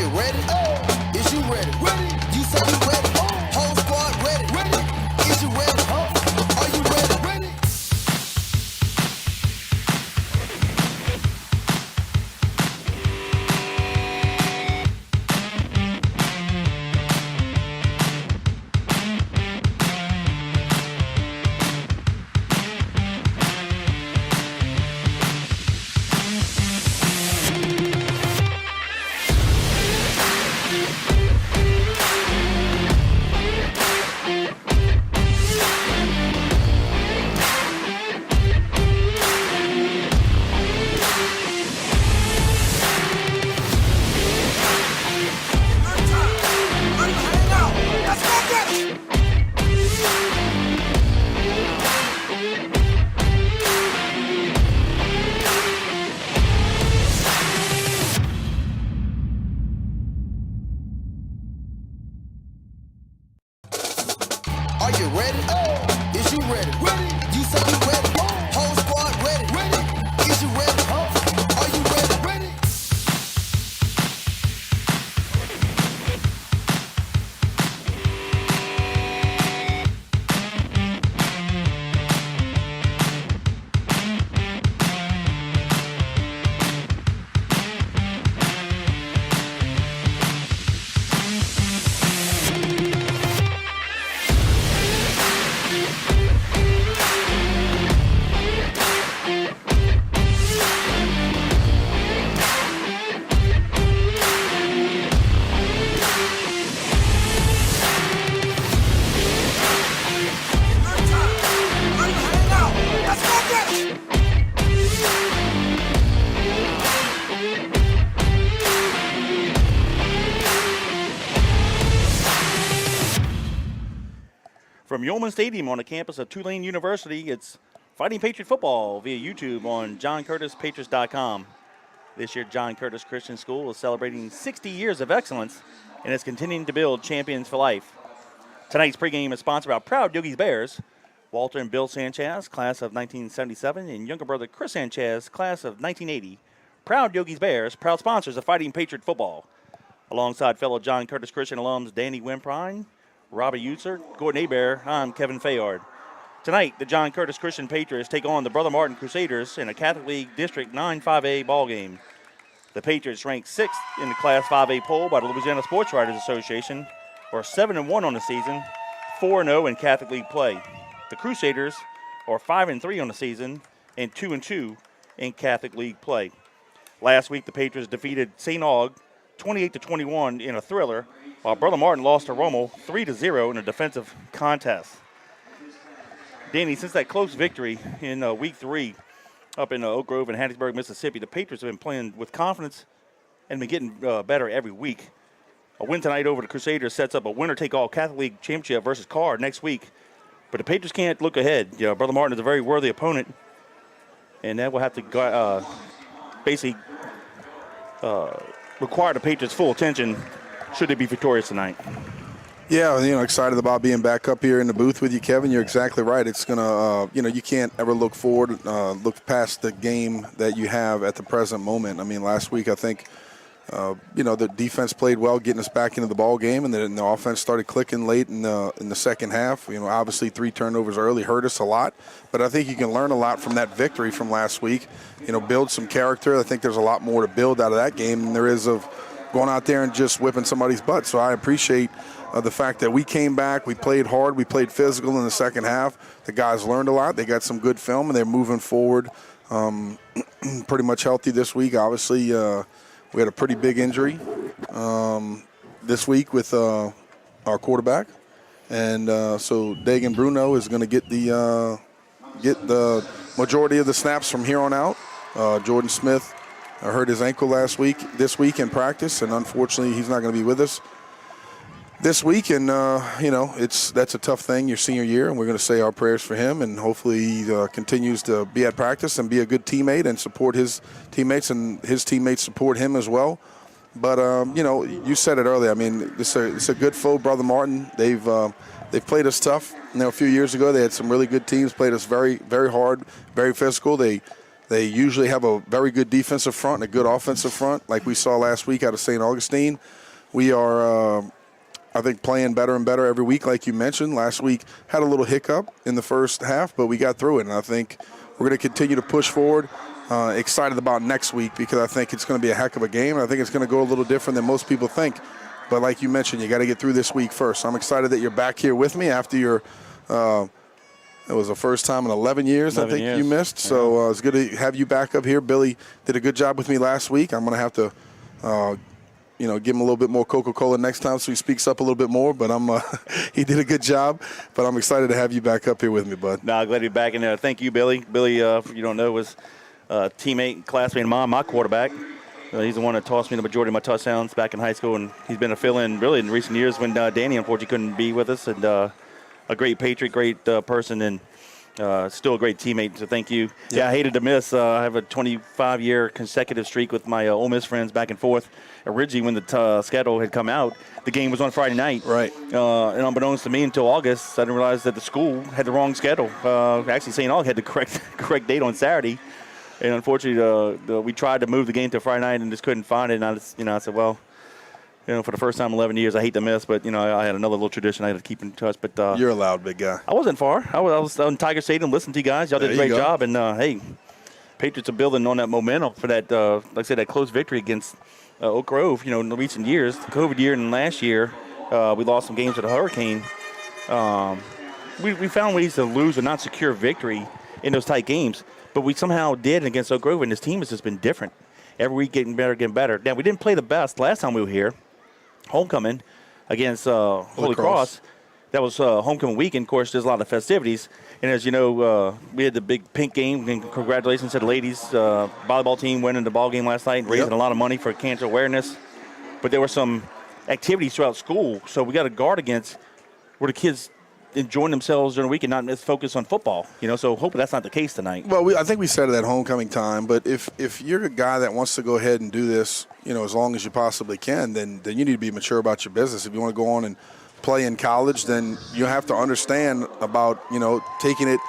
you ready? Is you ready? You say you ready? Whole squad ready? Is you ready? Are you ready? Are you ready? Is you ready? You say you ready? Whole squad ready? Is you ready? Are you ready? From Yeoman Stadium on the campus of Tulane University, it's Fighting Patriot Football via YouTube on JohnCurtisPatriots.com. This year, John Curtis Christian School is celebrating 60 years of excellence and is continuing to build champions for life. Tonight's pregame is sponsored by proud Yogi's Bears, Walter and Bill Sanchez, class of 1977, and younger brother Chris Sanchez, class of 1980. Proud Yogi's Bears, proud sponsors of Fighting Patriot Football. Alongside fellow John Curtis Christian alums Danny Wimprine, Robbie Utzer, Gordon Hebert, I'm Kevin Fayard. Tonight, the John Curtis Christian Patriots take on the Brother Martin Crusaders in a Catholic League District 9-5A ball game. The Patriots ranked 6th in the Class 5A poll by the Louisiana Sports Writers Association, are 7-1 on the season, 4-0 in Catholic League play. The Crusaders are 5-3 on the season and 2-2 in Catholic League play. Last week, the Patriots defeated St. Aug 28-21 in a thriller, while Brother Martin lost to Rommel 3-0 in a defensive contest. Danny, since that close victory in Week 3 up in Oak Grove and Hattiesburg, Mississippi, the Patriots have been playing with confidence and been getting better every week. A win tonight over the Crusaders sets up a winner-take-all Catholic League championship versus Carr next week. But the Patriots can't look ahead. Brother Martin is a very worthy opponent, and that will have to basically require the Patriots' full attention should they be victorious tonight. Yeah, excited about being back up here in the booth with you, Kevin. You're exactly right. It's going to, you can't ever look forward, look past the game that you have at the present moment. I mean, last week I think, the defense played well, getting us back into the ball game, and then the offense started clicking late in the second half. Obviously 3 turnovers early hurt us a lot, but I think you can learn a lot from that victory from last week. Build some character. I think there's a lot more to build out of that game than there is of going out there and just whipping somebody's butt. So I appreciate the fact that we came back, we played hard, we played physical in the second half. The guys learned a lot. They got some good film, and they're moving forward pretty much healthy this week. Obviously, we had a pretty big injury this week with our quarterback. And so Dagan Bruno is going to get the majority of the snaps from here on out. Jordan Smith hurt his ankle this week in practice, and unfortunately he's not going to be with us this week. And, that's a tough thing, your senior year, and we're going to say our prayers for him, and hopefully he continues to be at practice and be a good teammate and support his teammates, and his teammates support him as well. But, you said it earlier. I mean, it's a good foe, Brother Martin. They've played us tough. A few years ago they had some really good teams, played us very, very hard, very physical. They They usually have a very good defensive front and a good offensive front, like we saw last week out of St. Augustine. We are, I think, playing better and better every week, like you mentioned. Last week had a little hiccup in the first half, but we got through it, and I think we're going to continue to push forward. Excited about next week because I think it's going to be a heck of a game, and I think it's going to go a little different than most people think. But like you mentioned, you got to get through this week first. So I'm excited that you're back here with me after your it was the first time in 11 years, I think you missed. Yeah. So it's good to have you back up here. Billy did a good job with me last week. I'm going to have to, give him a little bit more Coca-Cola next time so he speaks up a little bit more. But he did a good job. But I'm excited to have you back up here with me, bud. No, glad to be back in there. Thank you, Billy. Billy, if you don't know, was a teammate and classmate of mine, my quarterback. He's the one that tossed me the majority of my touchdowns back in high school, and he's been a fill-in really in recent years when Danny unfortunately couldn't be with us. And a great Patriot, great person, and still a great teammate, so thank you. Yeah, I hated to miss. I have a 25-year consecutive streak with my Ole Miss friends back and forth. Originally, when the schedule had come out, the game was on Friday night. Right. And unbeknownst to me until August, I didn't realize that the school had the wrong schedule. Actually, St. Aug had the correct date on Saturday. And unfortunately, we tried to move the game to Friday night and just couldn't find it. And I said, well, for the first time in 11 years, I hate to miss, but, I had another little tradition I had to keep in touch. But you're a loud big guy. I wasn't far. I was on Tiger Stadium listening to you guys. Y'all did a great job. And, hey, Patriots are building on that momentum for that, like I said, that close victory against Oak Grove, in the recent years. The COVID year and last year, we lost some games with a hurricane. We found ways to lose or not secure victory in those tight games, but we somehow did against Oak Grove, and this team has just been different. Every week getting better. Now, we didn't play the best last time we were here. Homecoming against Holy Cross. That was homecoming weekend. Of course, there's a lot of festivities. And as you know, we had the big pink game. And congratulations to the ladies volleyball team winning the ball game last night and raising a lot of money for cancer awareness. But there were some activities throughout school, so we got to guard against where the kids enjoying themselves during the week and not just focus on football. So hopefully that's not the case tonight. Well, I think we said it at homecoming time, but if you're a guy that wants to go ahead and do this, as long as you possibly can, then you need to be mature about your business. If you want to go on and play in college, then you have to understand about, taking it,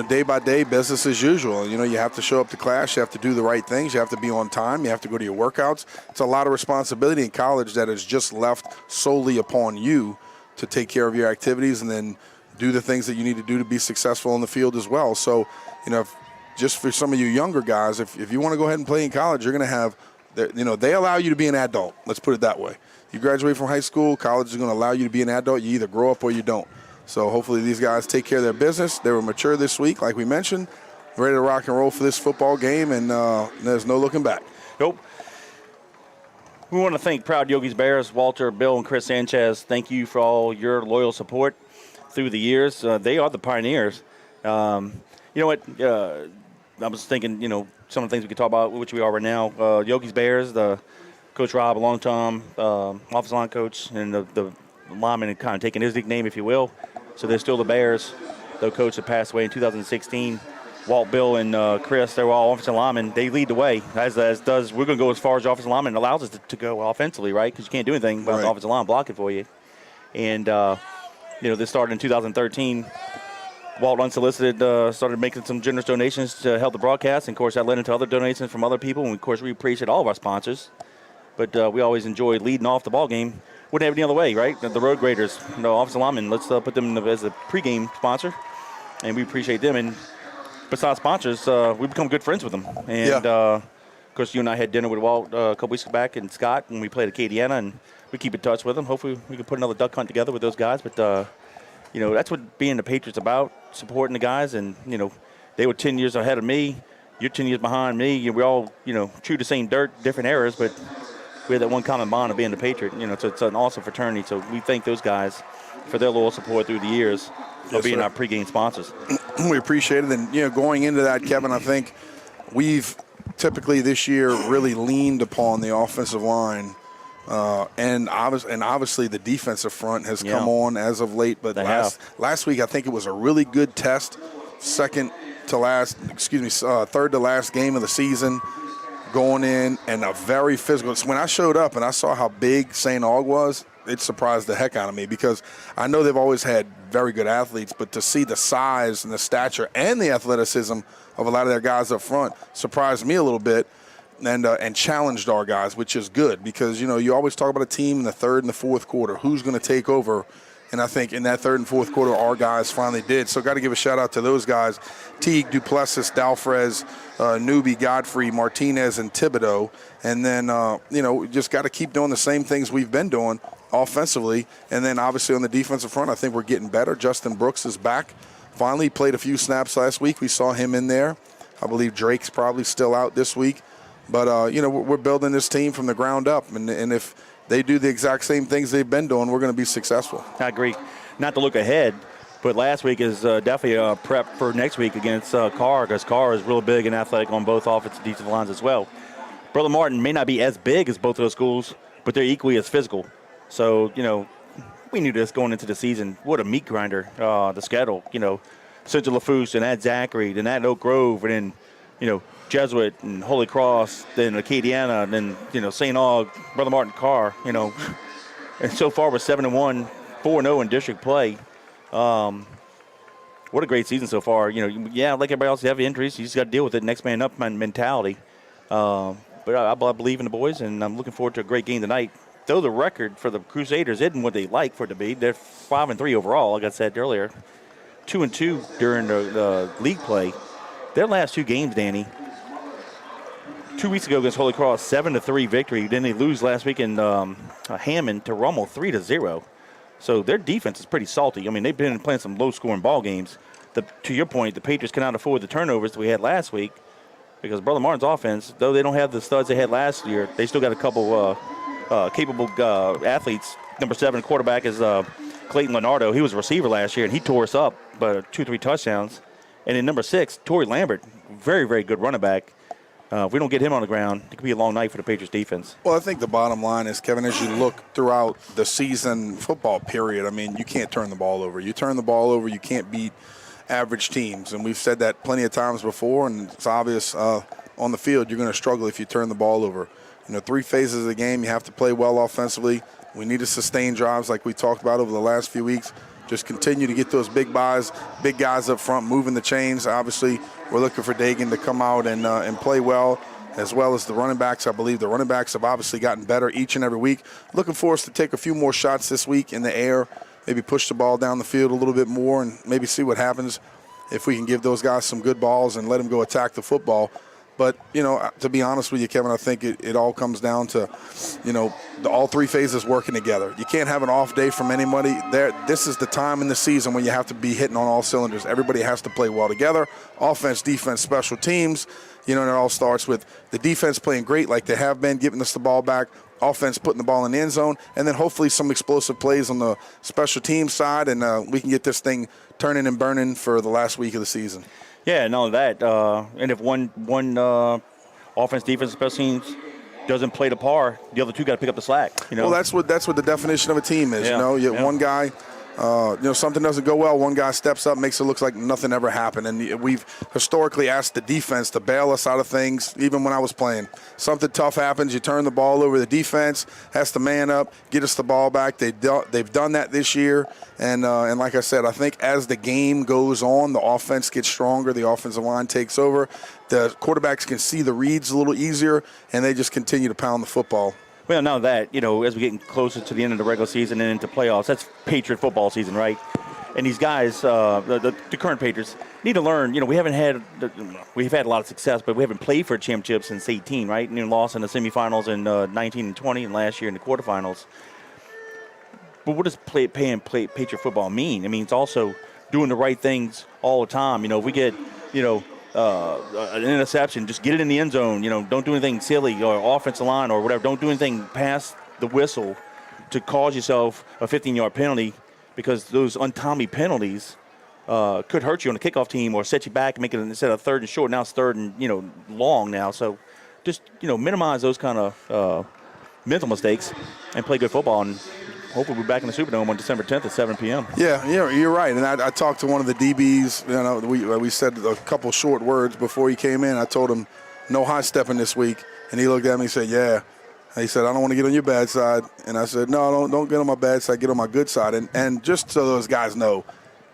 day by day, business as usual. You have to show up to class. You have to do the right things. You have to be on time. You have to go to your workouts. It's a lot of responsibility in college that is just left solely upon you to take care of your activities and then do the things that you need to do to be successful in the field as well. So, just for some of you younger guys, if you want to go ahead and play in college, you're going to have, they allow you to be an adult. Let's put it that way. You graduate from high school, college is going to allow you to be an adult. You either grow up or you don't. So hopefully these guys take care of their business. They were mature this week, like we mentioned, ready to rock and roll for this football game, and there's no looking back. Nope. We want to thank Proud Yogi's Bears, Walter, Bill, and Chris Sanchez. Thank you for all your loyal support through the years. They are the pioneers. You know what? I was thinking, some of the things we could talk about, which we are right now. Yogi's Bears, the Coach Rob, a long-time offensive line coach, and the lineman had kind of taken his nickname, if you will. So they're still the Bears. The coach that passed away in 2016. Walt, Bill, and Chris, they were all offensive linemen. They lead the way, as does. We're going to go as far as offensive lineman allows us to go offensively, right? Because you can't do anything without the offensive line blocking for you. And, this started in 2013. Walt, unsolicited, started making some generous donations to help the broadcast. And, of course, that led into other donations from other people. And, of course, we appreciate all of our sponsors. But we always enjoy leading off the ball game. Wouldn't have it any other way, right? The road graders, offensive linemen, let's put them as a pregame sponsor. And we appreciate them. And besides sponsors, we've become good friends with them. And, of course, you and I had dinner with Walt a couple weeks back and Scott when we played at Acadiana, and we keep in touch with them. Hopefully we can put another duck hunt together with those guys. But, that's what being the Patriots about, supporting the guys. And, they were 10 years ahead of me. You're 10 years behind me. We all, chew the same dirt, different eras, but we had that one common bond of being the Patriot. So it's an awesome fraternity. So we thank those guys for their loyal support through the years of being our pregame sponsors. We appreciate it. And, going into that, Kevin, I think we've typically this year really leaned upon the offensive line. And obviously the defensive front has come on as of late. But last week, I think it was a really good test. Third to last game of the season. Going in and a very physical. So when I showed up and I saw how big St. Aug was, it surprised the heck out of me because I know they've always had very good athletes, but to see the size and the stature and the athleticism of a lot of their guys up front surprised me a little bit and challenged our guys, which is good because, you always talk about a team in the third and the fourth quarter, who's going to take over. And I think in that third and fourth quarter, our guys finally did. So got to give a shout out to those guys, Teague, Duplessis, Dalfrez, Newby, Godfrey, Martinez, and Thibodeau. And then, just got to keep doing the same things we've been doing offensively. And then obviously on the defensive front, I think we're getting better. Justin Brooks is back. Finally played a few snaps last week. We saw him in there. I believe Drake's probably still out this week. But, we're building this team from the ground up. And if they do the exact same things they've been doing, we're going to be successful. I agree. Not to look ahead, but last week is definitely a prep for next week against Carr, because Carr is real big and athletic on both offensive and defensive lines as well. Brother Martin may not be as big as both of those schools, but they're equally as physical. So, we knew this going into the season. What a meat grinder, the schedule. Central Lafourche, and at Zachary, then at Oak Grove, and then, Jesuit and Holy Cross, then Acadiana, and then, St. Aug, Brother Martin, Carr, And so far we're 7-1, 4-0 in district play. What a great season so far. Like everybody else, you have injuries. You just got to deal with it. Next man up mentality. But I believe in the boys, and I'm looking forward to a great game tonight. Though the record for the Crusaders isn't what they like for it to be. They're 5-3 overall, like I said earlier. 2-2 during the league play. Their last two games, Danny, 2 weeks ago against Holy Cross, 7-3 victory. Then they lose last week in Hammond to Rummel, 3-0. So their defense is pretty salty. I mean, they've been playing some low-scoring ball games. To your point, the Patriots cannot afford the turnovers that we had last week because Brother Martin's offense, though they don't have the studs they had last year, they still got a couple capable athletes. Number 7 quarterback is Clayton Leonardo. He was a receiver last year, and he tore us up by 2-3 touchdowns. And then number 6, Torrey Lambert, very, very good running back. If we don't get him on the ground, it could be a long night for the Patriots defense. Well, I think the bottom line is, Kevin, as you look throughout the season football period, I mean, you can't turn the ball over. You turn the ball over, you can't beat average teams. And we've said that plenty of times before, and it's obvious on the field you're going to struggle if you turn the ball over. 3 phases of the game, you have to play well offensively. We need to sustain drives like we talked about over the last few weeks. Just continue to get those big guys up front, moving the chains. Obviously, we're looking for Dagan to come out and play well as the running backs. I believe the running backs have obviously gotten better each and every week. Looking for us to take a few more shots this week in the air, maybe push the ball down the field a little bit more and maybe see what happens if we can give those guys some good balls and let them go attack the football. But, to be honest with you, Kevin, I think it all comes down to, all 3 phases working together. You can't have an off day from anybody. This is the time in the season when you have to be hitting on all cylinders. Everybody has to play well together. Offense, defense, special teams. And it all starts with the defense playing great like they have been, giving us the ball back. Offense putting the ball in the end zone. And then hopefully some explosive plays on the special team side. And we can get this thing turning and burning for the last week of the season. Yeah, and all of that. And if one offense, defense, special teams doesn't play to par, the other two got to pick up the slack. Well, that's what the definition of a team is. Yeah. One guy, something doesn't go well. One guy steps up, makes it look like nothing ever happened. And we've historically asked the defense to bail us out of things. Even when I was playing, something tough happens, you turn the ball over. The defense has to man up, get us the ball back. They've done that this year. And like I said, I think as the game goes on, the offense gets stronger, the offensive line takes over, the quarterbacks can see the reads a little easier, and they just continue to pound the football. Well, now that, as we're getting closer to the end of the regular season and into playoffs, that's Patriot football season, right? And these guys, the current Patriots, need to learn. We've had a lot of success, but we haven't played for a championship since 18, right? And lost in the semifinals in 19 and 20, and last year in the quarterfinals. But what does playing Patriot football mean? I mean, it's also doing the right things all the time. If we get, an interception, just get it in the end zone. Don't do anything silly or offensive line or whatever. Don't do anything past the whistle to cause yourself a 15-yard penalty, because those untimely penalties could hurt you on the kickoff team or set you back and make it, instead of 3rd and short, now it's 3rd and, long now. So just, minimize those kind of mental mistakes and play good football. And hopefully we're back in the Superdome on December 10th at 7 p.m. Yeah, you're right. And I talked to one of the DBs. We said a couple short words before he came in. I told him, no high stepping this week. And he looked at me and said, yeah. And he said, I don't want to get on your bad side. And I said, no, don't get on my bad side. Get on my good side. And just so those guys know,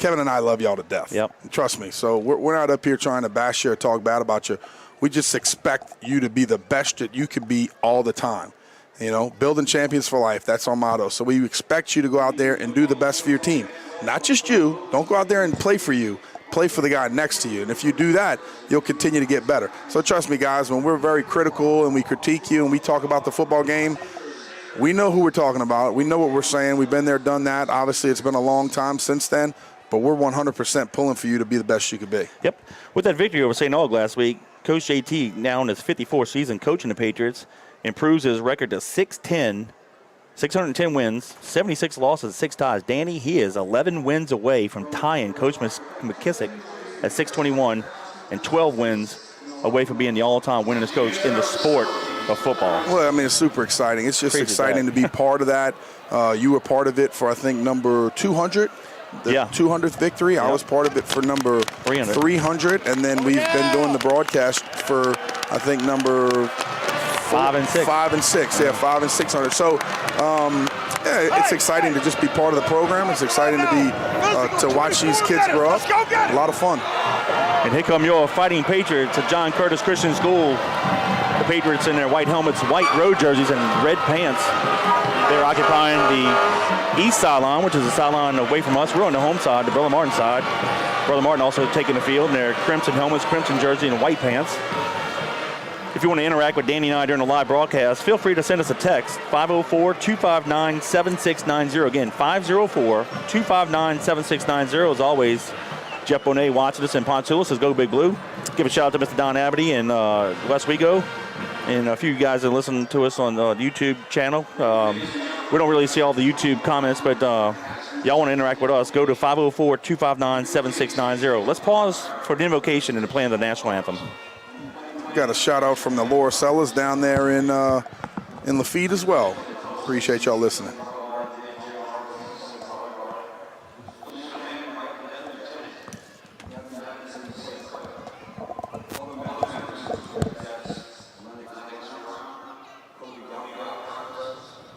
Kevin and I love y'all to death. Yep. Trust me. So we're not up here trying to bash you or talk bad about you. We just expect you to be the best that you can be all the time. You know, building champions for life, that's our motto. So we expect you to go out there and do the best for your team. Not just you. Don't go out there and play for you. Play for the guy next to you. And if you do that, you'll continue to get better. So trust me, guys, when we're very critical and we critique you and we talk about the football game, we know who we're talking about. We know what we're saying. We've been there, done that. Obviously, it's been a long time since then. But we're 100% pulling for you to be the best you could be. Yep. With that victory over St. Aug last week, Coach JT, now in his 54th season coaching the Patriots, improves his record to 610 wins, 76 losses, 6 ties. Danny, he is 11 wins away from tying Coach McKissick at 621 and 12 wins away from being the all-time winningest coach in the sport of football. Well, I mean, it's super exciting. It's just Crazy exciting to be part of that. You were part of it for, I think, number 200. The 200th victory. I was part of it for number 300, and then we've been doing the broadcast for, I think, number 5 and 6. 5 and 6, yeah, 5 and 600. So, it's exciting to just be part of the program. It's exciting to be to watch these kids grow up. A lot of fun. And here come your Fighting Patriots at John Curtis Christian School. The Patriots in their white helmets, white road jerseys, and red pants. They're occupying the east sideline, which is the sideline away from us. We're on the home side, the Brother Martin side. Brother Martin also taking the field in their crimson helmets, crimson jersey, and white pants. If you want to interact with Danny and I during the live broadcast, feel free to send us a text, 504-259-7690. Again, 504-259-7690. As always, Jeff Bonet watching us in Pontoula says, go Big Blue. Give a shout out to Mr. Don Abity and West Wego. And a few of you guys that listen to us on the YouTube channel. We don't really see all the YouTube comments, but y'all want to interact with us, go to 504-259-7690. Let's pause for the invocation and the playing of the national anthem. Got a shout out from the Laura Sellers down there in Lafitte as well. Appreciate y'all listening.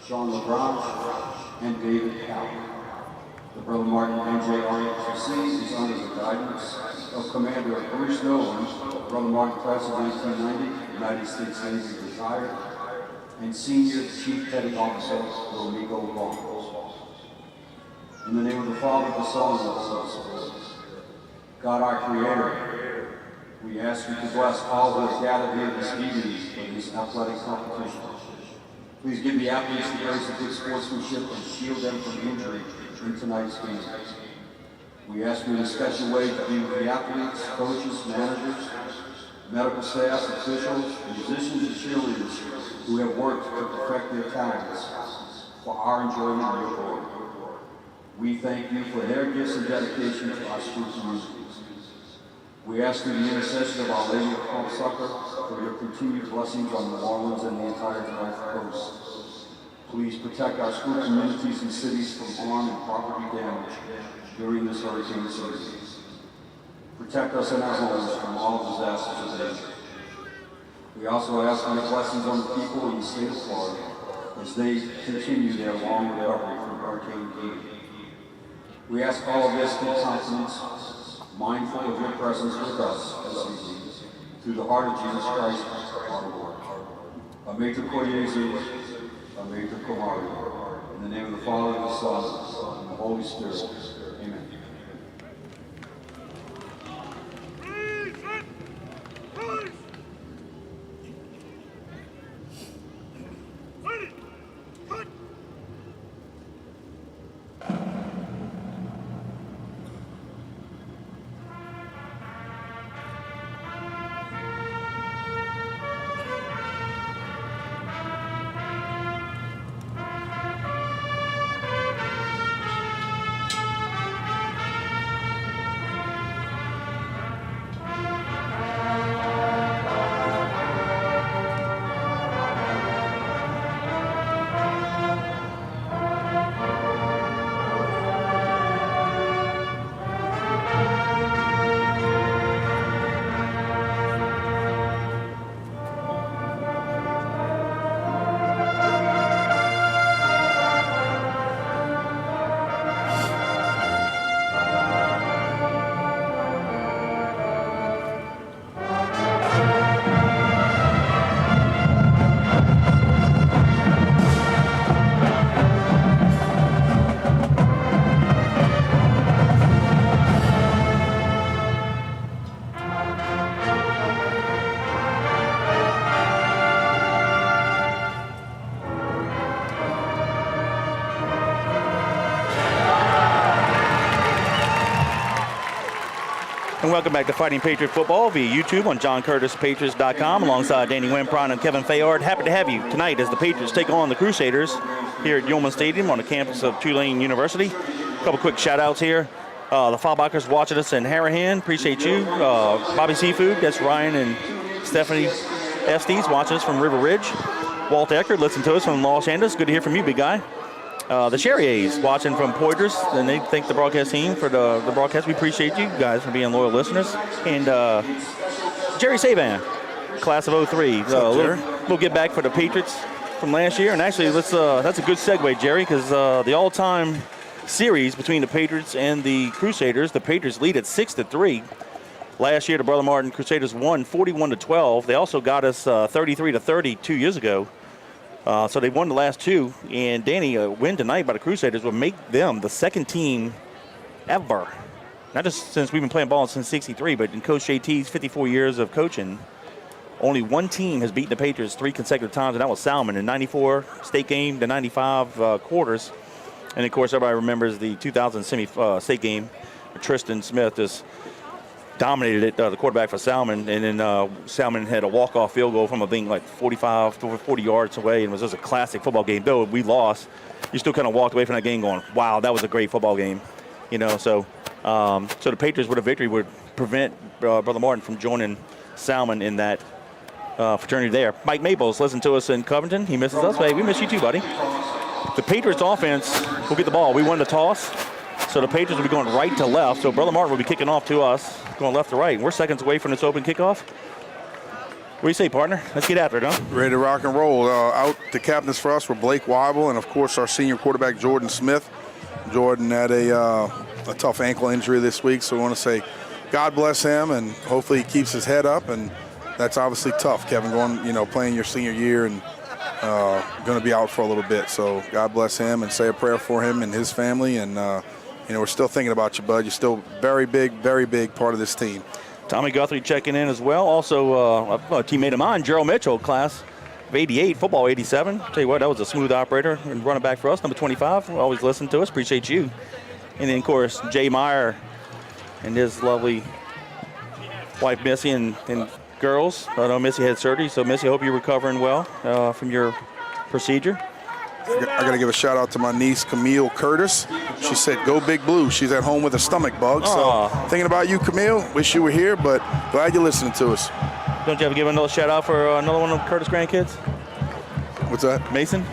Sean LeBron and David Cowell. The Brother Martin NJRFC is under the guidance of Commander Bruce Nolan, Brother Martin class of 1990, United States Navy retired, and Senior Chief Petty Officer Romiko Long. In the name of the Father, the Son, and the Holy Spirit. God, our Creator, we ask you to bless all who have gathered here this evening for this athletic competition. Please give the athletes the grace of good sportsmanship and shield them from injury in tonight's game. We ask you in a special way to be with the athletes, coaches, managers, medical staff, officials, musicians, and cheerleaders who have worked to perfect their talents for our enjoyment and your glory. We thank you for their gifts and dedication to our school communities. We ask through the intercession of Our Lady of Palm Succor for your continued blessings on New Orleans and the entire Gulf Coast. Please protect our school communities and cities from harm and property damage during this hurricane season. Protect us in our homes from all disasters of nature. We also ask for your blessings on the people in the state of Florida as they continue their long recovery from Hurricane Ian. We ask all of this with confidence, mindful of your presence with us this evening, through the heart of Jesus Christ, our Lord. Ametu Koyezu, Ametu Komari. In the name of the Father, the Son, and the Holy Spirit. Amen. And welcome back to Fighting Patriot Football via YouTube on JohnCurtisPatriots.com alongside Danny Wimpron and Kevin Fayard. Happy to have you tonight as the Patriots take on the Crusaders here at Yulman Stadium on the campus of Tulane University. A couple quick shout-outs here. The Fallbackers watching us in Harahan. Appreciate you. Bobby Seafood, that's Ryan and Stephanie Estes watching us from River Ridge. Walt Eckert, listen to us from Los Angeles. Good to hear from you, big guy. The Cherriers watching from Poitras, and they thank the broadcast team for the broadcast. We appreciate you guys for being loyal listeners. And Jerry Saban, class of 03. We'll get back for the Patriots from last year. And actually, that's a good segue, Jerry, because the all-time series between the Patriots and the Crusaders, the Patriots lead at 6-3. Last year, the Brother Martin Crusaders won 41-12. They also got us 33-30 2 years ago. So they won the last two, and Danny, a win tonight by the Crusaders will make them the second team ever. Not just since we've been playing ball since '63, but in Coach JT's 54 years of coaching, only one team has beaten the Patriots 3 consecutive times, and that was Salmon in '94 state game, the '95 quarters. And, of course, everybody remembers the 2000 state game. Tristan Smith just dominated it, the quarterback for Salmon, and then Salmon had a walk-off field goal from I think like 45 to 40 yards away, and it was just a classic football game. Though we lost, you still kind of walked away from that game going, wow, that was a great football game. You know, so the Patriots with a victory would prevent Brother Martin from joining Salmon in that fraternity there. Mike Maples, listen to us in Covington. He misses us. Hey, we miss you too, buddy. The Patriots offense will get the ball. We won the toss. So the Patriots will be going right to left. So Brother Martin will be kicking off to us, going left to right. We're seconds away from this open kickoff. What do you say, partner? Let's get after it, huh? Ready to rock and roll. Out the captains for us were Blake Weibel and, of course, our senior quarterback, Jordan Smith. Jordan had a tough ankle injury this week, so we want to say God bless him, and hopefully he keeps his head up. And that's obviously tough, Kevin, playing your senior year and going to be out for a little bit. So God bless him, and say a prayer for him and his family. And we're still thinking about you, bud. You're still very big part of this team. Tommy Guthrie checking in as well. Also, a teammate of mine, Gerald Mitchell, class of 88, football 87. Tell you what, that was a smooth operator and running back for us, number 25. Always listen to us. Appreciate you. And then, of course, Jay Meyer and his lovely wife, Missy, and girls. I know Missy had surgery, so Missy, I hope you're recovering well from your procedure. I got to give a shout out to my niece, Camille Curtis. She said, go Big Blue. She's at home with a stomach bug. So thinking about you, Camille. Wish you were here, but glad you're listening to us. Don't you have to give another shout out for another one of Curtis' grandkids? What's that? Mason?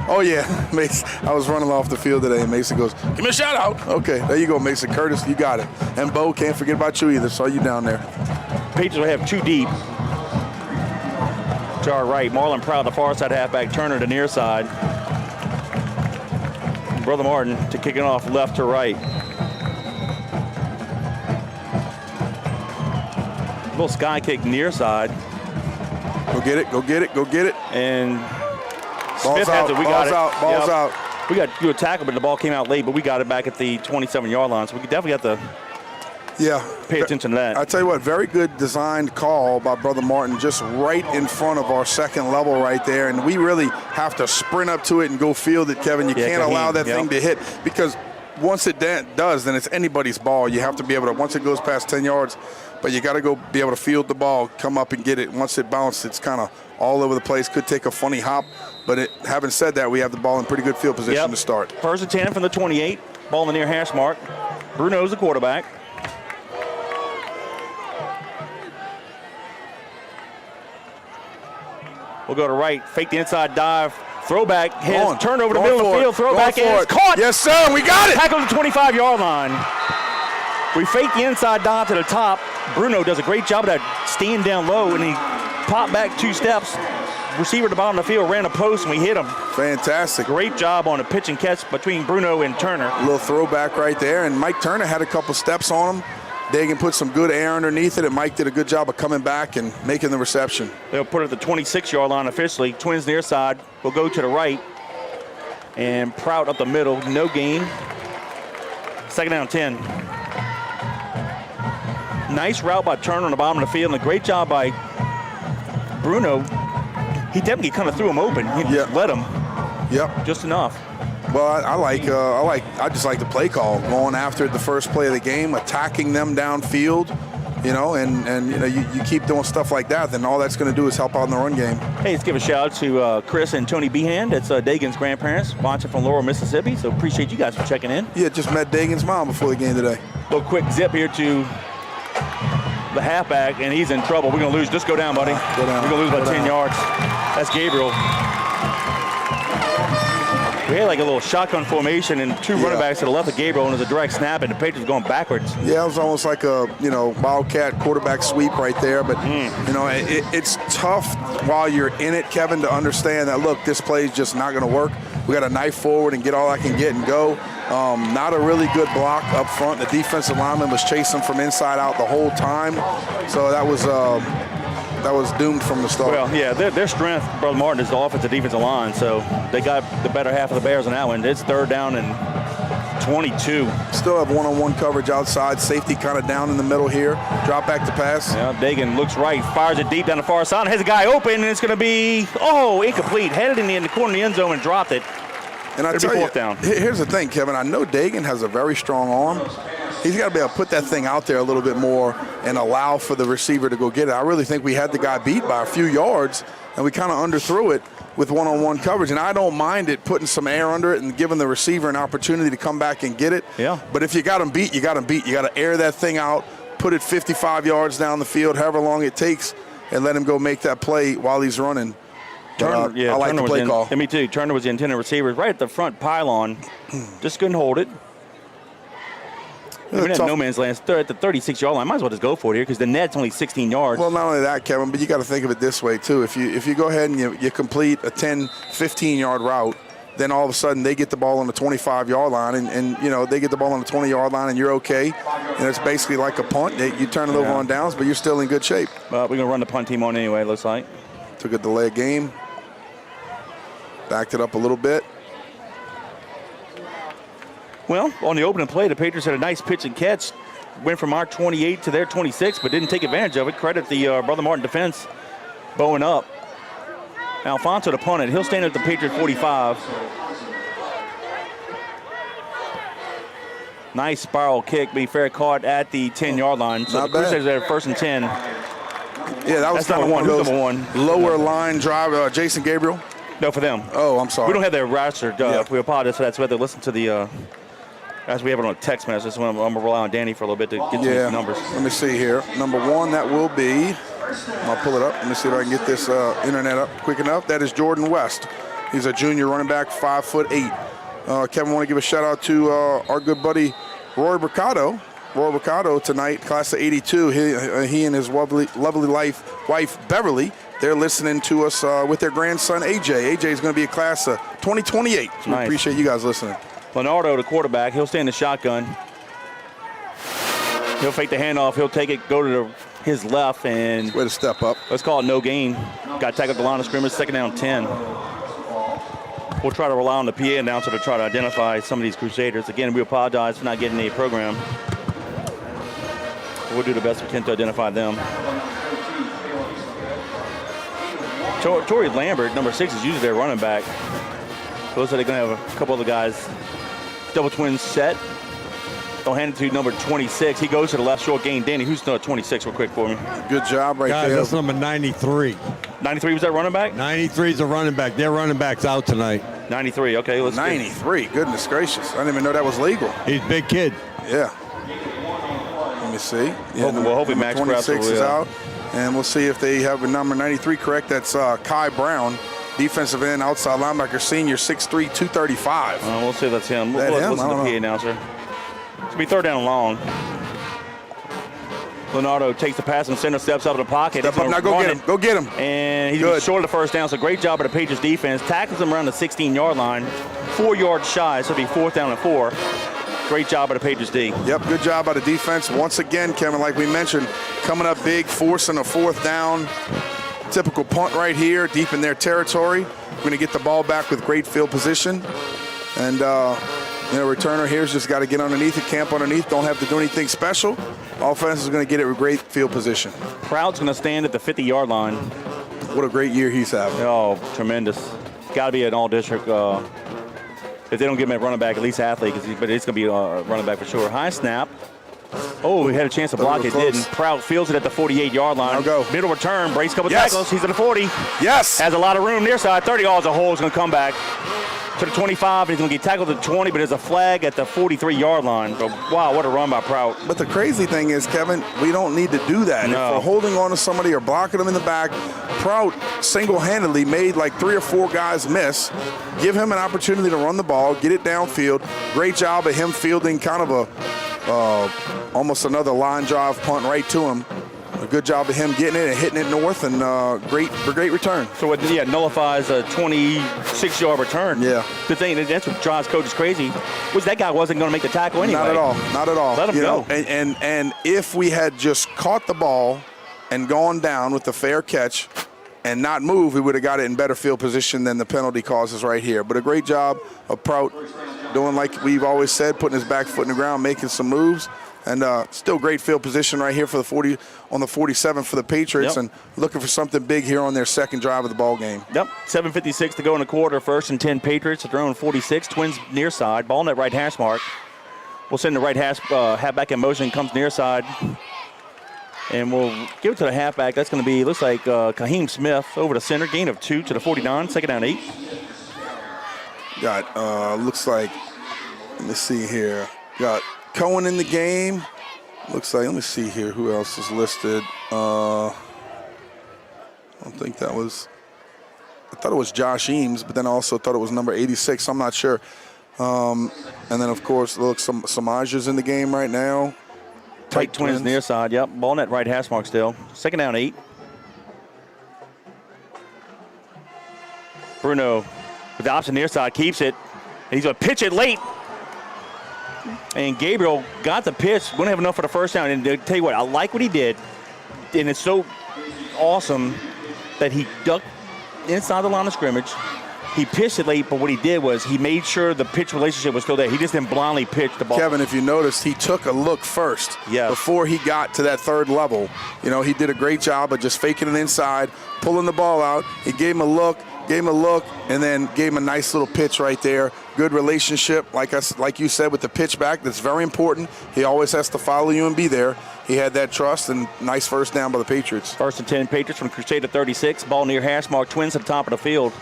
Oh, yeah. Mason. I was running off the field today, and Mason goes, give me a shout out. Okay, there you go, Mason. Curtis, you got it. And Bo, can't forget about you either. Saw you down there. Patriots will have 2 deep. To our right, Marlon Proud, the far side halfback, Turner, the near side. Brother Martin to kick it off left to right. Little sky kick near side. Go get it, go get it, go get it. And Ball's Smith out, has it. We got it. Ball's out. We got to do a tackle, but the ball came out late, but we got it back at the 27-yard line. So we definitely have to pay attention to that. I tell you what, very good designed call by Brother Martin, just right in front of our second level right there. And we really have to sprint up to it and go field it, Kevin. You can't allow that thing to hit, because once it does, then it's anybody's ball. You have to be able to, once it goes past 10 yards, but you got to go be able to field the ball, come up and get it. Once it bounces, it's kind of all over the place. Could take a funny hop, but having said that, we have the ball in pretty good field position to start. First and 10 from the 28, ball in the near hash mark. Bruno's the quarterback. We'll go to right, fake the inside dive, throwback, turn over the middle of the field, throwback is caught. Yes, sir, we got it. Tackle the 25-yard line. We fake the inside dive to the top. Bruno does a great job of that, stand down low, and he popped back 2 steps. Receiver at the bottom of the field ran a post, and we hit him. Fantastic. Great job on a pitch and catch between Bruno and Turner. A little throwback right there, and Mike Turner had a couple steps on him. Dagan put some good air underneath it, and Mike did a good job of coming back and making the reception. They'll put it at the 26-yard line officially. Twins near side will go to the right. And Prout up the middle, no gain. Second down 10. Nice route by Turner on the bottom of the field, and a great job by Bruno. He definitely kind of threw him open. He just let him. Yep. Just enough. Well, I just like the play call, going after the first play of the game, attacking them downfield, you know, and you know, you keep doing stuff like that, then all that's going to do is help out in the run game. Hey, let's give a shout out to Chris and Tony Behan. That's Dagan's grandparents, watching from Laurel, Mississippi. So appreciate you guys for checking in. Yeah, just met Dagan's mom before the game today. A little quick zip here to the halfback, and he's in trouble. We're going to lose. Just go down, buddy. Go down. We're going to lose about 10 yards. That's Gabriel. We had like a little shotgun formation and two running backs to the left of Gabriel, and it was a direct snap, and the Patriots going backwards. Yeah, it was almost like a, you know, wildcat quarterback sweep right there. But, you know, it's tough while you're in it, Kevin, to understand that, look, this play is just not going to work. We got to knife forward and get all I can get and go. Not a really good block up front. The defensive lineman was chasing from inside out the whole time. So that was doomed from the start. Well, yeah, their strength, Brother Martin, is the offensive defensive line. So they got the better half of the Bears on that one. It's 3rd down and 22. Still have one-on-one coverage outside. Safety kind of down in the middle here. Drop back to pass. Yeah, Dagan looks right, fires it deep down the far side, has a guy open, and it's going to be, incomplete. Headed in the corner of the end zone and dropped it. And I tell you, here's the thing, Kevin. I know Dagan has a very strong arm. He's got to be able to put that thing out there a little bit more and allow for the receiver to go get it. I really think we had the guy beat by a few yards, and we kind of underthrew it with one-on-one coverage. And I don't mind it putting some air under it and giving the receiver an opportunity to come back and get it. Yeah. But if you got him beat, you got him beat. You got to air that thing out, put it 55 yards down the field, however long it takes, and let him go make that play while he's running. Turner, I like the play call. And me too. Turner was the intended receiver right at the front pylon. Just couldn't hold it. We're in no man's land at the 36-yard line. Might as well just go for it here because the net's only 16 yards. Well, not only that, Kevin, but you got to think of it this way too. If you go ahead and you complete a 10, 15-yard route, then all of a sudden they get the ball on the 25-yard line, and you know they get the ball on the 20-yard line, and you're okay. And it's basically like a punt. You turn it over on downs, but you're still in good shape. We're gonna run the punt team on anyway. It looks like. Took a delay game. Backed it up a little bit. Well, on the opening play, the Patriots had a nice pitch and catch. Went from our 28 to their 26, but didn't take advantage of it. Credit the Brother Martin defense bowing up. Alfonso to punt it. He'll stand at the Patriot 45. Nice spiral kick, be fair caught at the 10-yard line. So the Crusaders are at 1st and 10. Yeah, that was kind of one of those lower line drive. Jason Gabriel. No, for them. Oh, I'm sorry. We don't have their roster. We apologize for that. So we have to listen to the, as we have it on a text message. So I'm going to rely on Danny for a little bit to get to these numbers. Let me see here. Number 1, that will be, I'll pull it up. Let me see if I can get this internet up quick enough. That is Jordan West. He's a junior running back, 5'8". Kevin, want to give a shout out to our good buddy Roy Mercado. Roy Mercado tonight, class of 82. He and his lovely wife Beverly, they're listening to us with their grandson, AJ. AJ is going to be a class of 2028. So nice. We appreciate you guys listening. Leonardo, the quarterback, he'll stay in the shotgun. He'll fake the handoff. He'll take it, go to his left, and way to step up. Let's call it no gain. Got tackled at the line of scrimmage, 2nd down 10. We'll try to rely on the PA announcer to try to identify some of these Crusaders. Again, we apologize for not getting a program. We'll do the best we can to identify them. Torrey Lambert, number 6, is usually their running back. Looks like they're going to have a couple other guys. Double twins set. They'll hand it to number 26. He goes to the left, short gain. Danny, who's 26 real quick for me? Good job right there. That's number 93. 93 was that running back? 93 is a running back. Their running back's out tonight. 93, okay. Let's 93, goodness gracious. I didn't even know that was legal. He's a big kid. Yeah. Let me see. Yeah, hopefully Max 26 is out. And we'll see if they have a number 93 correct. That's Kai Brown, defensive end, outside linebacker, senior, 6'3", 235. We'll see if that's him. That We'll him? listen to the PA announcer. It's going to be 3rd down and long. Leonardo takes the pass and center, steps up in the pocket. Step up, now go get him. Go get him. And he's short of the 1st down, so great job by the Patriots defense. Tackles him around the 16-yard line, 4 yards shy, so it'll be 4th down and 4. Great job by the Patriots D. Yep, good job by the defense. Once again, Kevin, like we mentioned, coming up big, forcing a 4th down. Typical punt right here, deep in their territory. We're going to get the ball back with great field position. And, returner here's just got to get underneath it, camp underneath, don't have to do anything special. Offense is going to get it with great field position. Proud's going to stand at the 50-yard line. What a great year he's having. Oh, tremendous. Got to be an all-district. If they don't give him a running back, at least athlete, but it's going to be a running back for sure. High snap. Oh, he had a chance to block it, didn't. Prout fields it at the 48-yard line. I'll go. Middle return, breaks a couple tackles. He's at the 40. Yes. Has a lot of room near side. 30 yards a hole. He's going to come back to the 25. He's going to get tackled at the 20, but there's a flag at the 43-yard line. But, wow, what a run by Prout. But the crazy thing is, Kevin, we don't need to do that. No. If we're holding on to somebody or blocking them in the back, Prout single-handedly made like 3 or 4 guys miss. Give him an opportunity to run the ball, get it downfield. Great job of him fielding kind of almost another line drive punt right to him. A good job of him getting it and hitting it north, and great return. So, it nullifies a 26-yard return. Yeah. The thing, that's what drives coaches crazy, was that guy wasn't going to make the tackle anyway. Not at all. Not at all. Let him go. And if we had just caught the ball and gone down with the fair catch and not move, we would have got it in better field position than the penalty causes right here. But a great job of Prout doing like we've always said, putting his back foot in the ground, making some moves. And still great field position right here for the 40 on the 47 for the Patriots, and looking for something big here on their second drive of the ball game. Yep, 7:56 to go in the quarter. 1st and 10 Patriots at their own 46. Twins near side. Ball net right hash mark. We'll send the right halfback in motion. Comes near side. And we'll give it to the halfback. That's going to be, looks like Kaheem Smith over the center. Gain of 2 to the 49. 2nd down 8. Got, looks like, let me see here. Got Cohen in the game. Looks like, let me see here who else is listed. I don't think that was, I thought it was Josh Eames, but then I also thought it was number 86. I'm not sure. And then, of course, look, Samaja's in the game right now. Tight Twins near side, yep. Ball net right hash mark still. 2nd down 8. Bruno with the option near side keeps it. And he's going to pitch it late. And Gabriel got the pitch. Wouldn't have enough for the first down. And to tell you what, I like what he did. And it's so awesome that he ducked inside the line of scrimmage. He pitched it late, but what he did was he made sure the pitch relationship was still there. He just didn't blindly pitch the ball. Kevin, if you noticed, he took a look first before he got to that third level. You know, he did a great job of just faking it inside, pulling the ball out. He gave him a look, and then gave him a nice little pitch right there. Good relationship, like you said, with the pitch back. That's very important. He always has to follow you and be there. He had that trust, and nice first down by the Patriots. 1st and 10 Patriots from Crusader 36. Ball near hash mark. Twins at the top of the field.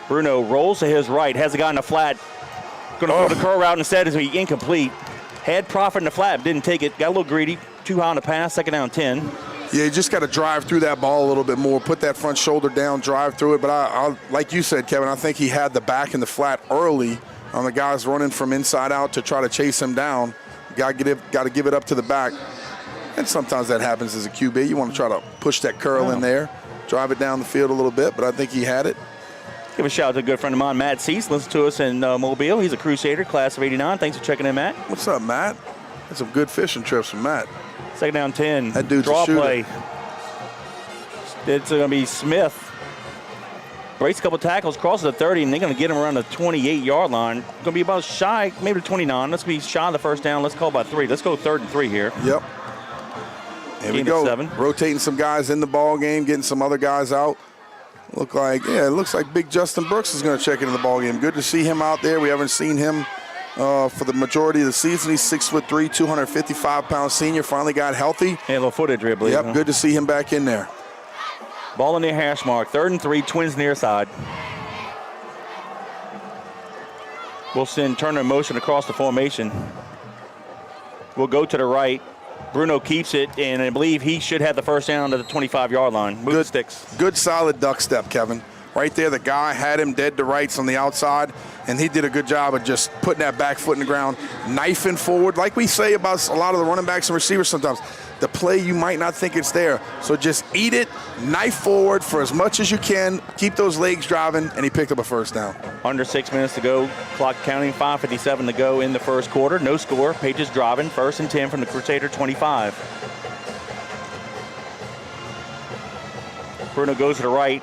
Bruno rolls to his right, has a guy in the flat. Going to throw the curl route instead, is incomplete. Had Profit in the flat, didn't take it. Got a little greedy. Too high on the pass. 2nd down 10. Yeah, you just got to drive through that ball a little bit more. Put that front shoulder down, drive through it. But I like you said, Kevin, I think he had the back in the flat early on the guys running from inside out to try to chase him down. Got to give it up to the back. And sometimes that happens as a QB. You want to try to push that curl in there, drive it down the field a little bit. But I think he had it. Give a shout out to a good friend of mine, Matt Cease. Listen to us in Mobile. He's a Crusader, class of 89. Thanks for checking in, Matt. What's up, Matt? That's some good fishing trips from Matt. 2nd down 10. That dude's draw a shooter. play. It's going to be Smith. Breaks a couple tackles, crosses the 30, and they're going to get him around the 28-yard line. Going to be about shy, maybe the 29. Let's be shy of the first down. Let's call by 3. Let's go 3rd and 3 here. Yep. Here we go. 7. Rotating some guys in the ball game, getting some other guys out. It looks like Big Justin Brooks is going to check into the ball game. Good to see him out there. We haven't seen him for the majority of the season. He's 6'3", 255-pound senior. Finally got healthy. And a little foot injury, I believe. Yep, good to see him back in there. Ball in their hash mark. 3rd and 3, Twins near side. We'll send Turner in motion across the formation. We'll go to the right. Bruno keeps it, and I believe he should have the first down to the 25-yard line. Move the sticks. Good, solid duck step, Kevin. Right there, the guy had him dead to rights on the outside, and he did a good job of just putting that back foot in the ground, knifing forward. Like we say about a lot of the running backs and receivers sometimes, the play you might not think it's there. So just eat it, knife forward for as much as you can, keep those legs driving, and he picked up a first down. Under 6 minutes to go, clock counting, 5:57 to go in the first quarter. No score, Pages driving, 1st and 10 from the Crusader 25. Bruno goes to the right.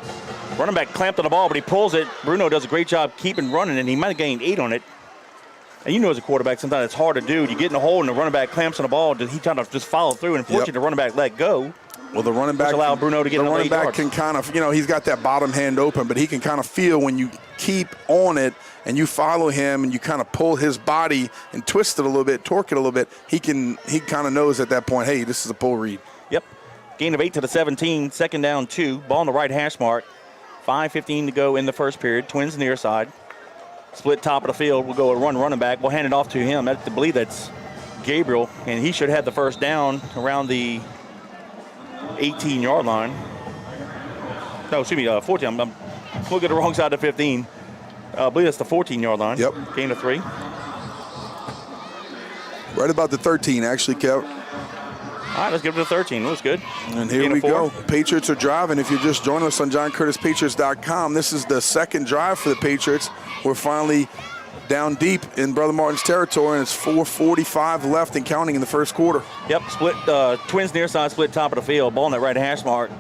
Running back clamped on the ball, but he pulls it. Bruno does a great job keeping running, and he might have gained 8 on it. And you know as a quarterback, sometimes it's hard to do. You get in the hole, and the running back clamps on the ball. He kind of just follow through, and unfortunately, the running back let go. Well, the running back allowed Bruno to get the another running 8 back yards. can kind of, he's got that bottom hand open, but he can kind of feel when you keep on it and you follow him and you kind of pull his body and twist it a little bit, torque it a little bit, he kind of knows at that point, hey, this is a pull read. Yep. Gain of 8 to the 17, second down 2. Ball on the right hash mark. 5:15 to go in the first period. Twins near side. Split top of the field. We'll go a running back. We'll hand it off to him. I believe that's Gabriel, and he should have the first down around the 18-yard line. No, excuse me, 14. I'm looking at the wrong side of 15. I believe that's the 14-yard line. Yep. Gain of 3. Right about the 13, actually, Kev. All right, let's give it to 13. Looks good. And here we go. Patriots are driving. If you're just joining us on JohnCurtisPatriots.com, this is the second drive for the Patriots. We're finally down deep in Brother Martin's territory, and it's 4:45 left and counting in the first quarter. Yep, split. Twins near side, split top of the field. Ball on that right hash mark.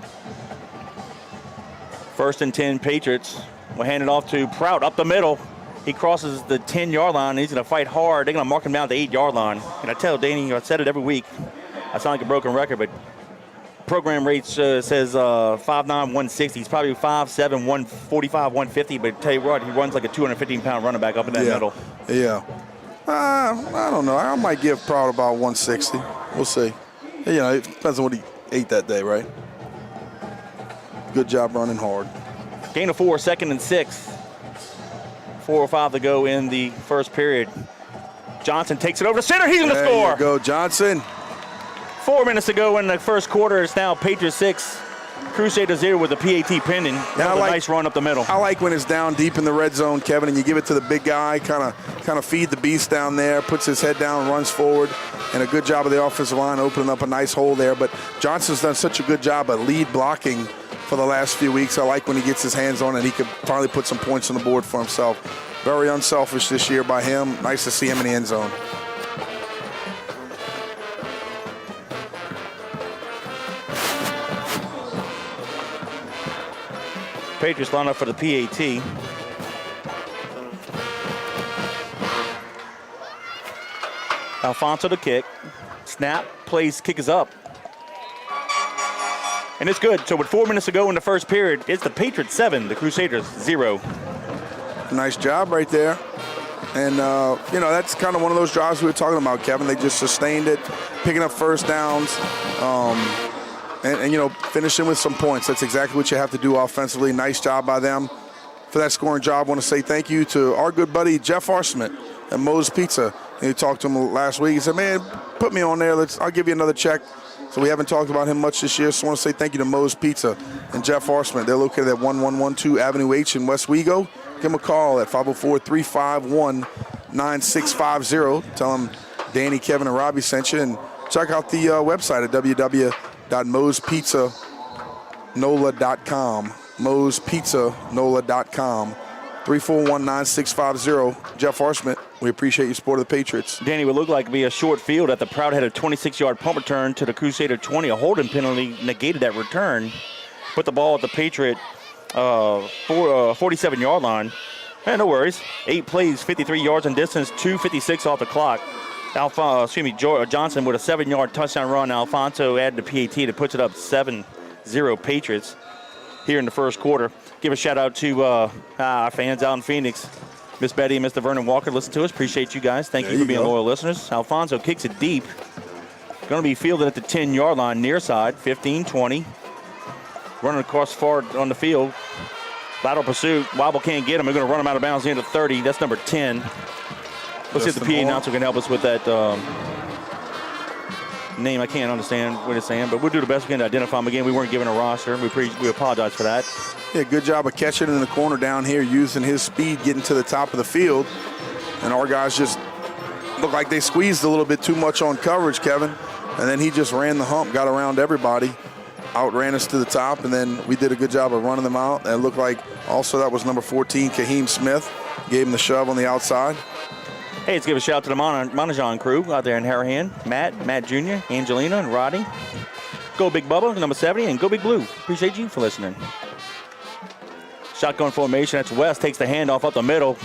First and 10 Patriots. We'll hand it off to Prout up the middle. He crosses the 10-yard line. He's going to fight hard. They're going to mark him down at the 8-yard line. And I tell Danny, I said it every week. I sound like a broken record, but program rates says 5'9", 160. He's probably 5'7", 145, 150. But tell you what, he runs like a 215-pound running back up in that middle. Yeah. I don't know. I might give Proud about 160. We'll see. You know, it depends on what he ate that day, right? Good job running hard. Gain of 4, second and 6. 4:05 to go in the first period. Johnson takes it over to center. He's going to score. There you go, Johnson. 4 minutes to go in the first quarter. It's now Patriots 6, Crusaders 0 with the PAT pending. That was a nice run up the middle. I like when it's down deep in the red zone, Kevin, and you give it to the big guy, kind of feed the beast down there, puts his head down, runs forward, and a good job of the offensive line opening up a nice hole there. But Johnson's done such a good job of lead blocking for the last few weeks. I like when he gets his hands on it. He could finally put some points on the board for himself. Very unselfish this year by him. Nice to see him in the end zone. Patriots line up for the PAT. Alfonso to kick. Snap, plays, kick is up. And it's good. So with 4 minutes to go in the first period, it's the Patriots 7, the Crusaders 0. Nice job right there. And, you know, that's kind of one of those drives we were talking about, Kevin. They just sustained it, picking up first downs, and, you know, finishing with some points. That's exactly what you have to do offensively. Nice job by them for that scoring job. I want to say thank you to our good buddy Jeff Arschmidt at Moe's Pizza. And he talked to him last week. He said, man, put me on there. I'll give you another check. So we haven't talked about him much this year. So I want to say thank you to Moe's Pizza and Jeff Arschmidt. They're located at 1112 Avenue H in West Wego. Give them a call at 504-351-9650. Tell them Danny, Kevin, and Robbie sent you. And check out the website at www.moespizzanola.com. moespizzanola.com. 341-9650. Jeff Arschmidt, we appreciate your support of the Patriots. Danny, would look like it'd be a short field at the Proud had a 26-yard punt return to the Crusader 20. A holding penalty negated that return. Put the ball at the Patriot 47-yard line. No worries. 8 plays, 53 yards in distance, 2:56 off the clock. Johnson with a 7-yard touchdown run. Alfonso added the PAT to puts it up 7-0 Patriots here in the first quarter. Give a shout out to our fans out in Phoenix. Miss Betty and Mr. Vernon Walker, listen to us. Appreciate you guys. Thank you for being loyal listeners. Alfonso kicks it deep. Going to be fielded at the 10-yard line, near side, 15-20. Running across far on the field. Lateral pursuit. Wobble can't get him. We're going to run him out of bounds into 30. That's number 10. Let's see if the PA announcer can help us with that name. I can't understand what it's saying, but we'll do the best we can to identify him. Again, we weren't given a roster. We apologize for that. Yeah, good job of catching in the corner down here, using his speed, getting to the top of the field. And our guys just looked like they squeezed a little bit too much on coverage, Kevin. And then he just ran the hump, got around everybody, outran us to the top, and then we did a good job of running them out. And it looked like also that was number 14, Kaheem Smith, gave him the shove on the outside. Hey, let's give a shout out to the Monajan crew out there in Harahan. Matt Jr., Angelina, and Roddy. Go Big Bubba, number 70, and go Big Blue. Appreciate you for listening. Shotgun formation. That's West. Takes the handoff up the middle.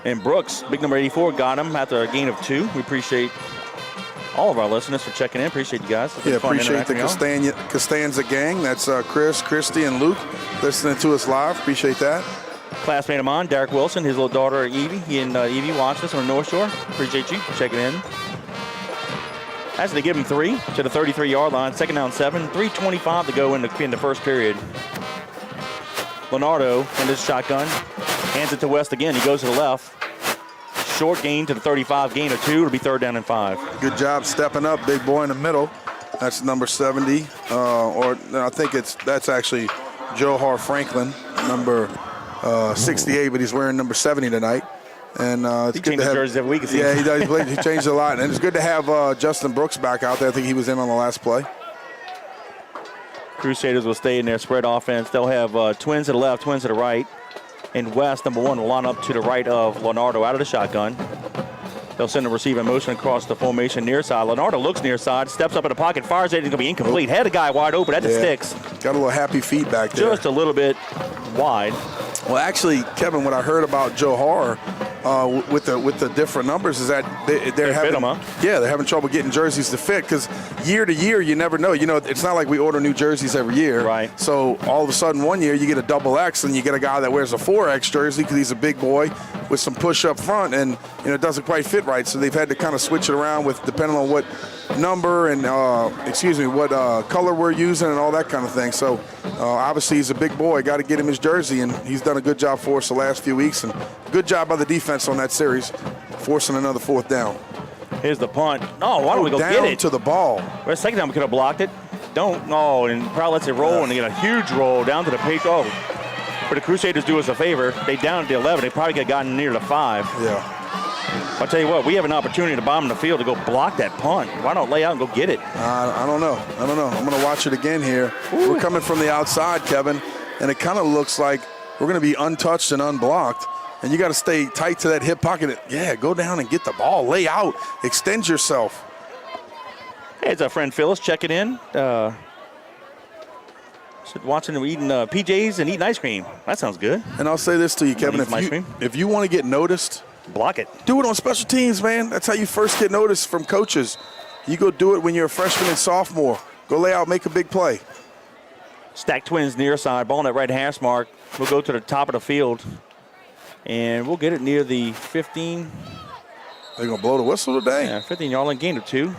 And Brooks, big number 84, got him after a gain of 2. We appreciate all of our listeners for checking in. Appreciate you guys. Yeah, appreciate the Costanza gang. That's Chris, Christy, and Luke listening to us live. Appreciate that. Classmate of mine, Derek Wilson, his little daughter Evie. He and Evie watch us on the North Shore. Appreciate you checking in. As they give him 3 to the 33-yard line. 2nd down 7. 3:25 to go in the first period. Leonardo in his shotgun. Hands it to West again. He goes to the left. Short gain to the 35. Gain of 2. It'll be 3rd down and 5. Good job stepping up, big boy in the middle. That's number 70. Or I think that's actually Johar Franklin, number 68, but he's wearing number 70 tonight. And it's he good to have jerseys every week. Yeah, he does. He changed a lot, and it's good to have Justin Brooks back out there. I think he was in on the last play. Crusaders will stay in their spread offense. They'll have twins to the left, twins to the right. And West, number 1, will line up to the right of Leonardo out of the shotgun. They'll send a receiver motion across the formation near side. Leonardo looks near side, steps up in the pocket, fires it. It's going to be incomplete. Had a guy wide open at the sticks. Got a little happy feet back there. Just a little bit wide. Well, actually, Kevin, what I heard about Johar with the different numbers is that they're having fit 'em, huh? Yeah, they're having trouble getting jerseys to fit because year to year you never know. You know, it's not like we order new jerseys every year. Right. So all of a sudden one year you get a double X and you get a guy that wears a 4X jersey because he's a big boy with some push up front and it doesn't quite fit right. So they've had to kind of switch it around with depending on what number and what color we're using and all that kind of thing. So obviously he's a big boy. Got to get him his jersey, and he's done a good job for us the last few weeks. And good job by the defense on that series, forcing another 4th down. Here's the punt. Oh, why don't we go down get it? to the ball. Well, the second time we could have blocked it. And probably lets it roll, and they get a huge roll down to the Patriots. Oh, but the Crusaders do us a favor. They down at the 11. They probably could have gotten near the 5. Yeah. I'll tell you what, we have an opportunity to bomb the field to go block that punt. Why not lay out and go get it? I don't know. I'm going to watch it again here. Ooh. We're coming from the outside, Kevin, and it kind of looks like we're going to be untouched and unblocked. And you got to stay tight to that hip pocket. Yeah, go down and get the ball. Lay out. Extend yourself. Hey, it's our friend Phyllis checking in. Watching them eating PJs and eating ice cream. That sounds good. And I'll say this to you, Kevin. If you want to get noticed, block it. Do it on special teams, man. That's how you first get noticed from coaches. You go do it when you're a freshman and sophomore. Go lay out, make a big play. Stack twins near side, ball in that right hash mark. We'll go to the top of the field, and we'll get it near the 15. They're going to blow the whistle today? Yeah, 15-yard line, gain of 2.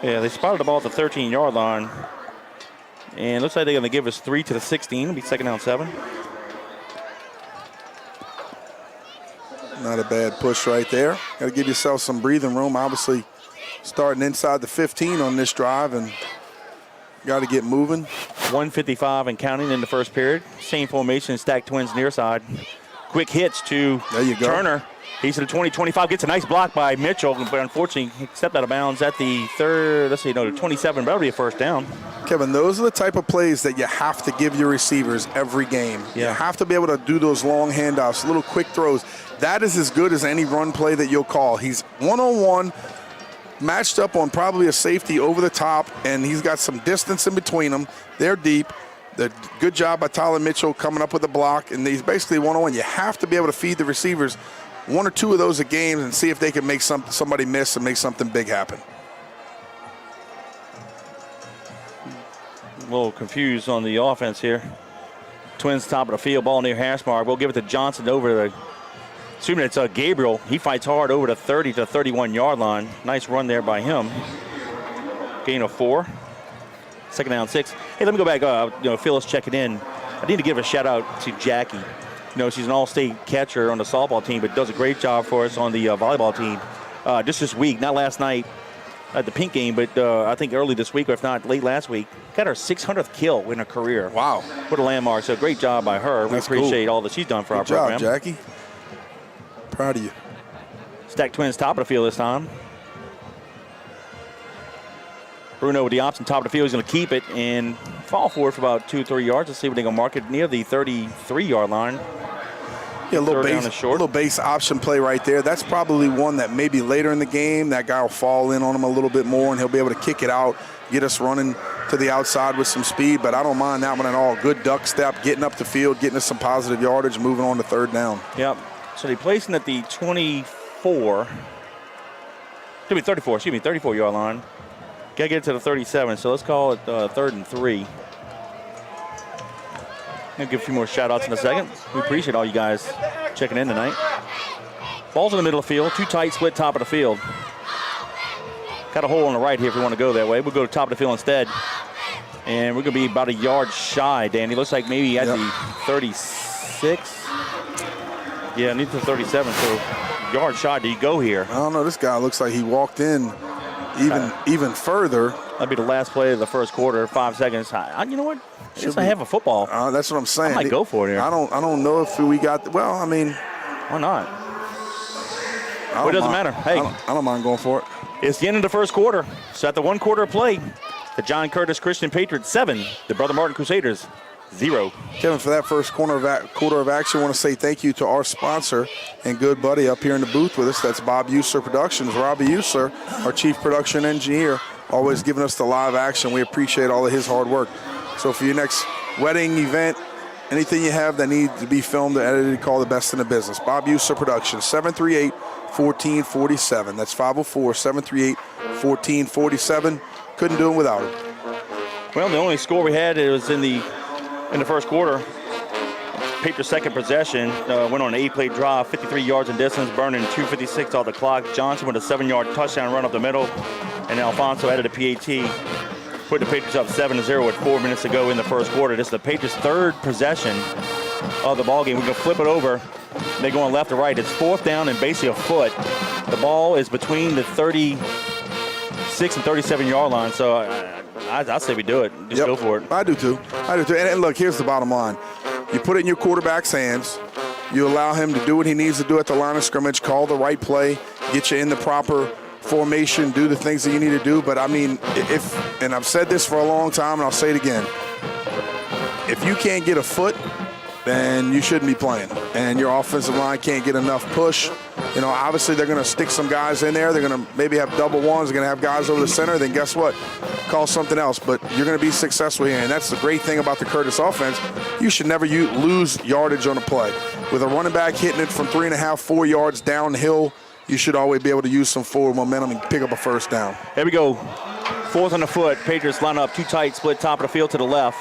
Yeah, they spotted the ball at the 13-yard line. And looks like they're going to give us 3 to the 16. It'll be 2nd down 7. Not a bad push right there. Got to give yourself some breathing room. Obviously, starting inside the 15 on this drive, and got to get moving. 1:55 and counting in the first period. Same formation, stacked twins near side. Quick hits to Turner. He's at the 20-25, gets a nice block by Mitchell, but unfortunately he stepped out of bounds at the 27, but that'll be a 1st down. Kevin, those are the type of plays that you have to give your receivers every game. Yeah. You have to be able to do those long handoffs, little quick throws. That is as good as any run play that you'll call. He's one-on-one, matched up on probably a safety over the top, and he's got some distance in between them. They're deep. The good job by Tyler Mitchell coming up with the block, and he's basically one-on-one. You have to be able to feed the receivers 1 or 2 of those a game and see if they can make somebody miss and make something big happen. A little confused on the offense here. Twins top of the field, ball near hash mark. We'll give it to Johnson over to assuming it's Gabriel. He fights hard over the 30 to 31-yard line. Nice run there by him. Gain of 4. 2nd down 6. Hey, let me go back. Phyllis checking in. I need to give a shout out to Jackie. She's an all-state catcher on the softball team, but does a great job for us on the volleyball team. Just this week, not last night at the pink game, but I think early this week, or if not late last week, got her 600th kill in her career. Wow. What a landmark. So great job by her. That's we appreciate cool. all that she's done for Good our program. job, Jackie. Proud of you. Stack twins top of the field this time. Bruno with the option top of the field. He's going to keep it and fall forward for about 2-3 yards. Let's see what they're going to mark it near the 33-yard line. Yeah, a little base option play right there. That's probably one that maybe later in the game that guy will fall in on him a little bit more, and he'll be able to kick it out, get us running to the outside with some speed. But I don't mind that one at all. Good duck step, getting up the field, getting us some positive yardage, moving on to 3rd down. Yep. So they place him at the 34. 34-yard line. Got to get it to the 37, so let's call it 3rd and 3. I'll give a few more shout-outs in a second. We appreciate all you guys checking in tonight. Ball's in the middle of the field, too tight, split top of the field. Got a hole on the right here if we want to go that way. We'll go to top of the field instead. And we're going to be about a yard shy, Danny. Looks like maybe at the 36. Yeah, need the 37, so yard shy. Do you go here? I don't know. This guy looks like he walked in even further. That'd be the last play of the first quarter, 5 seconds. You know what? It's a half a football. That's what I'm saying. I might go for it here. I don't know if we got. Well, I mean, why not? It doesn't matter. Hey, I don't mind going for it. It's the end of the first quarter. So at the 1 quarter of play, the John Curtis Christian Patriots 7, the Brother Martin Crusaders 0. Kevin, for that first quarter of action, I want to say thank you to our sponsor and good buddy up here in the booth with us. That's Bob Usler Productions. Robbie Usler, our chief production engineer, always giving us the live action. We appreciate all of his hard work. So for your next wedding event, anything you have that needs to be filmed or edited, call the best in the business. Bob Usler Productions, 738-1447. That's 504-738-1447. Couldn't do it without him. Well, the only score we had was in the first quarter. Patriots' second possession went on an 8-play drive, 53 yards in distance, burning 2:56 off the clock. Johnson with a 7-yard touchdown run up the middle, and Alfonso added a PAT. Put the Patriots up 7-0 with 4 minutes to go in the first quarter. This is the Patriots' third possession of the ballgame. We can flip it over. They're going left to right. It's 4th down and basically a foot. The ball is between the 36 and 37-yard line, so I say we do it. Just go for it. I do too. And look, here's the bottom line. You put it in your quarterback's hands. You allow him to do what he needs to do at the line of scrimmage, call the right play, get you in the proper formation, do the things that you need to do. But, I mean, and I've said this for a long time, and I'll say it again, if you can't get a foot, then you shouldn't be playing. And your offensive line can't get enough push. You know, obviously they're going to stick some guys in there. They're going to maybe have double ones. They're going to have guys over the center. Then guess what? Call something else. But you're going to be successful here. And that's the great thing about the Curtis offense. You should never lose yardage on a play. With a running back hitting it from 3.5, 4 yards downhill, you should always be able to use some forward momentum and pick up a first down. Here we go. 4th on the foot. Patriots line up too tight, split top of the field to the left.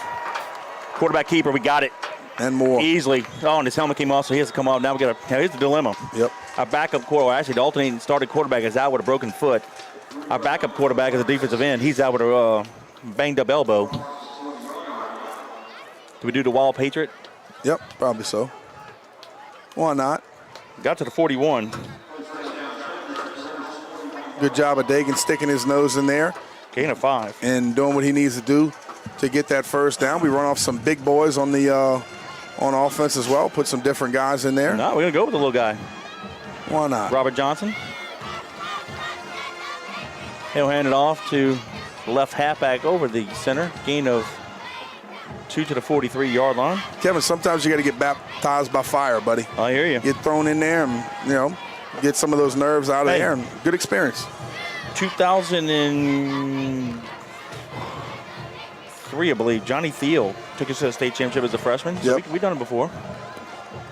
Quarterback keeper, we got it. And more. Easily. Oh, and his helmet came off, so he has to come off. Now here's the dilemma. Yep. Our backup quarterback, actually the alternating starting quarterback is out with a broken foot. Our backup quarterback is a defensive end. He's out with a banged up elbow. Do we do the Wild Patriot? Yep, probably so. Why not? Got to the 41. Good job of Dagan sticking his nose in there. Gain of 5. And doing what he needs to do to get that first down. We run off some big boys on the on offense as well. Put some different guys in there. No, we're going to go with the little guy. Why not? Robert Johnson. He'll hand it off to the left halfback over the center. Gain of 2 to the 43-yard line. Kevin, sometimes you got to get baptized by fire, buddy. I hear you. Get thrown in there and, get some of those nerves out of there. And good experience. 2003, I believe, Johnny Thiel took us to the state championship as a freshman. So Yep. we've done it before.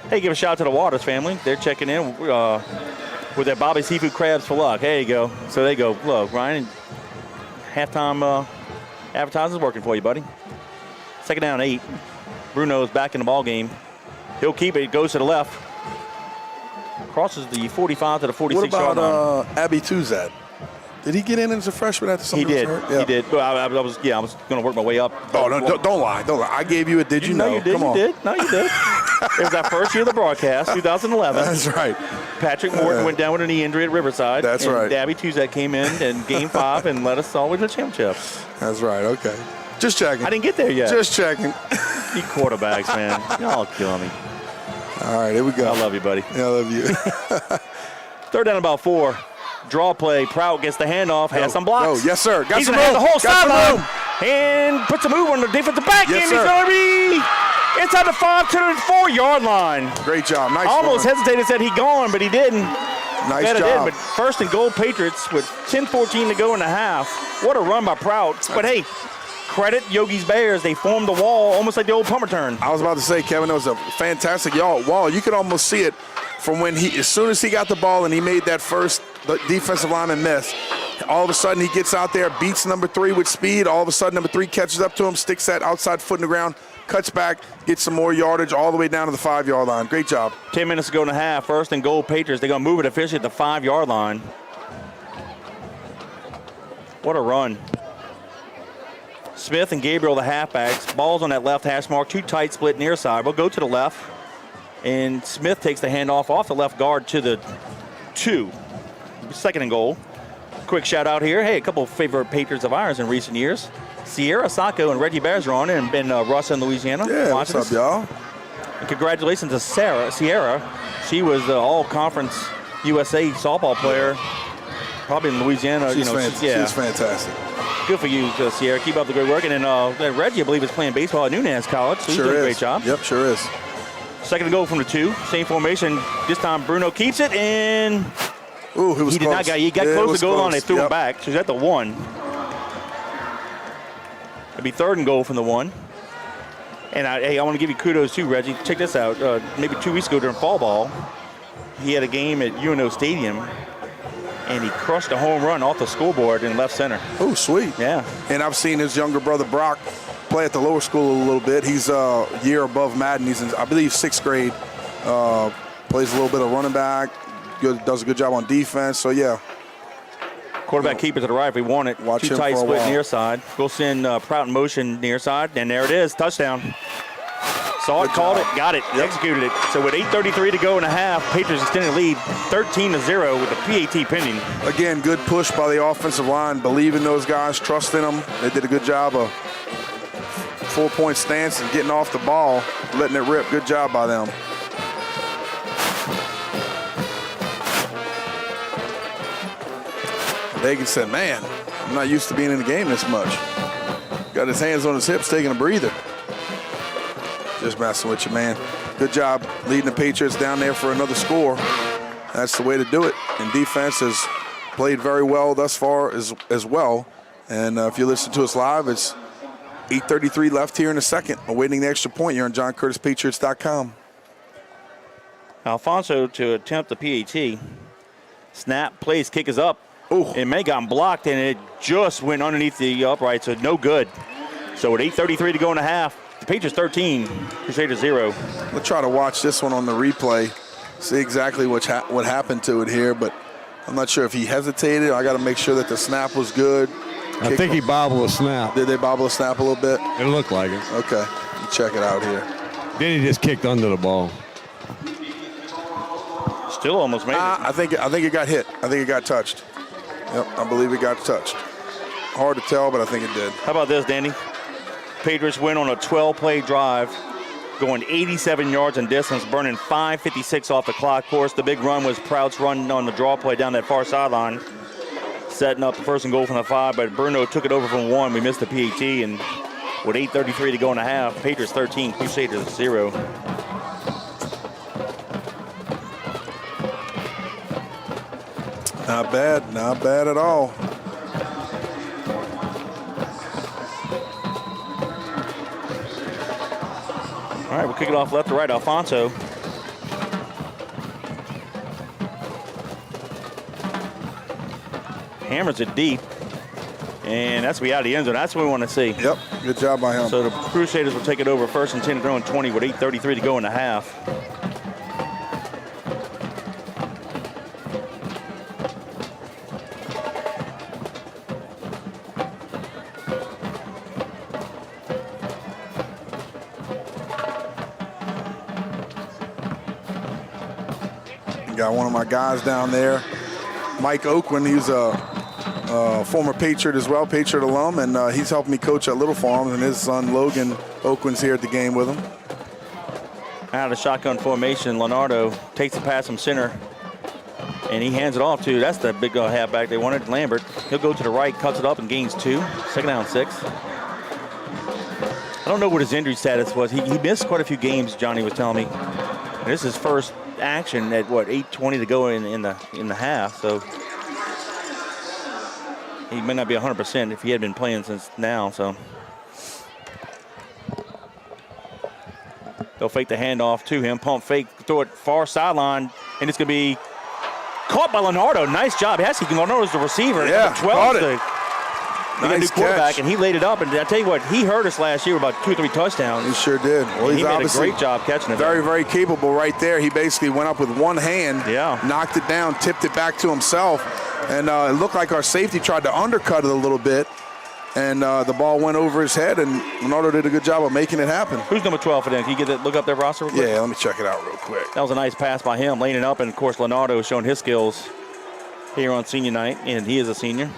Hey, give a shout out to the Waters family. They're checking in with their Bobby Seafood Crabs for luck. There you go. So they go, look, Ryan, halftime advertising's working for you, buddy. 2nd down, 8. Bruno's back in the ball game. He'll keep it. Goes to the left. Crosses the 45 to the 46-yard line. What about Abby Tuzad? Did he get in as a freshman after something He did. was hurt? Yeah. He did. Well, I was going to work my way up. Oh, no, don't lie. Don't lie. I gave you a did you know. No, you did. Come on. You did. No, you did. It was our first year of the broadcast, 2011. That's right. Patrick Morton went down with a knee injury at Riverside. That's and right. Dabby Tuzak came in Game 5 and led us all the way to the championship. That's right. Okay. Just checking. I didn't get there yet. Just checking. You quarterbacks, man. Y'all killing me. All right, here we go. I love you, buddy. Yeah, I love you. 3rd down, about 4. Draw play. Prout gets the handoff. Has some blocks. Oh, yes, sir. Got He's some going to have room. the whole Got some sideline. room. And puts a move on the defensive back Yes, end. sir. He's going to be inside the 5 to the 4-yard line. Great job. Nice Almost run. hesitated, said he gone, but he didn't. Nice Better job. did, but 1st and goal Patriots with 10:14 to go in the half. What a run by Prout. But hey, credit Yogi's Bears. They formed the wall almost like the old punt return. I was about to say, Kevin, it was a fantastic wall. You could almost see it from when as soon as he got the ball and he made that first defensive lineman miss, All of a sudden, he gets out there, beats number 3 with speed. All of a sudden, number 3 catches up to him, sticks that outside foot in the ground, cuts back, gets some more yardage all the way down to the 5-yard line. Great job. 10 minutes to go in the half. First and goal, Patriots. They're going to move it officially at the 5-yard line. What a run. Smith and Gabriel, the halfbacks. Ball's on that left hash mark. 2 tight split near side. We'll go to the left. And Smith takes the handoff off the left guard to the 2. Second and goal. Quick shout out here. Hey, a couple of favorite Patriots of ours in recent years. Sierra, Sacco, and Reggie Bergeron, and Russ in Louisiana. Yeah, what's up, y'all? And congratulations to Sierra. She was the all-conference USA softball player, probably in Louisiana. She's fantastic. Good for you, Sierra. Keep up the good work. And then Reggie, I believe, is playing baseball at Nunez College. So he's doing a great job. Yep, sure is. Second and goal from the 2. Same formation. This time Bruno keeps it, and Ooh, he was did close. not get. He got close to goal line. They threw him back. So he's at the 1. It'll be third and goal from the 1. And I want to give you kudos too, Reggie. Check this out. Maybe 2 weeks ago during fall ball, he had a game at UNO Stadium, and he crushed a home run off the scoreboard in left center. Oh, sweet. Yeah. And I've seen his younger brother Brock play at the lower school a little bit. He's a year above Madden. He's in, I believe, 6th grade. Plays a little bit of running back. Does a good job on defense. So, yeah. Quarterback keeper to the right if we want it. Watch 2 him tight for a split while. near side. We'll send Prout in motion near side, and there it is. Touchdown. Saw it, called it, got it, executed it. So with 8:33 to go in a half, Patriots extended lead 13-0 with the PAT pending. Again, good push by the offensive line. Believe in those guys, trust in them. They did a good job of 4-point stance and getting off the ball, letting it rip. Good job by them. Dagan said, man, I'm not used to being in the game this much. Got his hands on his hips, taking a breather. Just messing with you, man. Good job leading the Patriots down there for another score. That's the way to do it. And defense has played very well thus far as well. And if you listen to us live, it's 8:33 left here in the second, awaiting the extra point. You're on JohnCurtisPatriots.com. Alfonso to attempt the PAT. Snap, plays, kick is up. Ooh. It may have gotten blocked, and it just went underneath the upright, so no good. So with 8:33 to go in a half, the Patriots 13, Crusaders 0. We'll try to watch this one on the replay, see exactly what happened to it here, but I'm not sure if he hesitated. I got to make sure that the snap was good. I think he bobbled a snap. Did they bobble a snap a little bit? It looked like it. Okay, check it out here. Then he just kicked under the ball. Still almost made it. I think it got hit. I think it got touched. Yep, I believe it got touched. Hard to tell, but I think it did. How about this, Danny? Patriots win on a 12-play drive, going 87 yards in distance, burning 5:56 off the clock. Of course, the big run was Prout's run on the draw play down that far sideline, setting up the first and goal from the 5, but Bruno took it over from 1. We missed the PAT, and with 8:33 to go in a half, Patriots 13, Crusaders 0. Not bad at all. All right, we'll kick it off left to right. Alfonso. Hammers it deep. And that's we out of the end zone. That's what we want to see. Yep, good job by him. So the Crusaders will take it over first and 10 to throw in 20 with 8:33 to go in the half. Got one of my guys down there, Mike Oakland. He's a former Patriot as well, Patriot alum, and he's helped me coach at Little Farms, and his son Logan Oakland's here at the game with him. Out of the shotgun formation, Leonardo takes the pass from center, and he hands it off to, that's the big halfback they wanted, Lambert. He'll go to the right, cuts it up, and gains 2. Second down, 6. I don't know what his injury status was. He missed quite a few games, Johnny was telling me. And this is his first action at, 8:20 to go in the half, so he may not be 100% if he had been playing since now, so. They'll fake the handoff to him, pump fake, throw it far sideline, and it's going to be caught by Leonardo. Nice job. Actually, Leonardo's the receiver. Yeah, 12 caught it. They got a new Nice quarterback, catch. and he laid it up. And I tell you what, he hurt us last year with about 2 or 3 touchdowns. He sure did. Well, He he's made a obviously great job catching it. very, very capable right there. He basically went up with one hand, knocked it down, tipped it back to himself, and it looked like our safety tried to undercut it a little bit, and the ball went over his head, and Leonardo did a good job of making it happen. Who's number 12 for them? Can you get that? Look up their roster real quick? Yeah, let me check it out real quick. That was a nice pass by him, laying it up, and of course Leonardo showing his skills here on senior night, and he is a senior.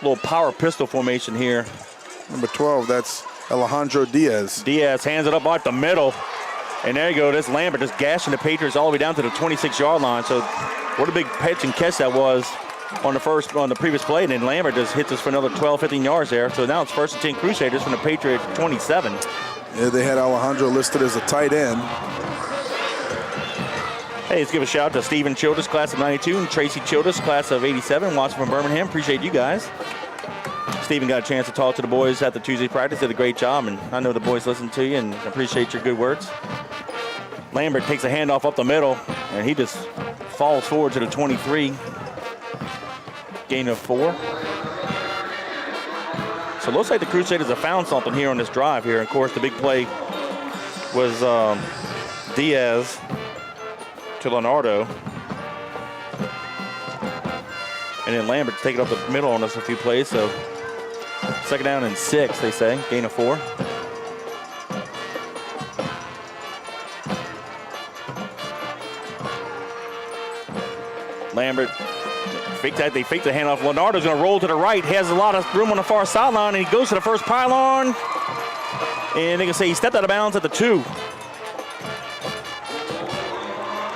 Little power pistol formation here. Number 12, that's Alejandro Diaz. Diaz hands it up right the middle, and there you go. This Lambert just gashing the Patriots all the way down to the 26-yard line. So what a big pitch and catch that was on the previous play, and then Lambert just hits us for another 12, 15 yards there. So now it's 1st and 10 Crusaders from the Patriot 27. Yeah, they had Alejandro listed as a tight end. Hey, let's give a shout out to Stephen Childress, class of 92, and Tracy Childress, class of 87, watching from Birmingham. Appreciate you guys. Stephen got a chance to talk to the boys at the Tuesday practice, did a great job, and I know the boys listened to you and appreciate your good words. Lambert takes a handoff up the middle, and he just falls forward to the 23. Gain of 4. So it looks like the Crusaders have found something here on this drive here. Of course, the big play was Diaz to Leonardo. And then Lambert's taking up the middle on us a few plays. So 2nd down and 6, they say. Gain of 4. Lambert they fake the handoff. Leonardo's going to roll to the right. Has a lot of room on the far sideline, and he goes to the first pylon. And they can say he stepped out of bounds at the 2.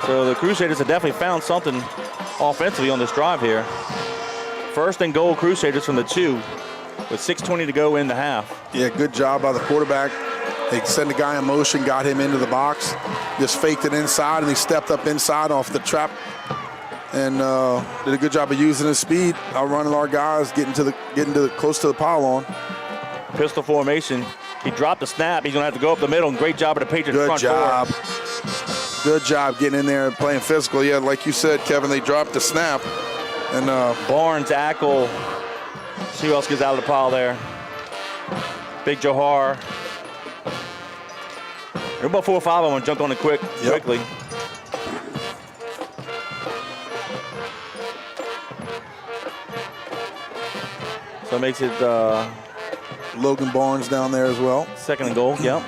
So the Crusaders have definitely found something offensively on this drive here. 1st and goal Crusaders from the 2 with 6:20 to go in the half. Yeah, good job by the quarterback. They sent the guy in motion, got him into the box, just faked it inside, and he stepped up inside off the trap and did a good job of using his speed, outrunning our guys, getting close to the pylon. Pistol formation. He dropped the snap. He's going to have to go up the middle, and great job of the Patriots Good front job. four. Good job getting in there and playing physical. Yeah, like you said, Kevin, they dropped the snap. And Barnes, Ackle. See who else gets out of the pile there. Big Johar. They're about 4 or 5 of them jumped on it quickly. So it makes it Logan Barnes down there as well. 2nd and goal, yep.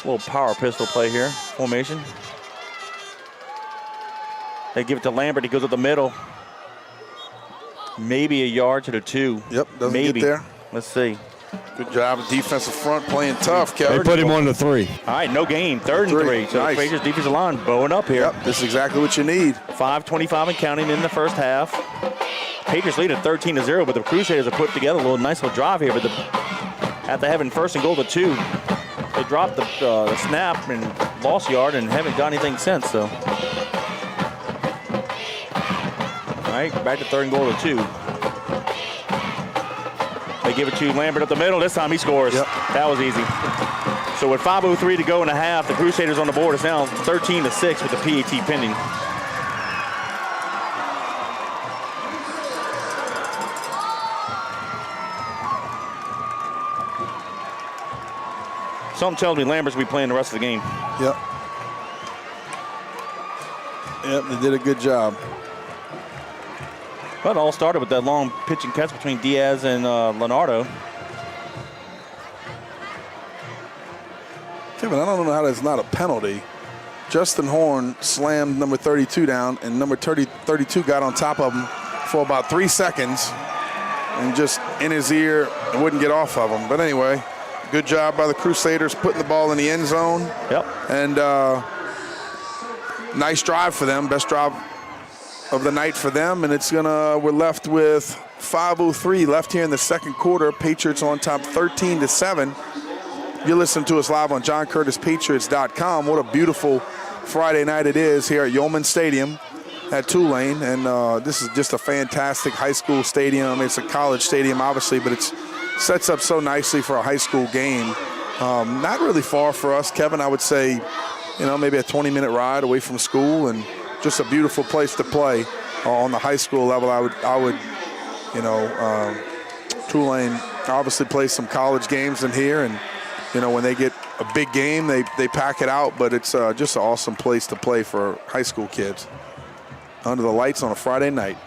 A little power pistol play here, formation. They give it to Lambert, he goes up the middle. Maybe a yard to the 2. Yep, doesn't Maybe. get there. Let's see. Good job, defensive front playing tough, Kevin. They put him on the 3. All right, no gain, 3rd and 3. So Nice. the Patriots defensive line bowing up here. Yep, this is exactly what you need. 5:25 and counting in the first half. Patriots lead at 13-0, but the Crusaders have put together a nice little drive here. But after having 1st and goal to 2, they dropped the snap and lost yard and haven't got anything since. So, all right, back to 3rd and goal to 2. They give it to Lambert up the middle. This time he scores. Yep. That was easy. So with 5:03 to go in the half, the Crusaders on the board is now 13-6 with the PAT pending. Something tells me Lambert's will be playing the rest of the game. Yep. Yep, they did a good job. But it all started with that long pitch and catch between Diaz and Leonardo. Kevin, I don't know how that's not a penalty. Justin Horn slammed number 32 down, and number 32 got on top of him for about 3 seconds and just in his ear and wouldn't get off of him. But anyway, good job by the Crusaders putting the ball in the end zone. Yep. And nice drive for them, best drive of the night for them. And we're left with 5:03 left here in the 2nd quarter. Patriots on top 13-7. You're listening to us live on JohnCurtisPatriots.com. What a beautiful Friday night it is here at Yeoman Stadium at Tulane. And this is just a fantastic high school stadium. It's a college stadium, obviously, but it sets up so nicely for a high school game. Not really far for us, Kevin. I would say maybe a 20-minute ride away from school, and just a beautiful place to play. On the high school level, I would, Tulane obviously plays some college games in here, and when they get a big game, they pack it out. But it's just an awesome place to play for high school kids under the lights on a Friday night.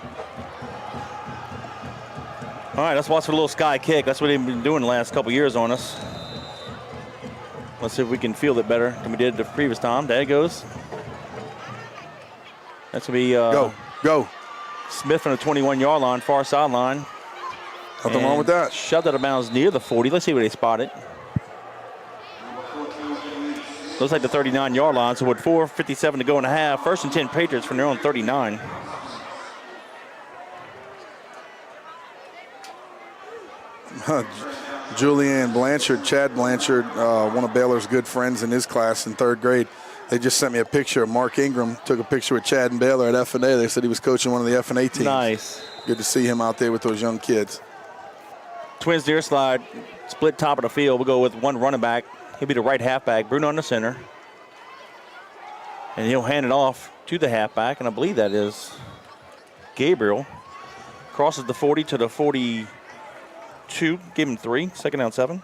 All right, let's watch for a little sky kick. That's what they've been doing the last couple years on us. Let's see if we can field it better than we did the previous time. There it goes. That's going to be Go. Smith from the 21-yard line, far sideline. Nothing wrong with that. Shoved out of bounds near the 40. Let's see where they spot it. Looks like the 39-yard line, so with 4:57 to go in the half, 1st and 10 Patriots from their own 39. Julianne Blanchard, Chad Blanchard, one of Baylor's good friends in his class in 3rd grade. They just sent me a picture of Mark Ingram, took a picture with Chad and Baylor at F&A. They said he was coaching one of the F&A teams. Nice. Good to see him out there with those young kids. Twins near slide, split top of the field. We'll go with one running back. He'll be the right halfback, Bruno in the center. And he'll hand it off to the halfback, and I believe that is Gabriel. Crosses the 40 to the 42. Give him 3, 2nd down 7.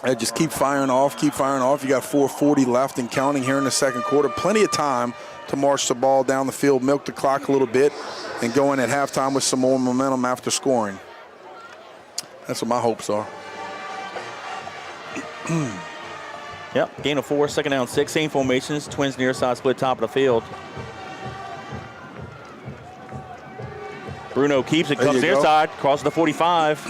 Hey, just keep firing off. You got 4:40 left and counting here in the 2nd quarter. Plenty of time to march the ball down the field, milk the clock a little bit, and go in at halftime with some more momentum after scoring. That's what my hopes are. Yep, gain of 4, 2nd down 6. Same formations. Twins near side, split top of the field. Bruno keeps it, comes near side, crosses the 45,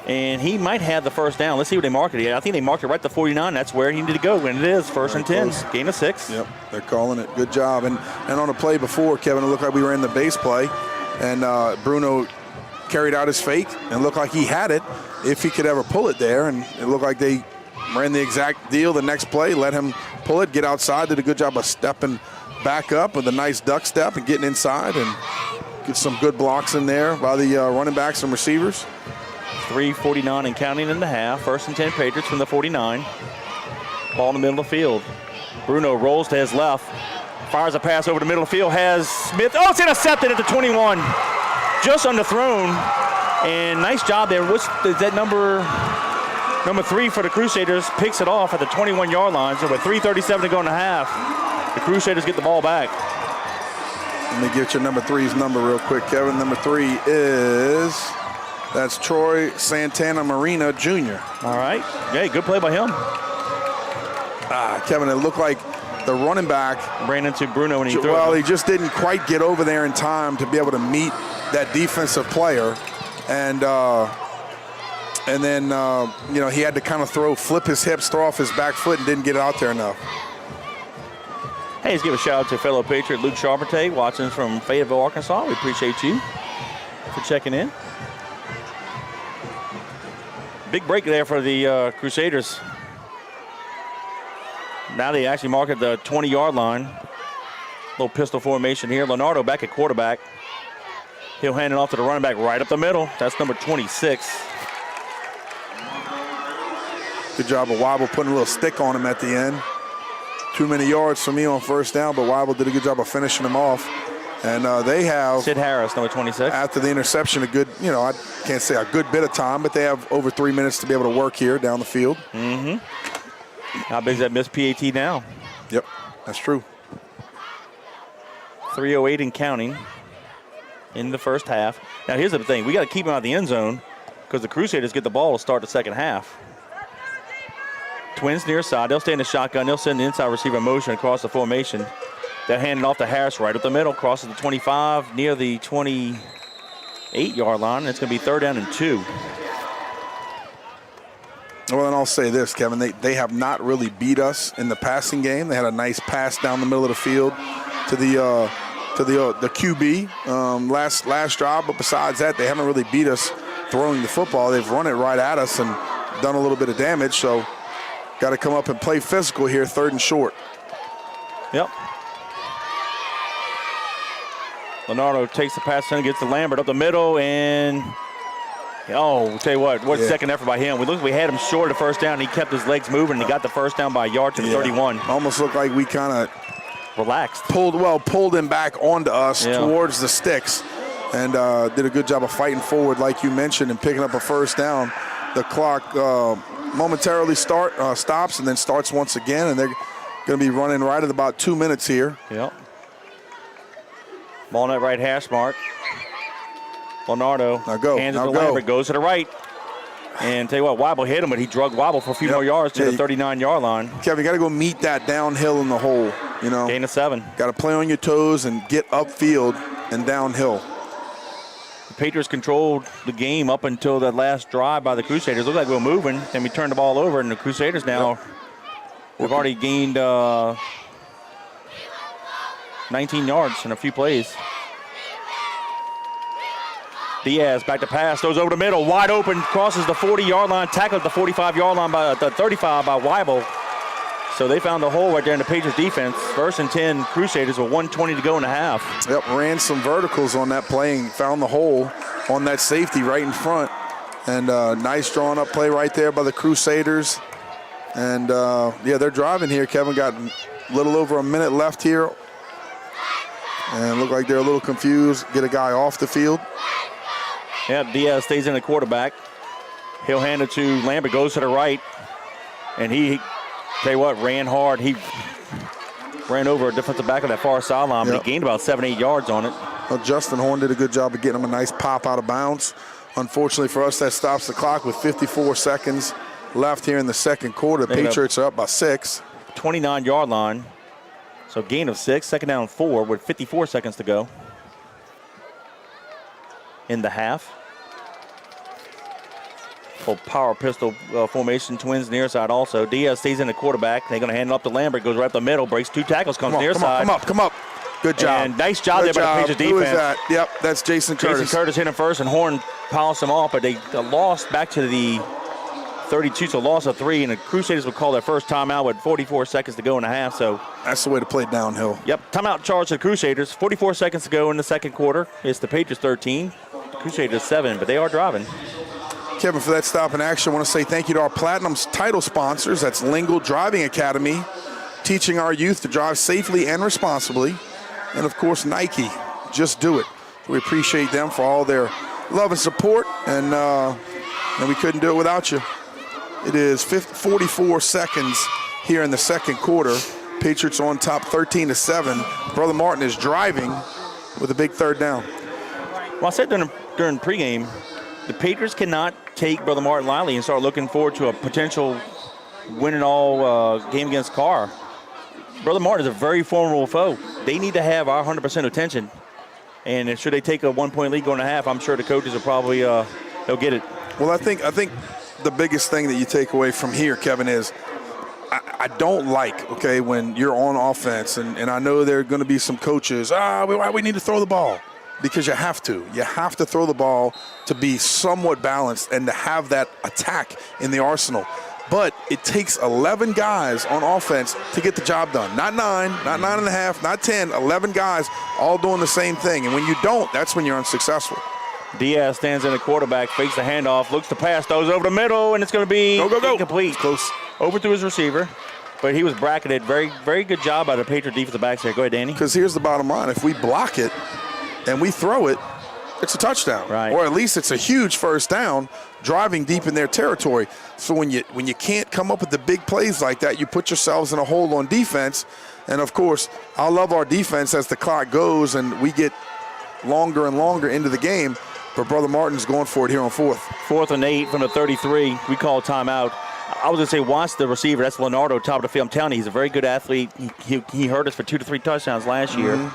and he might have the 1st down. Let's see what they mark it. I think they marked it right at the 49. That's where he needed to go, and it is 1st and 10. Gain of 6. Yep, they're calling it. Good job. And on a play before, Kevin, it looked like we were in the base play, and Bruno carried out his fake and looked like he had it if he could ever pull it there, and it looked like they ran the exact deal the next play, let him pull it, get outside, did a good job of stepping back up with a nice duck step and getting inside, and get some good blocks in there by the running backs and receivers. 3:49 and counting in the half. 1st and 10 Patriots from the 49. Ball in the middle of the field. Bruno rolls to his left. Fires a pass over the middle of the field. Has Smith. Oh, it's intercepted at the 21. Just underthrown. And nice job there. Is that number 3 for the Crusaders? Picks it off at the 21-yard line. So with 3:37 to go in the half, the Crusaders get the ball back. Let me get your number 3's number real quick, Kevin. Number 3 that's Troy Santana Marina Jr. All right. Yeah, good play by him. Kevin, it looked like the running back ran into Bruno and he threw well, it. he just didn't quite get over there in time to be able to meet that defensive player. And then he had to kind of flip his hips, throw off his back foot, and didn't get it out there enough. Hey, let's give a shout out to fellow Patriot Luke Charbonnet, watching from Fayetteville, Arkansas. We appreciate you for checking in. Big break there for the Crusaders. Now they actually mark at the 20-yard line. Little pistol formation here. Leonardo back at quarterback. He'll hand it off to the running back right up the middle. That's number 26. Good job of Weibel putting a little stick on him at the end. Too many yards for me on 1st down, but Weibel did a good job of finishing him off. And they have Sid Harris, number 26. After the interception, a good, I can't say a good bit of time, but they have over 3 minutes to be able to work here down the field. Mm-hmm. How big is that missed PAT now? Yep, that's true. 3:08 and counting in the 1st half. Now here's the thing. We got to keep him out of the end zone because the Crusaders get the ball to start the 2nd half. Twins near side. They'll stay in the shotgun. They'll send the inside receiver motion across the formation. They'll hand it off to Harris right up the middle. Crosses the 25 near the 28-yard line. It's going to be 3rd down and 2. Well, and I'll say this, Kevin. They have not really beat us in the passing game. They had a nice pass down the middle of the field to the QB last drive. But besides that, they haven't really beat us throwing the football. They've run it right at us and done a little bit of damage. So got to come up and play physical here, 3rd and short. Yep. Leonardo takes the pass and gets to Lambert up the middle, and Oh, tell you what Yeah. second effort by him. We had him short of the first down. And he kept his legs moving. And he got the first down by a yard to the 31. Almost looked like we kind of Relaxed. pulled him back onto us towards the sticks, and did a good job of fighting forward, like you mentioned, and picking up a first down. The clock momentarily stops and then starts once again, and they're going to be running right at about 2 minutes here. Yep. Ball net right hash mark. Leonardo hands it to Lambert, goes to the right. And tell you what, Weibel hit him, but he drug Weibel for a few more yards to the 39-yard line. Kevin, you got to go meet that downhill in the hole. You know, gain of 7. Got to play on your toes and get upfield and downhill. The Patriots controlled the game up until that last drive by the Crusaders. Looked like we were moving, and we turned the ball over, and the Crusaders now have already gained 19 yards in a few plays. Diaz back to pass, throws over the middle, wide open, crosses the 40-yard line, tackled the 45-yard line by the 35 by Weibel. So they found the hole right there in the Patriots defense. 1st and 10, Crusaders with 1:20 to go in the half. Yep, ran some verticals on that play and found the hole on that safety right in front. And nice drawn up play right there by the Crusaders. And yeah, they're driving here. Kevin got a little over a minute left here. And look like they're a little confused. Get a guy off the field. Yeah, Diaz stays in the quarterback. He'll hand it to Lambert, goes to the right. And he, tell you what, ran hard. He ran over a defensive back on that far sideline, but he gained about 7-8 yards on it. Well, Justin Horn did a good job of getting him a nice pop out of bounds. Unfortunately for us, that stops the clock with 54 seconds left here in the second quarter. Patriots are up by 6. 29-yard line. So gain of 6, second down 4 with 54 seconds to go in the half. Full power pistol formation, twins near side also. Diaz stays in the quarterback. They're going to hand it up to Lambert, goes right up the middle, breaks 2 tackles, comes near side. Come up. Good job. And nice job there by the Patriots defense. Who is that? Yep, that's Jason Curtis. Jason Curtis hit him first, and Horn polished him off, but they lost back to the 32, so loss of 3, and the Crusaders would call their first timeout with 44 seconds to go in the half. So that's the way to play downhill. Yep, timeout charge to the Crusaders. 44 seconds to go in the second quarter. It's the Patriots 13, Crusaders 7, but they are driving. Kevin, for that stop in action, I want to say thank you to our Platinum title sponsors. That's Lingle Driving Academy, teaching our youth to drive safely and responsibly. And, of course, Nike, Just Do It. We appreciate them for all their love and support, and we couldn't do it without you. It is 44 seconds here in the second quarter. Patriots on top 13-7. Brother Martin is driving with a big third down. Well, I said during pregame, the Patriots cannot take Brother Martin lightly and start looking forward to a potential win-it-all game against Carr. Brother Martin is a very formidable foe. They need to have our 100% attention. And should they take a 1-point lead going to half, I'm sure the coaches will probably they'll get it. Well, I think the biggest thing that you take away from here, Kevin, is I don't like, okay, when you're on offense, and I know there are going to be some coaches, we need to throw the ball. Because you have to. You have to throw the ball to be somewhat balanced and to have that attack in the arsenal. But it takes 11 guys on offense to get the job done. Not 9, not 9.5, not 10, 11 guys all doing the same thing. And when you don't, that's when you're unsuccessful. Diaz stands in the quarterback, fakes the handoff, looks to pass, throws over the middle, and it's going to be incomplete. Close. Over to his receiver. But he was bracketed. Very, very good job by the Patriot defensive backs there. Go ahead, Danny. Because here's the bottom line. If we block it and we throw it, it's a touchdown. Right. Or at least it's a huge first down driving deep in their territory. So when you can't come up with the big plays like that, you put yourselves in a hole on defense. And, of course, I love our defense as the clock goes and we get longer and longer into the game. But Brother Martin's going for it here on 4th. 4th and 8 from the 33. We call timeout. I was going to say, watch the receiver. That's Leonardo, top of the field. I'm telling you, he's a very good athlete. He hurt us for 2 to 3 touchdowns last year.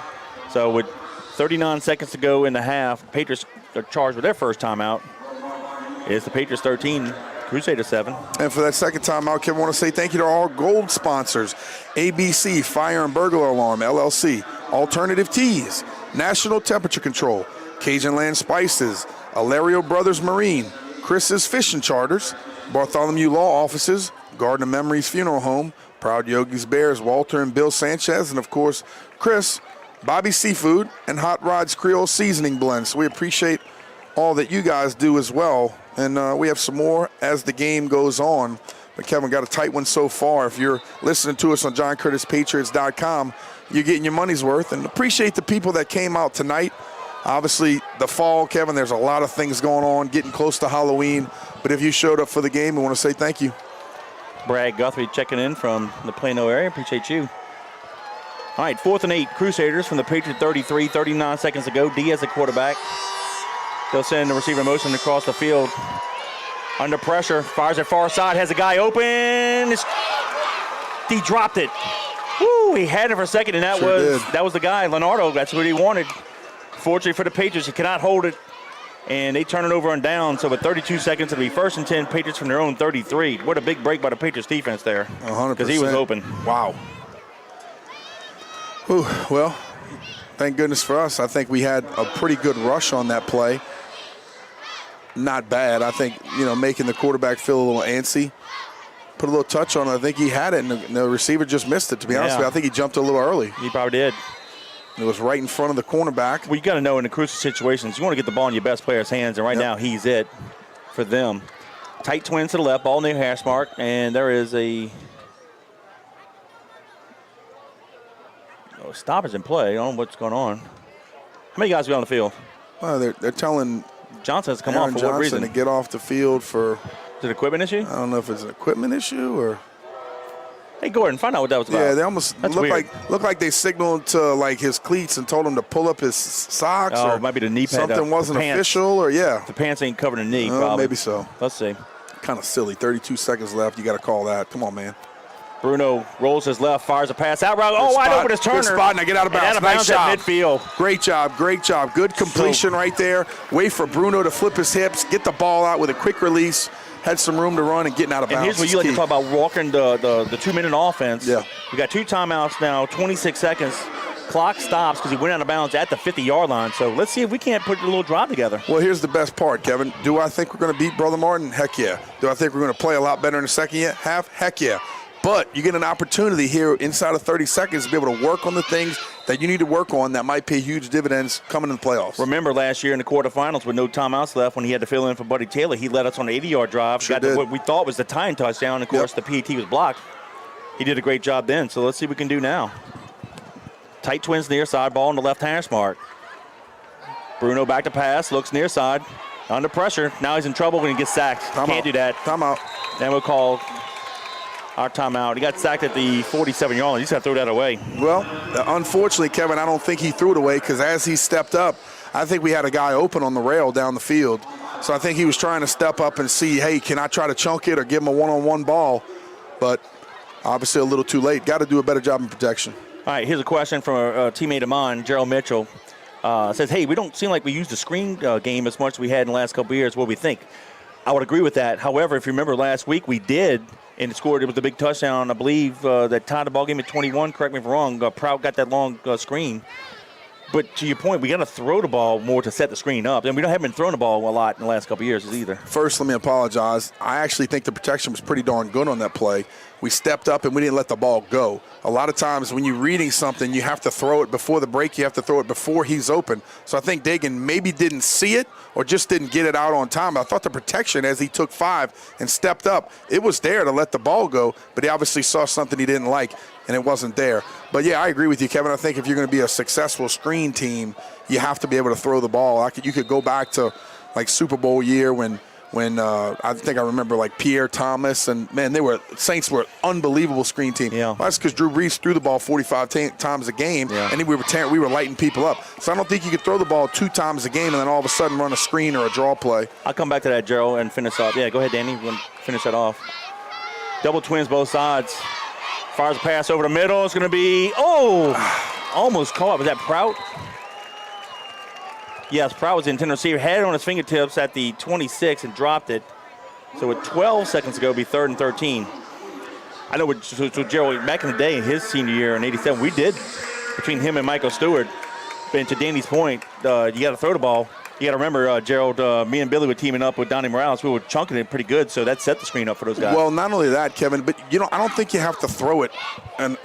So with 39 seconds to go in the half, Patriots are charged with their first timeout. It's the Patriots 13, Crusaders 7. And for that second timeout, Kevin, I want to say thank you to all gold sponsors. ABC, Fire and Burglar Alarm, LLC. Alternative Teas, National Temperature Control, Cajun Land Spices, Alario Brothers Marine, Chris's Fishing Charters, Bartholomew Law Offices, Garden of Memories Funeral Home, Proud Yogi's Bears, Walter and Bill Sanchez, and, of course, Chris, Bobby Seafood, and Hot Rods Creole Seasoning Blends. So we appreciate all that you guys do as well. And we have some more as the game goes on. But Kevin, got a tight one so far. If you're listening to us on JohnCurtisPatriots.com, you're getting your money's worth. And appreciate the people that came out tonight. Obviously, the fall, Kevin, there's a lot of things going on, getting close to Halloween. But if you showed up for the game, we want to say thank you. Brad Guthrie checking in from the Plano area. Appreciate you. All right, 4th and 8, Crusaders from the Patriot 33, 39 seconds to go. Diaz at quarterback. They'll send the receiver motion across the field. Under pressure, fires it far side, has a guy open. He dropped it. Woo, he had it for a second, and that was the guy, Leonardo. That's what he wanted. Fortunately for the Patriots, he cannot hold it, and they turn it over and down. So with 32 seconds, it'll be 1st and 10, Patriots from their own 33. What a big break by the Patriots defense there. 100%. Because he was open. Wow. Whew, well, thank goodness for us. I think we had a pretty good rush on that play. Not bad. I think, making the quarterback feel a little antsy. Put a little touch on it. I think he had it, and the receiver just missed it, to be honest with you. I think he jumped a little early. He probably did. It was right in front of the cornerback. Well, you got to know in the crucial situations, you want to get the ball in your best player's hands, and right now he's it for them. Tight twins to the left, ball near hash mark, and there is a stoppage in play. I don't know what's going on. How many guys are on the field? Well, they're telling Johnson has come Aaron off for Johnson what reason? to get off the field for. Is it an equipment issue? I don't know if it's an equipment issue or. Hey, Gordon, find out what that was about. Yeah, they almost look like they signaled to like his cleats and told him to pull up his socks. Oh, or it might be the knee pad. Something wasn't official, or The pants ain't covering the knee, probably. Maybe so. Let's see. Kind of silly. 32 seconds left. You got to call that. Come on, man. Bruno rolls his left, fires a pass out route. Oh, wide open is Turner. Good spot, now get out of bounds. Nice job. At midfield. Great job. Good completion right there. Wait for Bruno to flip his hips, get the ball out with a quick release. Had some room to run and getting out of bounds. And here's what you like to talk about, walking the 2-minute offense. Yeah. We got 2 timeouts now, 26 seconds. Clock stops because he went out of bounds at the 50-yard line. So let's see if we can't put a little drive together. Well, here's the best part, Kevin. Do I think we're going to beat Brother Martin? Heck yeah. Do I think we're going to play a lot better in the second half? Heck yeah. But you get an opportunity here inside of 30 seconds to be able to work on the things that you need to work on that might pay huge dividends coming in the playoffs. Remember last year in the quarterfinals with no timeouts left when he had to fill in for Buddy Taylor, he led us on an 80-yard drive. Sure got what we thought was the tying touchdown. Of course, the PAT was blocked. He did a great job then, so let's see what we can do now. Tight twins near side, ball on the left hash mark. Bruno back to pass, looks near side. Under pressure. Now he's in trouble when he gets sacked. Can't do that. Timeout. Then we'll call our timeout. He got sacked at the 47-yard line. He's got to throw that away. Well, unfortunately, Kevin, I don't think he threw it away because as he stepped up, I think we had a guy open on the rail down the field. So I think he was trying to step up and see, hey, can I try to chunk it or give him a one-on-one ball? But obviously a little too late. Got to do a better job in protection. All right, here's a question from a teammate of mine, Gerald Mitchell. Says, hey, we don't seem like we used the screen game as much as we had in the last couple of years. What do we think? I would agree with that. However, if you remember last week, we did, and scored. It was the big touchdown, I believe, that tied the ball game at 21. Correct me if I'm wrong. Prout got that long screen. But to your point, we got to throw the ball more to set the screen up. And we haven't been throwing the ball a lot in the last couple of years either. First, let me apologize. I actually think the protection was pretty darn good on that play. We stepped up and we didn't let the ball go. A lot of times when you're reading something, you have to throw it before the break. You have to throw it before he's open. So I think Dagan maybe didn't see it or just didn't get it out on time. I thought the protection as he took 5 and stepped up, it was there to let the ball go, but he obviously saw something he didn't like, and it wasn't there. But, yeah, I agree with you, Kevin. I think if you're going to be a successful screen team, you have to be able to throw the ball. You could go back to, like, Super Bowl year when I think I remember like Pierre Thomas and man, Saints were an unbelievable screen team. Yeah. Well, that's because Drew Brees threw the ball 45 times a game, and then we were lighting people up. So I don't think you could throw the ball 2 times a game and then all of a sudden run a screen or a draw play. I'll come back to that, Gerald, and finish off. Yeah, go ahead, Danny. We'll finish that off. Double twins both sides. Fires a pass over the middle. It's going to be almost caught. Was that Prout? Yes, Prout was the intended receiver. Had it on his fingertips at the 26 and dropped it. So with 12 seconds to go, it'll be 3rd and 13. I know with Gerald, back in the day, in his senior year in 87, we did, between him and Michael Stewart, and to Danny's point, you got to throw the ball. You got to remember, Gerald, me and Billy were teaming up with Donnie Morales. We were chunking it pretty good, so that set the screen up for those guys. Well, not only that, Kevin, but, I don't think you have to throw it an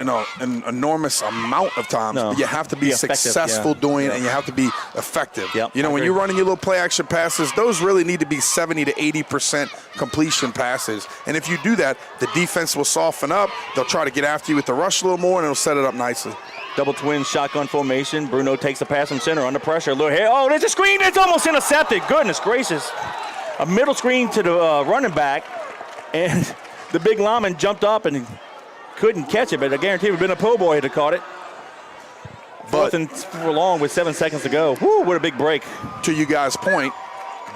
enormous amount of times. No. But you have to be successful doing it, and you have to be effective. Yep, When you're running your little play-action passes, those really need to be 70 to 80% completion passes. And if you do that, the defense will soften up. They'll try to get after you with the rush a little more, and it'll set it up nicely. Double twin shotgun formation. Bruno takes the pass from center under pressure. Look here. Oh, there's a screen. It's almost intercepted. Goodness gracious. A middle screen to the running back. And the big lineman jumped up and couldn't catch it. But I guarantee it would have been a po' boy that caught it. Fourth and long with 7 seconds to go. Woo, what a big break. To you guys' point,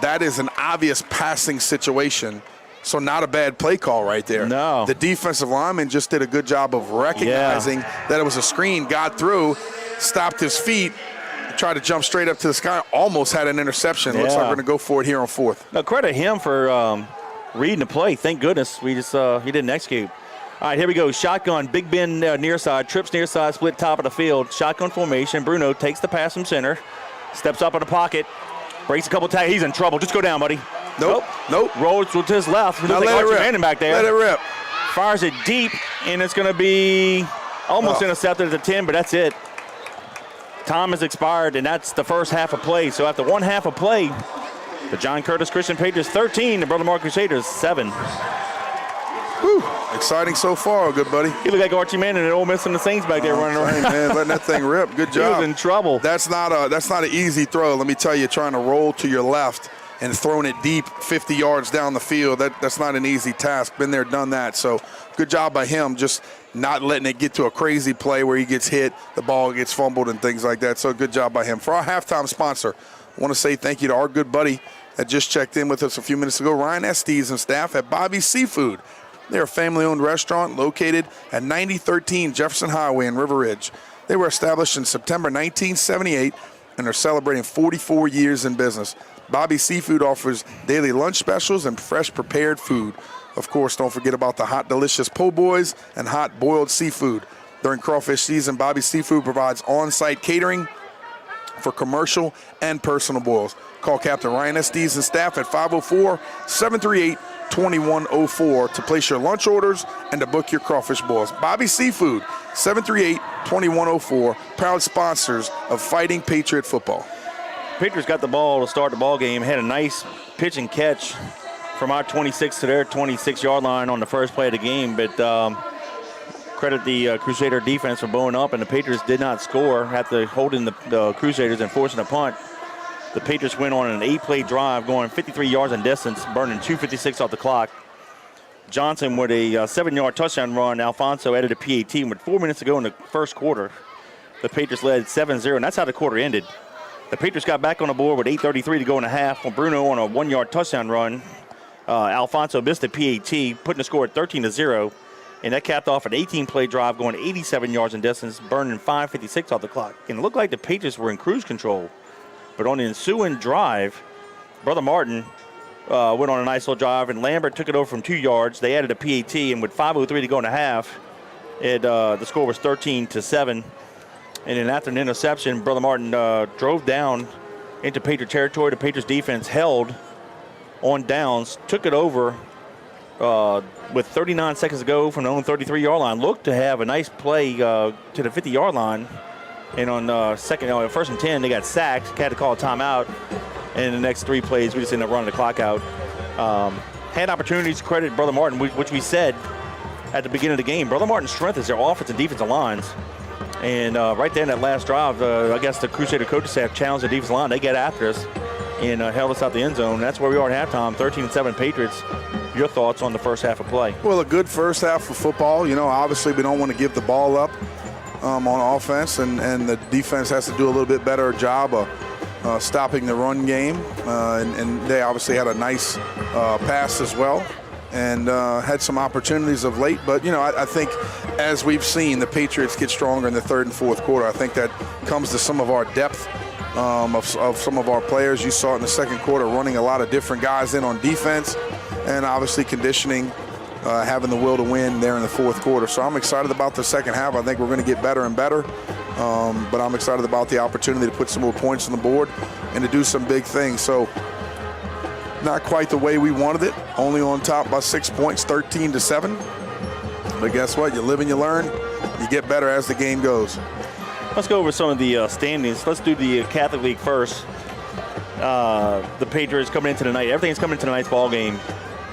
that is an obvious passing situation. So not a bad play call right there. No. The defensive lineman just did a good job of recognizing that it was a screen, got through, stopped his feet, tried to jump straight up to the sky, almost had an interception. Looks like we're going to go for it here on fourth. Now, credit him for reading the play. Thank goodness he didn't execute. All right, here we go. Shotgun, Big Ben near side, trips near side, split top of the field. Shotgun formation. Bruno takes the pass from center, steps up in the pocket, breaks a couple tags. He's in trouble. Just go down, buddy. Nope. Rolls to his left. He Now looks like let it Archie rip. Manning back there. Let it rip. Fires it deep, and it's going to be almost intercepted at the 10, but that's it. Time has expired, and that's the first half of play. So after one half of play, the John Curtis Christian Patriots 13, the Brother Mark Crusaders 7. Whew. Exciting so far, good buddy. He looked like Archie Manning and Ole Miss and the Saints back there running around. Man, letting that thing rip. Good job. He was in trouble. That's not an easy throw. Let me tell you, trying to roll to your left and throwing it deep 50 yards down the field, that's not an easy task. Been there, done that. So good job by him, just not letting it get to a crazy play where he gets hit, the ball gets fumbled and things like that. So good job by him. For our halftime sponsor, I want to say thank you to our good buddy that just checked in with us a few minutes ago, Ryan Estes and staff at Bobby's Seafood. They're a family-owned restaurant located at 9013 Jefferson Highway in River Ridge. They were established in September 1978 and are celebrating 44 years in business. Bobby's Seafood offers daily lunch specials and fresh prepared food. Of course, don't forget about the hot, delicious po' boys and hot boiled seafood. During crawfish season, Bobby's Seafood provides on-site catering for commercial and personal boils. Call Captain Ryan Estes and staff at 504-738-2104 to place your lunch orders and to book your crawfish boils. Bobby's Seafood, 738-2104, proud sponsors of Fighting Patriot Football. Patriots got the ball to start the ball game, had a nice pitch and catch from our 26 to their 26-yard line on the first play of the game, but credit the Crusader defense for blowing up, and the Patriots did not score after holding the Crusaders and forcing a punt. The Patriots went on an 8-play drive, going 53 yards in distance, burning 2:56 off the clock. Johnson with a 7-yard touchdown run. Alfonso added a PAT with 4 minutes to go in the first quarter. The Patriots led 7-0, and that's how the quarter ended. The Patriots got back on the board with 8:33 to go in the half. Bruno on a 1-yard touchdown run. Alfonso missed a PAT, putting the score at 13-0, and that capped off an 18-play drive going 87 yards in distance, burning 5:56 off the clock. And it looked like the Patriots were in cruise control. But on the ensuing drive, Brother Martin went on a nice little drive, and Lambert took it over from 2 yards. They added a PAT, and with 5:03 to go in the half, the score was 13-7. And then after an interception, Brother Martin drove down into Patriot territory. The Patriots defense held on downs, took it over with 39 seconds to go from the own 33-yard line. Looked to have a nice play to the 50-yard line. And on first and 10, they got sacked, had to call a timeout. And in the next 3 plays, we just ended up running the clock out. Had opportunities to credit Brother Martin, which we said at the beginning of the game. Brother Martin's strength is their offense and defensive lines. And right there in that last drive, I guess the Crusader coaching staff challenged the defensive line. They got after us and held us out the end zone. That's where we are at halftime, 13-7 Patriots. Your thoughts on the first half of play? Well, a good first half of football. Obviously we don't want to give the ball up on offense, and the defense has to do a little bit better job of stopping the run game. And they obviously had a nice pass as well, and had some opportunities of late. But, I think as we've seen, the Patriots get stronger in the third and fourth quarter. I think that comes to some of our depth of some of our players. You saw it in the second quarter, running a lot of different guys in on defense, and obviously conditioning, having the will to win there in the fourth quarter. So I'm excited about the second half. I think we're going to get better and better. but I'm excited about the opportunity to put some more points on the board and to do some big things. So not quite the way we wanted it, only on top by 6 points, 13-7. But guess what? You live and you learn. You get better as the game goes. Let's go over some of the standings. Let's do the Catholic League first. The Patriots coming into tonight. Everything's coming into tonight's ball game.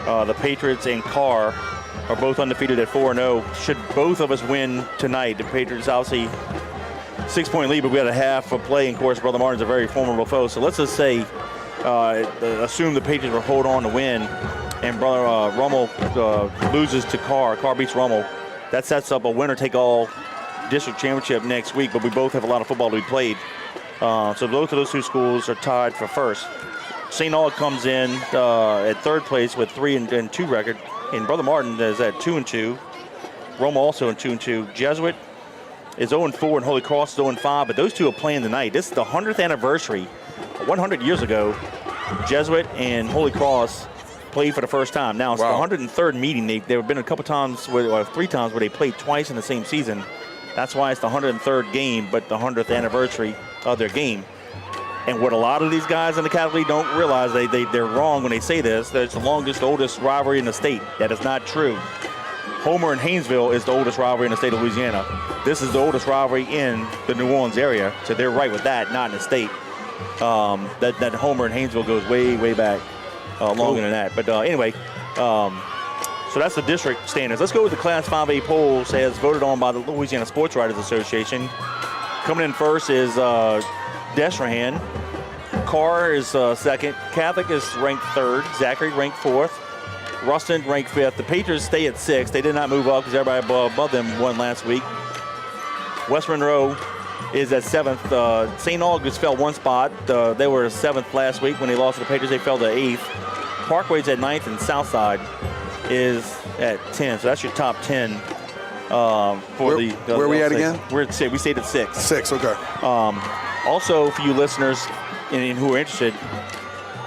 The Patriots and Carr are both undefeated at 4-0. Should both of us win tonight, the Patriots obviously 6-point lead, but we had a half of play. And of course, Brother Martin's a very formidable foe. So let's just say, assume the Patriots will hold on to win, and Brother Rummel loses to Carr. Carr beats Rummel. That sets up a winner-take-all district championship next week, but we both have a lot of football to be played. So both of those two schools are tied for first. St. Aug comes in at third place with 3-2 record, and Brother Martin is at 2-2. Roma also in 2-2. Jesuit is 0-4, and Holy Cross is 0-5, but those two are playing tonight. This is the 100th anniversary. 100 years ago, Jesuit and Holy Cross played for the first time. Now, it's the 103rd meeting. There have been a couple times, or 3 times, where they played twice in the same season. That's why it's the 103rd game, but the 100th anniversary of their game. And what a lot of these guys in the Catholic League don't realize, they're wrong when they say this, that it's the longest, oldest rivalry in the state. That is not true. Homer and Haynesville is the oldest rivalry in the state of Louisiana. This is the oldest rivalry in the New Orleans area, so they're right with that, not in the state. That Homer and Haynesville goes way, way back, longer than that. But anyway, so that's the district standards. Let's go with the Class 5A polls as voted on by the Louisiana Sports Writers Association. Coming in first is Destrehan. Carr is second. Catholic is ranked third. Zachary ranked fourth. Ruston ranked fifth. The Patriots stay at sixth. They did not move up because everybody above them won last week. West Monroe is at seventh. St. August fell one spot. They were seventh last week when they lost to the Patriots. They fell to eighth. Parkway's at ninth, and Southside is at 10. So that's your top 10 for the. Where are we at again? We're at 6. We stayed at 6. 6, okay. Also, for you listeners and who are interested,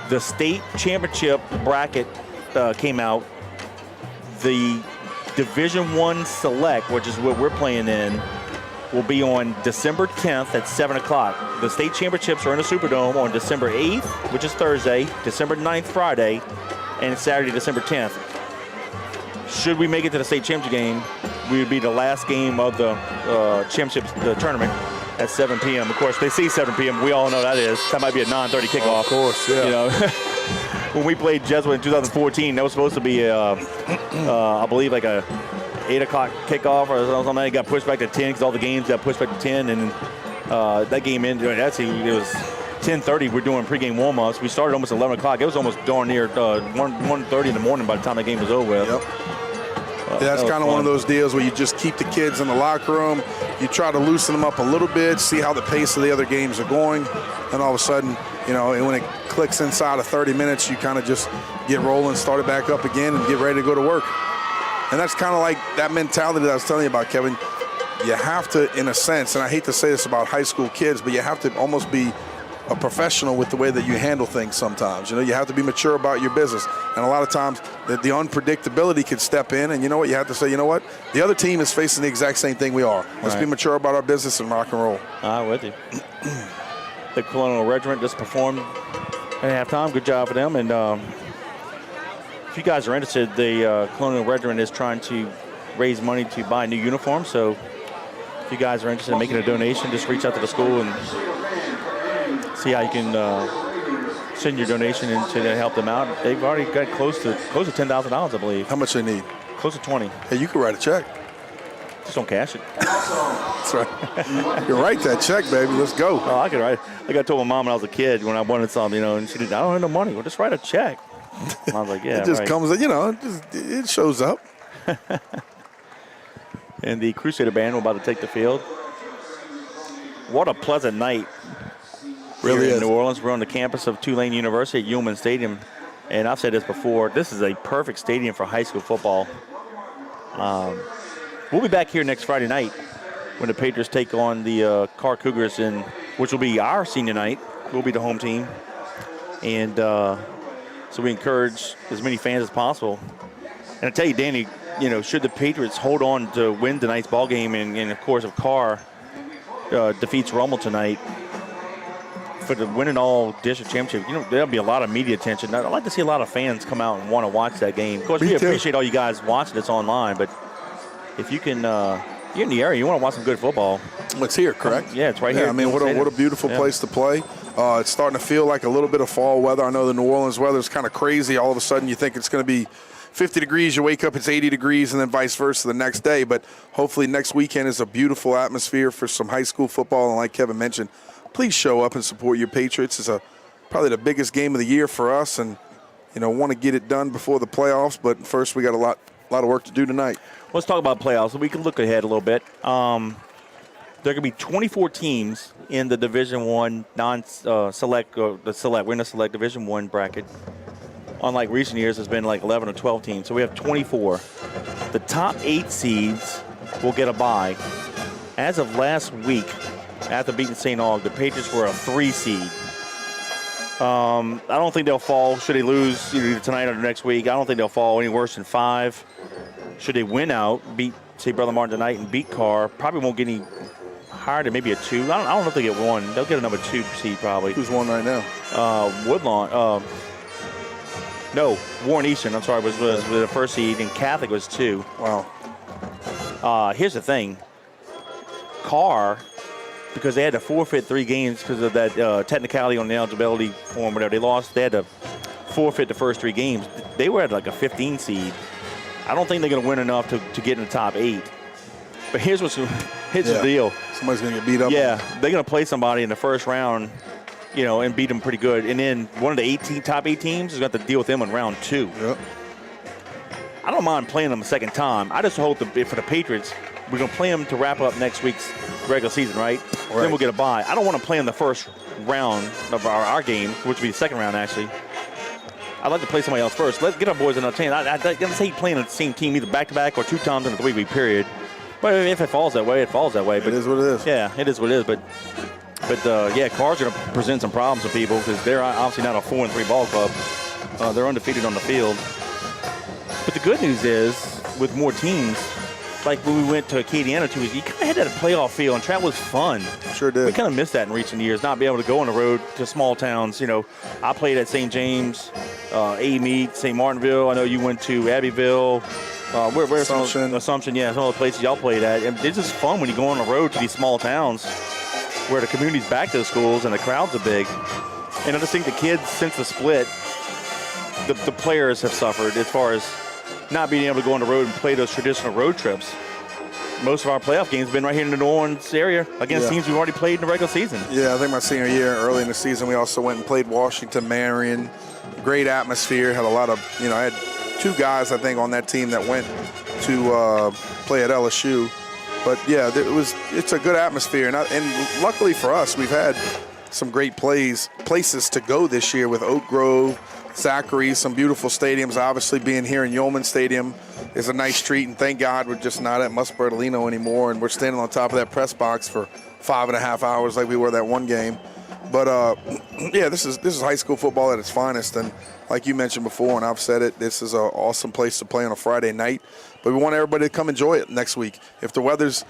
the state championship bracket came out. The Division I Select, which is what we're playing in, will be on December 10th at 7 o'clock. The state championships are in the Superdome on December 8th, which is Thursday, December 9th, Friday, and Saturday, December 10th. Should we make it to the state championship game, we would be the last game of the championship tournament at 7 p.m. Of course, they see 7 p.m. We all know that is. That might be a 9:30 kickoff. Oh, of course, yeah. You know, when we played Jesuit in 2014, that was supposed to be, I believe, like a 8 o'clock kickoff or something. It got pushed back to 10 because all the games got pushed back to 10, and that game ended. Actually, it was 10:30. We're doing pregame warm-ups. We started almost 11 o'clock. It was almost darn near 1:30 in the morning by the time the game was over with. Yep. That's kind of one of those deals where you just keep the kids in the locker room. You try to loosen them up a little bit, see how the pace of the other games are going, and all of a sudden, you know, when it clicks inside of 30 minutes, you kind of just get rolling, start it back up again, and get ready to go to work. And that's kind of like that mentality that I was telling you about, Kevin. You have to, in a sense, and I hate to say this about high school kids, but you have to almost be a professional with the way that you handle things sometimes. You know, you have to be mature about your business. And a lot of times the unpredictability can step in, and you know what, you have to say, you know what, the other team is facing the exact same thing we are. Let's be mature about our business and rock and roll. I'm with you. The Colonial Regiment just performed at halftime. Good job for them. And if you guys are interested, the Colonial Regiment is trying to raise money to buy new uniforms. So if you guys are interested in making a donation, just reach out to the school and see how you can send your donation in to help them out. They've already got close to $10,000, I believe. How much they need? Close to 20. Hey, you can write a check. Just don't cash it. That's right. You can write that check, baby. Let's go. Oh, I could write. Like I told my mom when I was a kid when I wanted something, you know, and she did. I don't have no money. Well, just write a check. And I was like, yeah. It just right. comes, you know, it shows up. And the Crusader band were about to take the field. What a pleasant night. Really in is. New Orleans. We're on the campus of Tulane University at Ullman Stadium. And I've said this before, this is a perfect stadium for high school football. We'll be back here next Friday night when the Patriots take on the Carr Cougars, which will be our senior night. We'll be the home team. And so we encourage as many fans as possible. And I tell you, Danny, you know, should the Patriots hold on to win tonight's ball game, and of course, if Carr defeats Rummel tonight for the winning all district championship, there'll be a lot of media attention. I'd like to see a lot of fans come out and want to watch that game. Of course, we appreciate all you guys watching this online, but if you can, you're in the area, you want to watch some good football. It's here, correct? Yeah, it's right here. I mean, what a beautiful place to play. It's starting to feel like a little bit of fall weather. I know the New Orleans weather is kind of crazy. All of a sudden, you think it's going to be 50 degrees. You wake up, it's 80 degrees, and then vice versa the next day. But hopefully next weekend is a beautiful atmosphere for some high school football. And like Kevin mentioned, please show up and support your Patriots. It's probably the biggest game of the year for us, and want to get it done before the playoffs. But first, we got a lot of work to do tonight. Let's talk about playoffs. We can look ahead a little bit. There are going to be 24 teams in the Division I non-select, or the select. We're in the select Division I bracket. Unlike recent years, it's been like 11 or 12 teams. So we have 24. The top 8 seeds will get a bye. As of last week, after beating St. Aug, the Patriots were a 3 seed. I don't think they'll fall. Should they lose either tonight or next week, I don't think they'll fall any worse than 5. Should they win out, beat, say, Brother Martin tonight and beat Carr, probably won't get any higher than maybe a 2. I don't know if they get 1. They'll get a number 2 seed probably. Who's 1 right now? Woodlawn. No, Warren Eastern, I'm sorry, was the first seed, and Catholic was 2. Wow. Here's the thing. Carr, because they had to forfeit 3 games because of that technicality on the eligibility form, whatever they lost, they had to forfeit the first 3 games. They were at like a 15 seed. I don't think they're going to win enough to get in the top 8. But here's the deal. Somebody's going to get beat up. Yeah, they're going to play somebody in the first round, and beat them pretty good. And then one of the top 8 teams is going to have to deal with them in round 2. Yep. I don't mind playing them a second time. I just hope that for the Patriots, we're going to play them to wrap up next week's regular season, right? Then we'll get a bye. I don't want to play in the first round of our game, which would be the second round, actually. I'd like to play somebody else first. Let's get our boys another chance. I don't say playing on the same team either back-to-back or 2 times in a 3-week period. But if it falls that way, it falls that way. But it is what it is. Yeah, it is what it is. But Carr's going to present some problems to people because they're obviously not a 4-3 ball club. They're undefeated on the field. But the good news is, with more teams, like when we went to Acadiana 2 weeks, you kind of had that playoff feel, and travel was fun. Sure did. We kind of missed that in recent years, not being able to go on the road to small towns. I played at St. James, A-Meet, St. Martinville. I know you went to Abbeville. Where Assumption, yeah, some of the places y'all played at. And it's just fun when you go on the road to these small towns where the community's back to the schools and the crowds are big. And I just think the kids, since the split, the players have suffered as far as not being able to go on the road and play those traditional road trips. Most of our playoff games have been right here in the New Orleans area against teams we've already played in the regular season. Yeah, I think my senior year, early in the season, we also went and played Washington, Marion. Great atmosphere. Had a lot of, I had 2 guys, I think, on that team that went to play at LSU. But, yeah, it's a good atmosphere. And luckily for us, we've had some great places to go this year with Oak Grove, Zachary, some beautiful stadiums. Obviously, being here in Yeoman Stadium is a nice treat, and thank God we're just not at Mus Bertolino anymore, and we're standing on top of that press box for 5.5 hours like we were that one game. But this is high school football at its finest, and like you mentioned before, and I've said it, this is an awesome place to play on a Friday night. But we want everybody to come enjoy it next week. If the weather's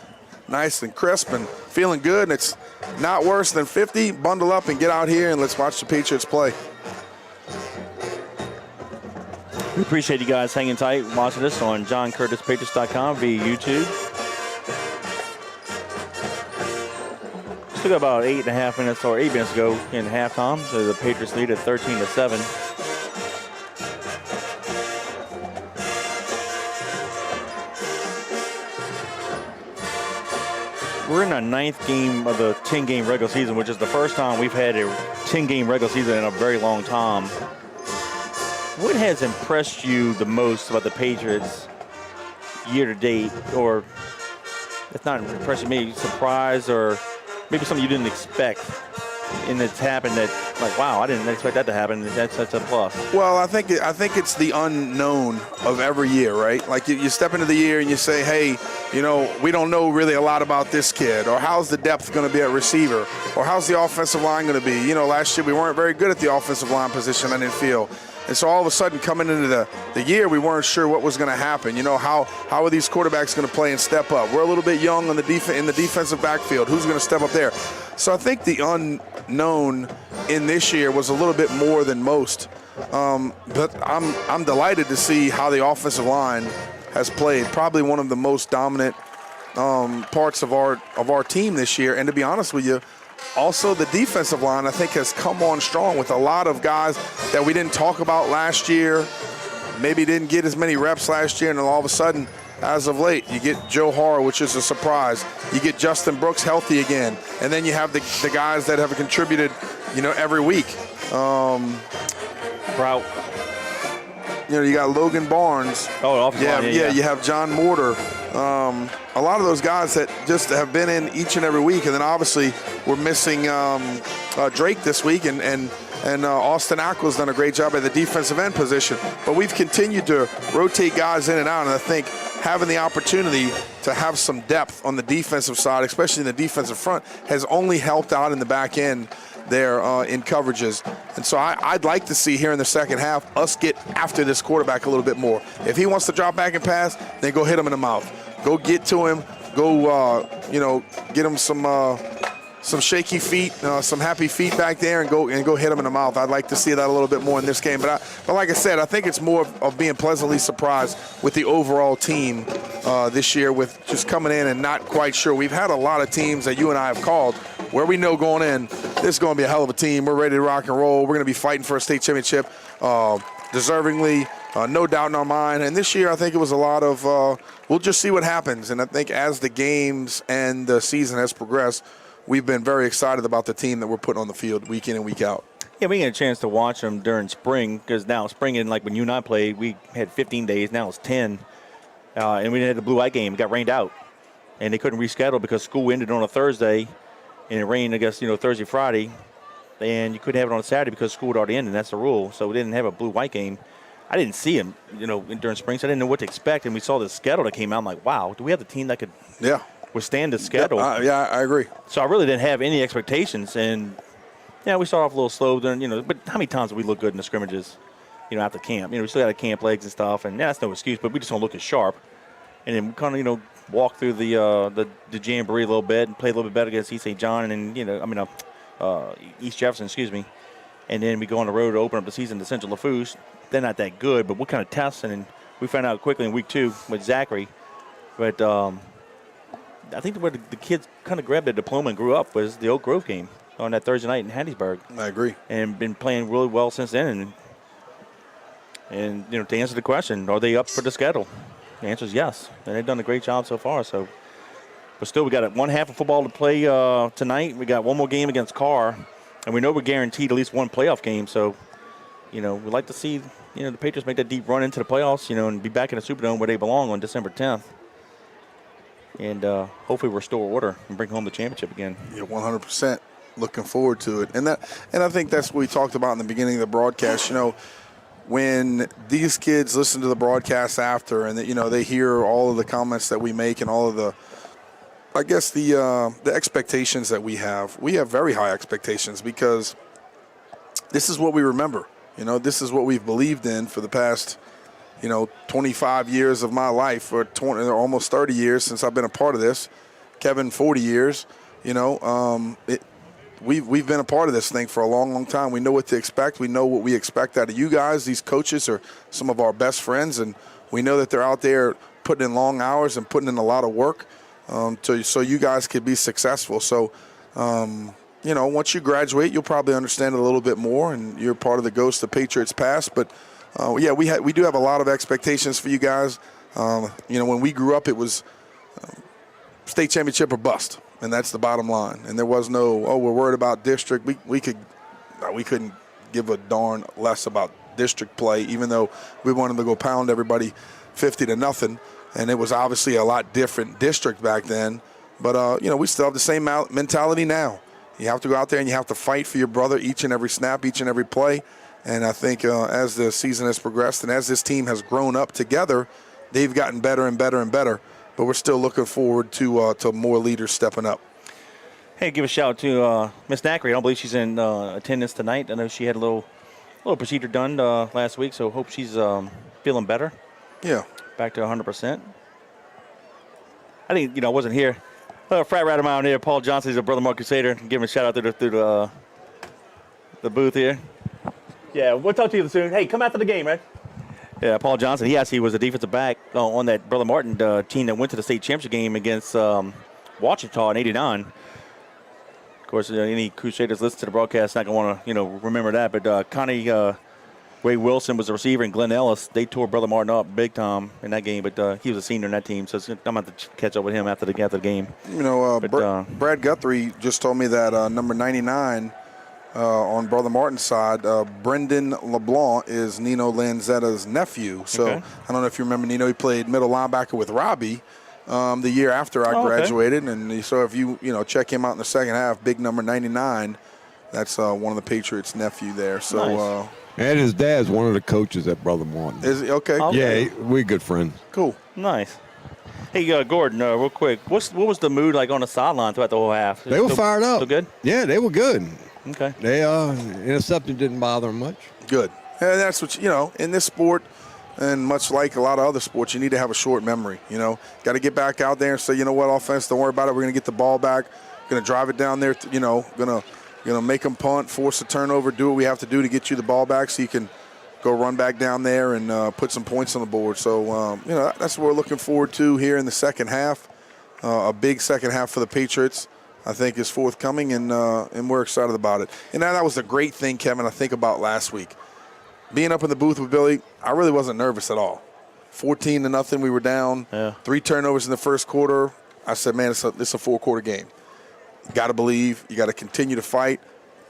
nice and crisp and feeling good, and it's not worse than 50, bundle up and get out here and let's watch the Patriots play. We appreciate you guys hanging tight, watching us on JohnCurtisPatriots.com via YouTube. Still got about 8.5 minutes or 8 minutes to go in halftime. So the Patriots lead at 13-7. We're in our 9th game of the 10-game regular season, which is the first time we've had a 10-game regular season in a very long time. What has impressed you the most about the Patriots year to date, or it's not impressing me, surprise, or maybe something you didn't expect and it's happened that, like, wow, I didn't expect that to happen. That's a plus. Well, I think it's the unknown of every year, right? Like you step into the year and you say, hey, we don't know really a lot about this kid, or how's the depth going to be at receiver, or how's the offensive line going to be? Last year we weren't very good at the offensive line position, I didn't feel. And so all of a sudden coming into the year, we weren't sure what was going to happen. You know, how are these quarterbacks going to play and step up? We're a little bit young on in the defensive backfield. Who's going to step up there? So I think the unknown in this year was a little bit more than most. But I'm delighted to see how the offensive line has played. Probably one of the most dominant parts of our team this year. And to be honest with you, also the defensive line, I think, has come on strong with a lot of guys that we didn't talk about last year, maybe didn't get as many reps last year, and then all of a sudden, as of late, you get Joe Hara, which is a surprise. You get Justin Brooks healthy again. And then you have the guys that have contributed, you know, every week. Prout. You know, you got Logan Barnes. Oh, offensive line, yeah. You have John Mortar. A lot of those guys that just have been in each and every week. And then obviously we're missing Drake this week, and Austin Ackle's done a great job at the defensive end position. But we've continued to rotate guys in and out, and I think having the opportunity to have some depth on the defensive side, especially in the defensive front, has only helped out in the back end there in coverages. And so I'd like to see here in the second half us get after this quarterback a little bit more. If he wants to drop back and pass, then go hit him in the mouth. Go get to him. Go, get him some shaky feet, some happy feet back there, and go hit him in the mouth. I'd like to see that a little bit more in this game. But like I said, I think it's more of being pleasantly surprised with the overall team this year, with just coming in and not quite sure. We've had a lot of teams that you and I have called where we know going in, this is going to be a hell of a team. We're ready to rock and roll. We're going to be fighting for a state championship deservingly, no doubt in our mind. And this year, I think it was a lot of we'll just see what happens. And I think as the games and the season has progressed, we've been very excited about the team that we're putting on the field week in and week out. Yeah, we get a chance to watch them during spring, because now spring, and like when you and I played, we had 15 days. Now it's 10. And we had the blue-white game. It got rained out. And they couldn't reschedule because school ended on a Thursday. And it rained, I guess, Thursday, Friday. And you couldn't have it on a Saturday because school had already ended. And that's the rule. So we didn't have a blue-white game. I didn't see him, during spring, so I didn't know what to expect. And we saw the schedule that came out. I'm like, wow, do we have the team that could withstand the schedule? Yeah, I agree. So I really didn't have any expectations. And, we started off a little slow, but how many times did we look good in the scrimmages, after camp? We still got camp legs and stuff, and that's no excuse, but we just don't look as sharp. And then we kind of, walk through the jamboree a little bit and play a little bit better against East St. John and then, East Jefferson, excuse me. And then we go on the road to open up the season to Central Lafourche. They're not that good, but what kind of tests? And we found out quickly in week 2 with Zachary. But I think where the kids kind of grabbed their diploma and grew up was the Oak Grove game on that Thursday night in Hattiesburg. I agree. And been playing really well since then. And to answer the question, are they up for the schedule? The answer is yes. And they've done a great job so far. So, but still, we got one half of football to play tonight. We got one more game against Carr. And we know we're guaranteed at least one playoff game. So, we'd like to see, the Patriots make that deep run into the playoffs, and be back in the Superdome where they belong on December 10th. And hopefully restore order and bring home the championship again. Yeah, 100%. Looking forward to it. And I think that's what we talked about in the beginning of the broadcast. When these kids listen to the broadcast after, and they hear all of the comments that we make and all of the, I guess the expectations that we have very high expectations, because this is what we remember. This is what we've believed in for the past, 25 years of my life, or almost 30 years since I've been a part of this. Kevin, 40 years. We've been a part of this thing for a long, long time. We know what to expect. We know what we expect out of you guys. These coaches are some of our best friends, and we know that they're out there putting in long hours and putting in a lot of work so you guys could be successful. So, once you graduate, you'll probably understand it a little bit more, and you're part of the ghost of Patriots past. But, we do have a lot of expectations for you guys. When we grew up, it was state championship or bust. And that's the bottom line. And there was no, we're worried about district. We couldn't give a darn less about district play, even though we wanted to go pound everybody 50-0. And it was obviously a lot different district back then. But, we still have the same mentality now. You have to go out there and you have to fight for your brother each and every snap, each and every play. And I think as the season has progressed and as this team has grown up together, they've gotten better and better and better. But we're still looking forward to more leaders stepping up. Hey, give a shout out to Miss Nackery. I don't believe she's in attendance tonight. I know she had a little little procedure done last week, so hope she's feeling better. Yeah. Back to 100%. I think, I wasn't here. Frat rat around here, Paul Johnson, he's a Brother Mark Crusader. Give him a shout out through the booth here. Yeah, we'll talk to you soon. Hey, come after the game, right? Yeah, Paul Johnson, he actually was a defensive back on that Brother Martin team that went to the state championship game against Ouachita in '89. Of course, any Crusaders listen to the broadcast not going to want to, remember that. But Connie Ray Wilson was the receiver, and Glenn Ellis, they tore Brother Martin up big time in that game. But he was a senior in that team, so I'm going to have to catch up with him after the game. Brad Guthrie just told me that number 99 on Brother Martin's side, Brendan LeBlanc is Nino Lanzetta's nephew. So Okay. I don't know if you remember Nino. He played middle linebacker with Robbie the year after I graduated. And so if you check him out in the second half, big number 99, that's one of the Patriots' nephew there. So. Nice. And his dad's one of the coaches at Brother Martin. Is he? Okay. Yeah, we're good friends. Cool. Nice. Hey, Gordon, real quick, what was the mood like on the sideline throughout the whole half? They were fired up. Still good? Yeah, they were good. Okay. They interception didn't bother them much. Good. And that's what, in this sport, and much like a lot of other sports, you need to have a short memory. Got to get back out there and say, you know what, offense, don't worry about it. We're going to get the ball back. Going to drive it down there, going to make them punt, force a turnover, do what we have to do to get you the ball back so you can go run back down there and put some points on the board. So, that's what we're looking forward to here in the second half. A big second half for the Patriots, I think, is forthcoming, and we're excited about it. And that was the great thing, Kevin, I think about last week. Being up in the booth with Billy, I really wasn't nervous at all. 14-0, we were down. Yeah. 3 turnovers in the first quarter. I said, man, it's a 4-quarter game. You got to believe. You got to continue to fight.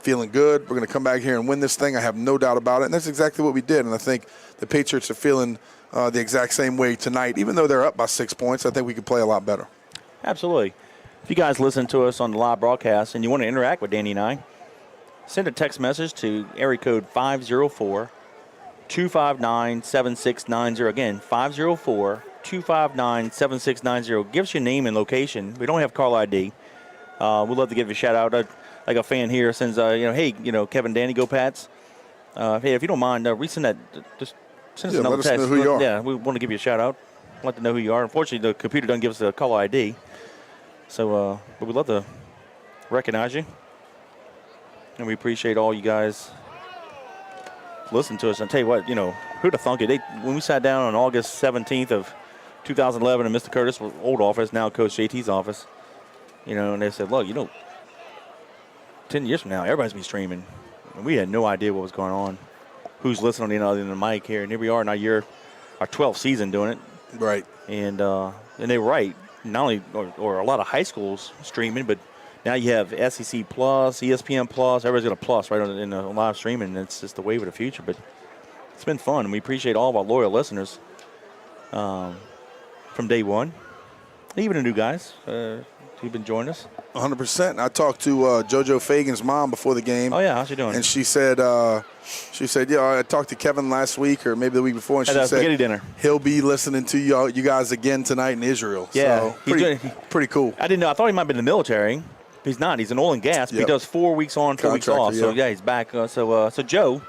Feeling good. We're going to come back here and win this thing. I have no doubt about it. And that's exactly what we did. And I think the Patriots are feeling the exact same way tonight. Even though they're up by 6 points, I think we could play a lot better. Absolutely. If you guys listen to us on the live broadcast and you want to interact with Danny and I, send a text message to area code 504-259-7690. Again, 504-259-7690. Give us your name and location. We don't have call ID. We'd love to give you a shout-out. Like a fan here sends, hey, Kevin, Danny, go Pats. Hey, if you don't mind, resend that. Just send us another let us text. know who you are. Yeah, we want to give you a shout-out. Let them know who you are. Unfortunately, the computer doesn't give us a call ID. So, but we'd love to recognize you. And we appreciate all you guys listening to us. And tell you what, who'd have thunk it? When we sat down on August 17th of 2011 in Mr. Curtis' old office, now Coach JT's office, and they said, look, 10 years from now, everybody's be streaming. And we had no idea what was going on. Who's listening on the other end of the mic here. And here we are in our 12th season doing it. Right. And they were right. Not only or a lot of high schools streaming, but now you have SEC Plus, ESPN Plus. Everybody's got a plus right in the live streaming. And it's just the wave of the future. But it's been fun. And we appreciate all of our loyal listeners from day one. Even the new guys who've been joining us. 100%. I talked to JoJo Fagan's mom before the game. Oh, yeah. How's she doing? And she said, I talked to Kevin last week or maybe the week before, and she said spaghetti dinner. He'll be listening to you guys again tonight in Israel. Yeah. So pretty cool. I didn't know. I thought he might have been in the military. He's not. He's in oil and gas. But he does 4 weeks on, 4 weeks off. So, he's back. So Joe,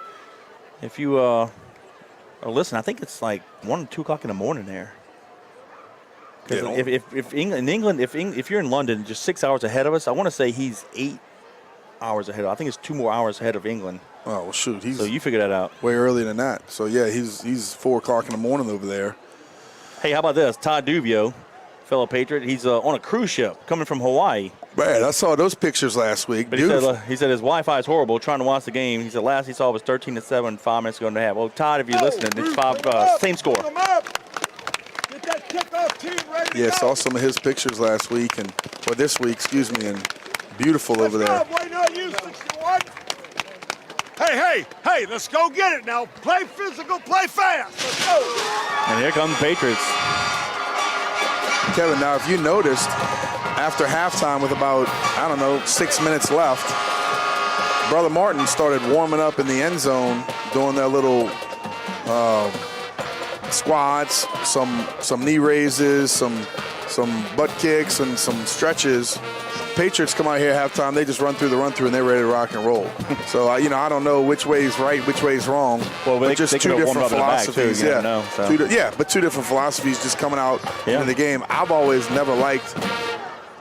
if you are listening, I think it's like 1 or 2 o'clock in the morning there. Because if England, if you're in London, just 6 hours ahead of us, I want to say he's 8 hours ahead. I think it's 2 more hours ahead of England. Oh, well, shoot. So you figure that out. Way earlier than that. So, yeah, he's 4 o'clock in the morning over there. Hey, how about this? Todd Dubio, fellow Patriot, he's on a cruise ship coming from Hawaii. Man, I saw those pictures last week. But he said his Wi-Fi is horrible trying to watch the game. He said last he saw was 13-7, 5 minutes ago and a half. Well, Todd, if you're listening, it's 5, same score. Yeah, saw some of his pictures last week or this week, and beautiful over there. Hey, let's go get it now. Play physical, play fast. Let's go. And here come the Patriots. Kevin, now if you noticed, after halftime with about, 6 minutes left, Brother Martin started warming up in the end zone, doing their little squats, some knee raises, some butt kicks, and some stretches Patriots come out here at halftime, they just run through, and they're ready to rock and roll. So, I don't know which way is right, which way is wrong. Well, but just they two different philosophies. Too, but two different philosophies just coming out into the game. I've always never liked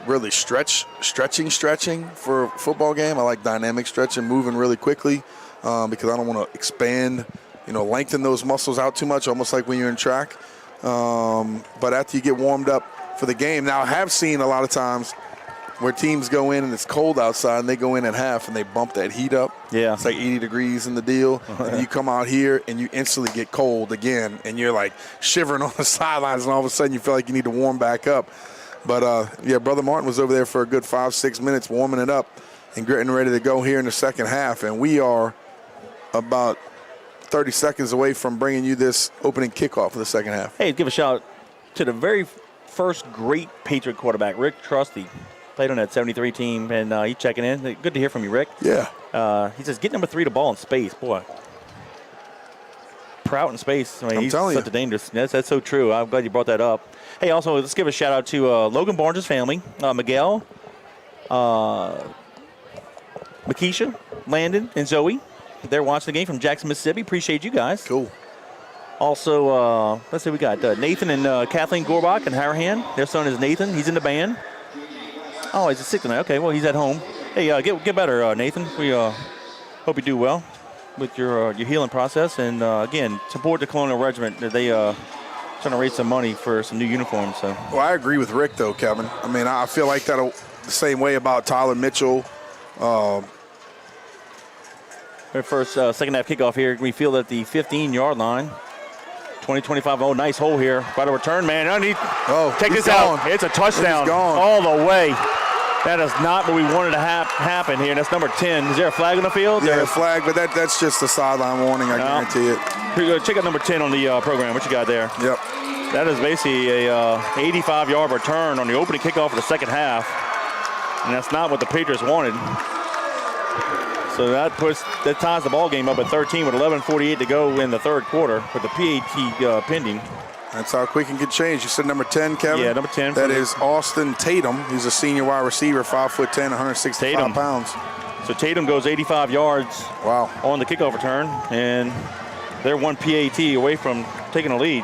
really stretching for a football game. I like dynamic stretching, moving really quickly because I don't want to expand, lengthen those muscles out too much, almost like when you're in track. But after you get warmed up for the game, now I have seen a lot of times where teams go in and it's cold outside and they go in at half and they bump that heat up. Yeah. It's like 80 degrees in the deal. And you come out here and you instantly get cold again and you're like shivering on the sidelines and all of a sudden you feel like you need to warm back up. But, Brother Martin was over there for a good 5-6 minutes warming it up and getting ready to go here in the second half. And we are about 30 seconds away from bringing you this opening kickoff of the second half. Hey, give a shout to the very first great Patriot quarterback, Rick Trusty. Played on that 73 team, and he's checking in. Good to hear from you, Rick. Yeah. He says, get number 3 the ball in space. Boy, Prout in space. I mean, he's such a dangerous. That's so true. I'm glad you brought that up. Hey, also, let's give a shout-out to Logan Barnes' family, Miguel, Makisha, Landon, and Zoe. They're watching the game from Jackson, Mississippi. Appreciate you guys. Cool. Also, let's see, we got Nathan and Kathleen Gorbach in Harahan. Their son is Nathan. He's in the band. Oh, he's sick tonight. Okay, well, he's at home. Hey, get better, Nathan. We hope you do well with your healing process. And, again, support the Colonial Regiment. They trying to raise some money for some new uniforms. So. Well, I agree with Rick, though, Kevin. I mean, I feel like that the same way about Tyler Mitchell. First, second half kickoff here. We feel at the 15-yard line. 20-25. Oh, nice hole here. By the return, man. Check this out. It's a touchdown all the way. That is not what we wanted to happen here. That's number 10. Is there a flag on the field? Yeah, a flag, but that's just a sideline warning, I guarantee it. Check out number 10 on the program. What you got there? Yep. That is basically a 85-yard return on the opening kickoff of the second half. And that's not what the Patriots wanted. So that ties the ball game up at 13 with 11:48 to go in the third quarter with the PAT pending. That's how quick it can change. You said number 10, Kevin? Yeah, number 10. That is Austin Tatum. He's a senior wide receiver, 5'10", 165 pounds. So Tatum goes 85 yards on the kickoff return, and they're one PAT away from taking a lead.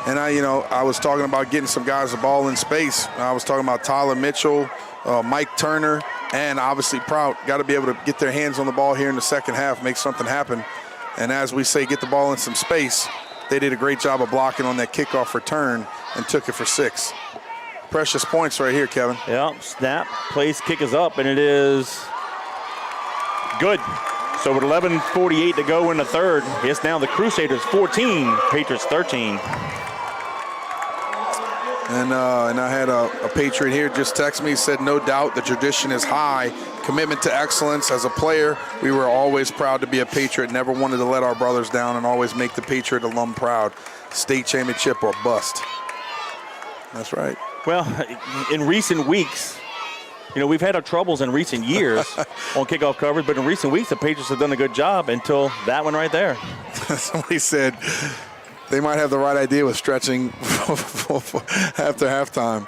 And I was talking about getting some guys the ball in space. I was talking about Tyler Mitchell, Mike Turner, and obviously Prout. Got to be able to get their hands on the ball here in the second half, make something happen. And as we say, get the ball in some space. They did a great job of blocking on that kickoff return and took it for 6. Precious points right here, Kevin. Yeah, snap, place, kick is up, and it is good. So with 11:48 to go in the third, it's now the Crusaders 14, Patriots 13. And I had a Patriot here just text me, said, no doubt the tradition is high. Commitment to excellence. As a player, we were always proud to be a Patriot, never wanted to let our brothers down, and always make the Patriot alum proud. State championship or bust. That's right. Well, in recent weeks, we've had our troubles in recent years on kickoff coverage, but in recent weeks, the Patriots have done a good job until that one right there. Somebody said they might have the right idea with stretching after halftime.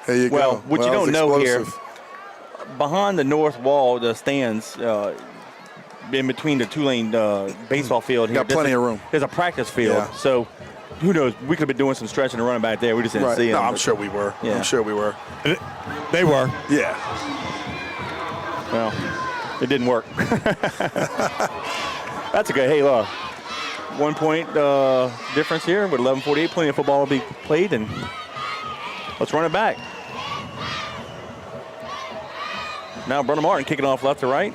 There you go. What you don't know here, behind the north wall, the stands, in between the two-lane baseball field here. Got plenty of room. There's a practice field. Yeah. So who knows? We could have been doing some stretching and running back there. We just didn't see them. No, I'm sure we were. Yeah. I'm sure we were. They were. Yeah. Well, it didn't work. That's okay. Hey, look. 1 point difference here with 11:48. Plenty of football will be played, and let's run it back. Now Brother Martin kicking off left to right.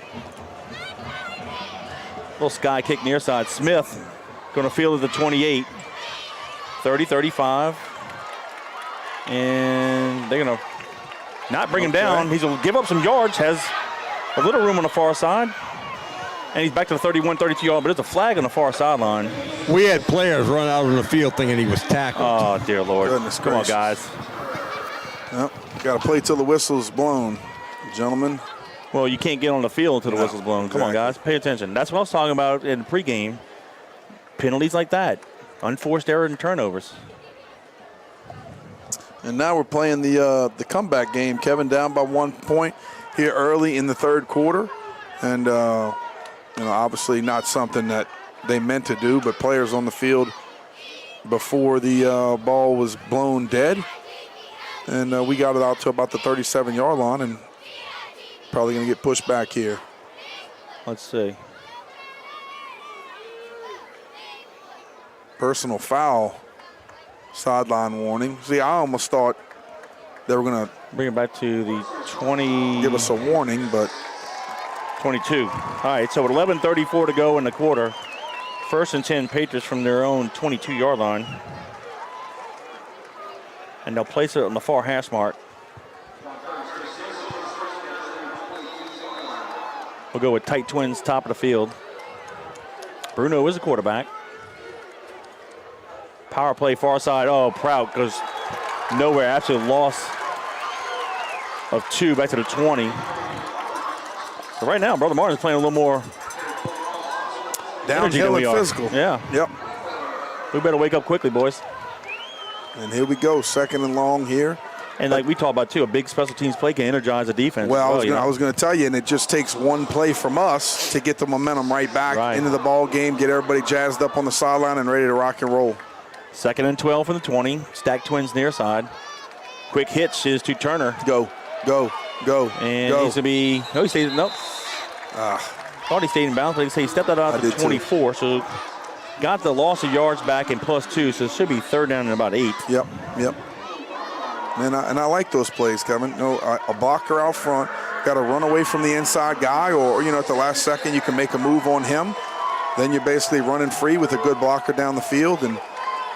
Little sky kick near side. Smith going to field at the 28. 30-35. And they're going to not bring him down. He's going to give up some yards. Has a little room on the far side. And he's back to the 31, 32-yard, but there's a flag on the far sideline. We had players run out on the field thinking he was tackled. Oh, dear Lord. Goodness Come gracious. on, guys. Yep. Got to play till the whistle's blown, gentlemen. Well, you can't get on the field until the whistle's blown. Come on, guys. Pay attention. That's what I was talking about in pregame. Penalties like that. Unforced error and turnovers. And now we're playing the comeback game. Kevin down by 1 point here early in the third quarter. And, obviously not something that they meant to do, but players on the field before the ball was blown dead. And we got it out to about the 37-yard line and probably going to get pushed back here. Let's see. Personal foul, sideline warning. See, I almost thought they were going to Bring it back to the 20. give us a warning, but 22. All right, so with 11:34 to go in the quarter, 1st and 10 Patriots from their own 22-yard line. And they'll place it on the far hash mark. We'll go with tight twins, top of the field. Bruno is a quarterback. Power play far side. Oh, Prout goes nowhere. Absolute loss of 2 back to the 20. So right now, Brother Martin's playing a little more energy than downhill we and are. physical. Yeah. Yep. We better wake up quickly, boys. And here we go, 2nd and long here. And like we talked about, too, a big special teams play can energize the defense. Well, as I was going to tell you, and it just takes one play from us to get the momentum right back into the ball game, get everybody jazzed up on the sideline and ready to rock and roll. 2nd and 12 from the 20. Stack twins near side. Quick hitch is to Turner. Go. And go. needs to be. No, he stayed. Nope. Thought he stayed in bounds, but he stepped that out to 24. So got the loss of yards back in +2. So it should be 3rd down and about 8. Yep. And I like those plays, Kevin. A blocker out front, got to run away from the inside guy, or at the last second you can make a move on him. Then you're basically running free with a good blocker down the field, and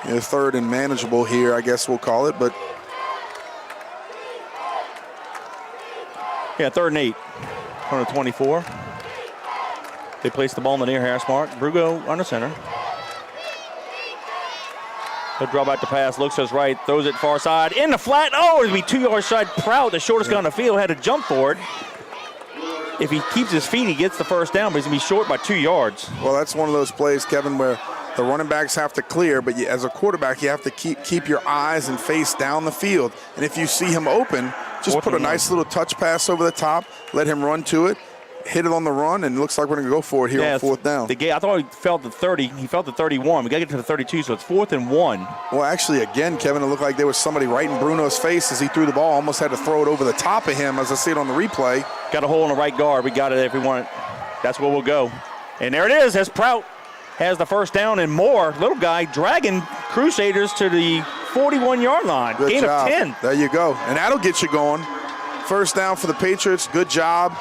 3rd and manageable here, I guess we'll call it. But yeah, 3rd and 8 from the 24. They place the ball in the near hash mark. Brugo under center. He'll draw back the pass, looks to his right, throws it far side, in the flat. Oh, it'll be 2 yards side. Prout, the shortest guy on the field, had to jump for it. If he keeps his feet, he gets the 1st down, but he's going to be short by 2 yards. Well, that's one of those plays, Kevin, where the running backs have to clear, but as a quarterback, you have to keep your eyes and face down the field. And if you see him open, just put a nice little touch pass over the top, let him run to it, hit it on the run, and it looks like we're going to go for it here on 4th down. I thought he felt the 30. He felt the 31. We got to get to the 32, so it's 4th and 1. Well, actually, again, Kevin, it looked like there was somebody right in Bruno's face as he threw the ball. Almost had to throw it over the top of him as I see it on the replay. Got a hole in the right guard. We got it if we want it. That's where we'll go. And there it is as Prout has the 1st down and more. Little guy dragging Crusaders to the 41-yard line. Good Gain job. of 10. There you go. And that'll get you going. 1st down for the Patriots. Good job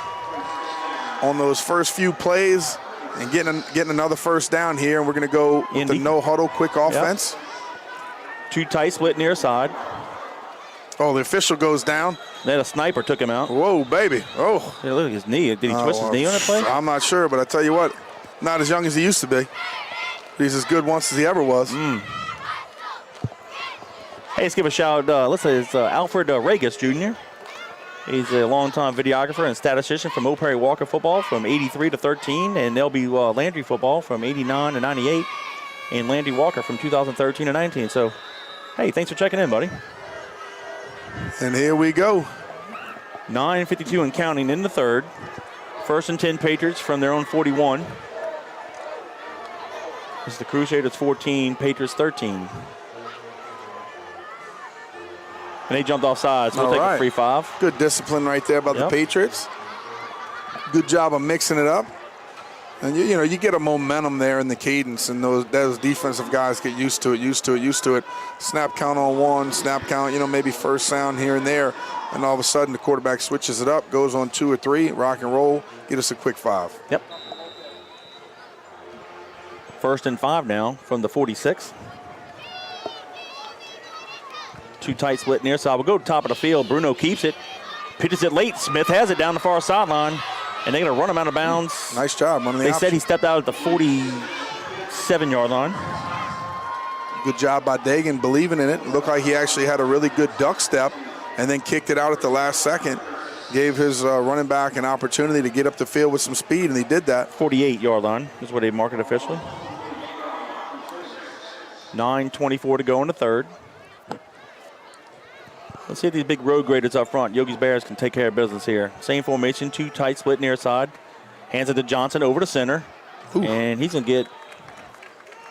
on those first few plays and getting another 1st down here. And we're going to go with the no-huddle quick offense. Yep. 2 tight split near side. Oh, the official goes down. Then a sniper took him out. Whoa, baby. Oh. Yeah, look at his knee. Did he twist his knee on that play? I'm not sure, but I tell you what, not as young as he used to be. He's as good once as he ever was. Hey, let's give a shout out. Let's say it's Alfred Regas Jr. He's a longtime videographer and statistician from Old Perry Walker football from 83 to 13, and they'll be Landry football from 89 to 98, and Landry Walker from 2013 to 19. So, hey, thanks for checking in, buddy. And here we go. 9:52 and counting in the 3rd. 1st and 10 Patriots from their own 41. This is the Crusaders 14, Patriots 13. And they jumped off sides, so we'll take a free 5. Good discipline right there by the Patriots. Good job of mixing it up. And you get a momentum there in the cadence, and those defensive guys get used to it. Snap count on 1, snap count, maybe 1st sound here and there. And all of a sudden the quarterback switches it up, goes on 2 or 3, rock and roll, get us a quick 5. Yep. 1st and 5 now from the 46. 2 tight split near side. We'll go to top of the field. Bruno keeps it. Pitches it late. Smith has it down the far sideline. And they're going to run him out of bounds. Nice job. They said he stepped out at the 47-yard line. Good job by Dagan believing in it. It looked like he actually had a really good duck step and then kicked it out at the last second. Gave his running back an opportunity to get up the field with some speed, and he did that. 48-yard line is what they mark it officially. 9:24 to go in the 3rd. Let's see if these big road graders up front, Yogi's Bears, can take care of business here. Same formation, 2 tight split near side. Hands it to Johnson over to center. Ooh. And he's going to get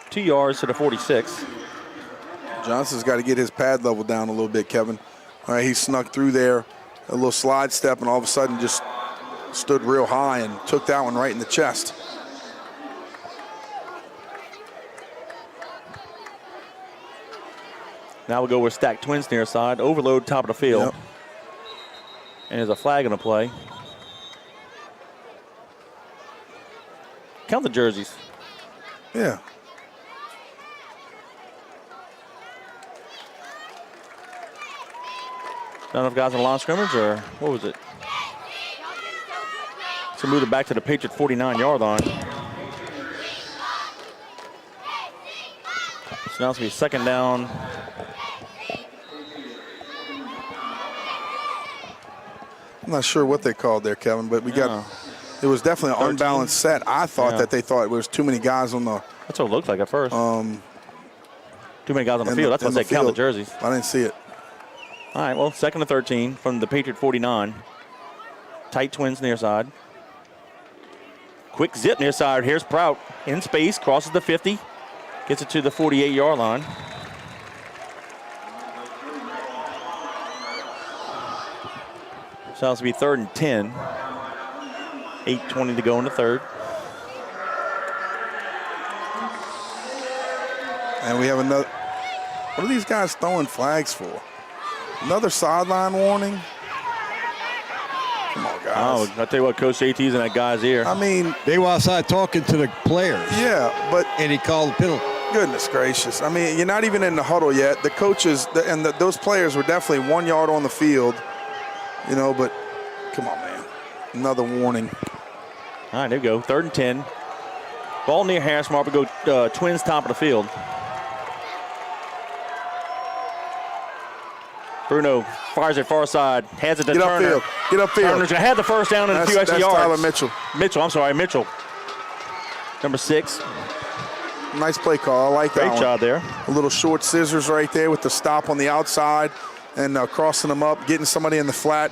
2 yards to the 46. Johnson's got to get his pad level down a little bit, Kevin. All right, he snuck through there, a little slide step, and all of a sudden just stood real high and took that one right in the chest. Now we'll go with stacked twins near side. Overload top of the field. Yep. And there's a flag in the play. Count the jerseys. Yeah. Not enough guys on the line of scrimmage, or what was it? So move it back to the Patriot 49-yard line. So now it's going to be second down. I'm not sure what they called there, Kevin, but we got, it was definitely an 13. unbalanced set. I thought that they thought it was too many guys on the. That's what it looked like at first. Too many guys on the field. That's what I said, count the jerseys. I didn't see it. All right, well, second and 13 from the Patriot 49. Tight twins near side. Quick zip near side. Here's Prout in space, crosses the 50, gets it to the 48-yard line. Sounds to be third and 10. 8:20 to go in the third. And we have another. What are these guys throwing flags for? Another sideline warning? Come on, guys. Oh, I'll tell you what, Coach AT's in that guy's ear. I mean, They were outside talking to the players. yeah, but And he called the penalty. goodness gracious. I mean, you're not even in the huddle yet. The coaches and those players were definitely 1 yard on the field, you know, but come on, man. Another warning. All right, there we go. Third and 10. Ball near Harrismark. We go Twins top of the field. Bruno fires it far side. Has it to Get Turner. upfield. Get upfield. Turner's going to have the first down and a few extra yards. Tyler Mitchell. Mitchell. Number 6. Nice play call. I like that Great one. job there. A little short scissors right there with the stop on the outside and crossing them up, getting somebody in the flat,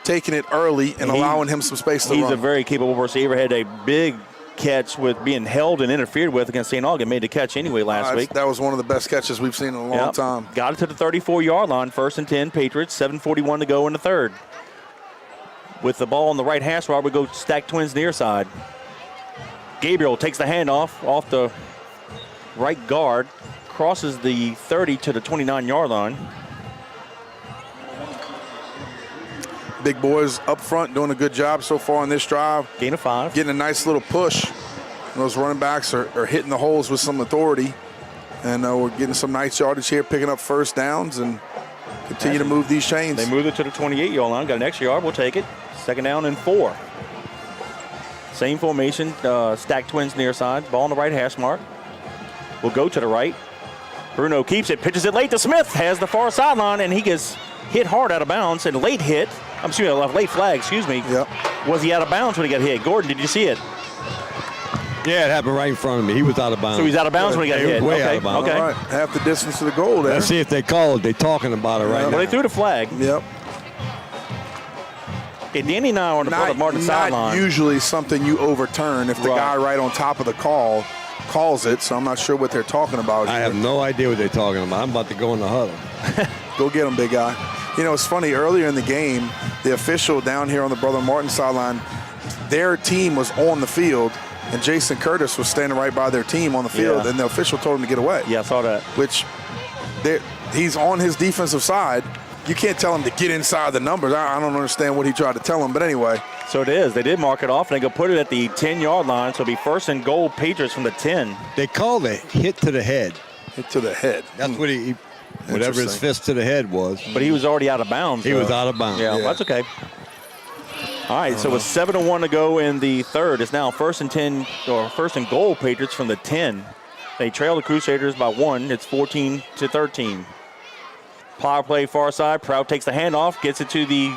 taking it early and allowing him some space to run. He's a very capable receiver. Had a big catch with being held and interfered with against St. Augustine. Made the catch anyway last week. That was one of the best catches we've seen in a long time. Got it to the 34-yard line. First and 10, Patriots. 7:41 to go in the third. With the ball on the right hash mark, we go stack twins near side. Gabriel takes the handoff off the right guard, crosses the 30 to the 29-yard line. Big boys up front doing a good job so far on this drive. Gain of 5. Getting a nice little push. Those running backs are hitting the holes with some authority. And we're getting some nice yardage here, picking up first downs and continue to move these chains. They moved it to the 28-yard line. Got an extra yard. We'll take it. Second down and 4. Same formation. Stacked twins near side. Ball on the right hash mark. We'll go to the right. Bruno keeps it. Pitches it late to Smith. Has the far sideline, and he gets hit hard out of bounds. And late hit. I'm sorry, late flag, excuse me. Yep. Was he out of bounds when he got hit? Gordon, did you see it? Yeah, it happened right in front of me. He was out of bounds. So he's out of bounds when he got He was hit. way Okay, out of bounds. okay. All right, half the distance to the goal there. Let's see if they call it. They're talking about it right Well, now. they threw the flag. Yep. Okay, Danny and I are on the front of Martin's Not sideline. usually something you overturn if the Right. guy right on top of the call calls it, so I'm not sure what they're talking about. I have no idea what they're talking about. I'm about to go in the huddle. Go get him, big guy. You know, it's funny, earlier in the game, the official down here on the Brother Martin sideline, their team was on the field, and Jason Curtis was standing right by their team on the field, Yeah. and the official told him to get away. Yeah, I saw that. Which, he's on his defensive side. You can't tell him to get inside the numbers. I don't understand what he tried to tell him, but anyway. So it is. They did mark it off, and they go put it at the 10-yard line, so it'll be first and goal Patriots from the 10. They called it hit to the head. Hit to the head. That's what whatever his Interesting. fist to the head was. But he was already out of bounds. He was out of bounds. Yeah, Yeah. that's okay. All right, so with 7:01 to go in the third, it's now first and 10, or first and goal Patriots from the 10. They trail the Crusaders by 1. It's 14-13. Power play far side. Prout takes the handoff, gets it to the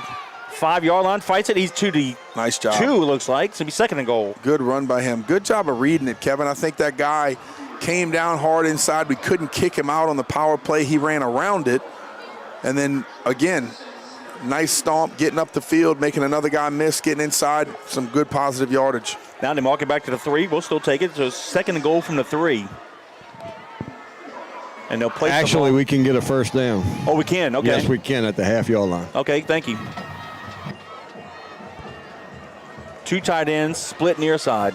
5-yard line, fights it. He's to the Nice job. 2, looks like. So it'll be second and goal. Good run by him. Good job of reading it, Kevin. I think that guy came down hard inside. We couldn't kick him out on the power play. He ran around it And then, again, nice stomp, getting up the field, making another guy miss, getting inside, some good positive yardage. Now they mark it back to the 3. We'll still take it. So second and goal from the 3. And they'll place Actually, we can get a first down. Oh, we can? Okay. Yes, we can at the half-yard line. Okay, thank you. 2 tight ends, split near side.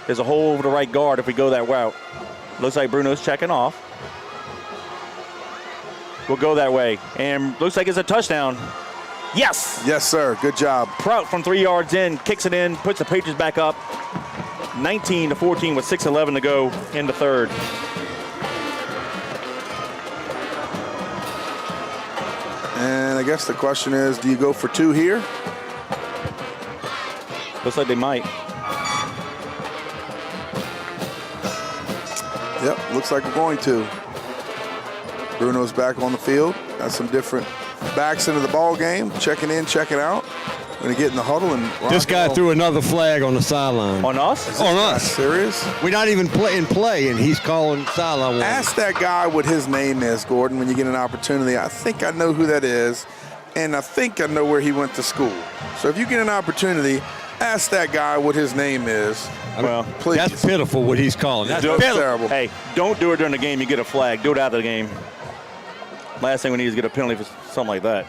There's a hole over the right guard if we go that route. Looks like Bruno's checking off. We'll go that way. And looks like it's a touchdown. Yes! Yes, sir. Good job. Prout from 3 yards in, kicks it in, puts the Patriots back up. 19-14 with 6:11 to go in the third. And I guess the question is, do you go for 2 here? Looks like they might. Yep, looks like we're going to. Bruno's back on the field. Got some different backs into the ball game. Checking in, checking out. Going to get in the huddle and This guy threw another flag on the sideline. On us? On us. Serious? We're not even in play, and he's calling sideline warning. Ask that guy what his name is, Gordon, when you get an opportunity. I think I know who that is, and I think I know where he went to school. So if you get an opportunity, ask that guy what his name is. Well, Please. That's pitiful what he's calling. That's That's pitiful. terrible. Hey, don't do it during the game. You get a flag. Do it out of the game. Last thing we need is get a penalty for something like that.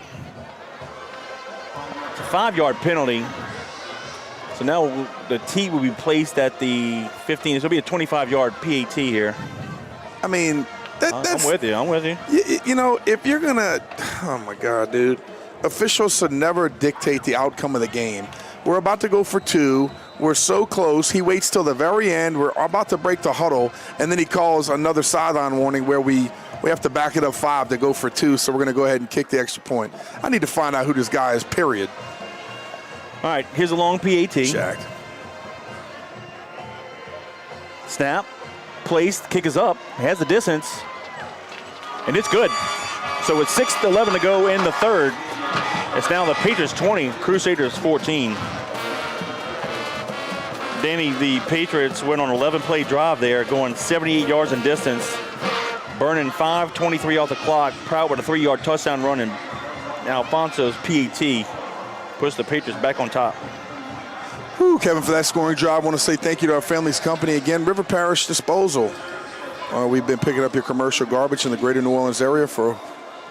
It's a 5-yard penalty. So now the tee will be placed at the 15. This will be a 25-yard PAT here. I mean, that's... I'm with you. I'm with you. You know, if you're going to... Oh, my God, dude. Officials should never dictate the outcome of the game. We're about to go for 2. We're so close. He waits till the very end. We're about to break the huddle, and then he calls another sideline warning where we have to back it up 5 to go for 2, so we're going to go ahead and kick the extra point. I need to find out who this guy is, period. All right, here's a long PAT. Jack. Snap, placed, kick is up, has the distance, and it's good. So it's 6:11 to go in the third. It's now the Patriots 20, Crusaders 14. Danny, the Patriots went on an 11-play drive there, going 78 yards in distance, burning 5:23 off the clock. Proud with a 3-yard touchdown run, and Alfonso's PAT puts the Patriots back on top. Whew, Kevin, for that scoring drive, I want to say thank you to our family's company. Again, River Parish Disposal. We've been picking up your commercial garbage in the greater New Orleans area for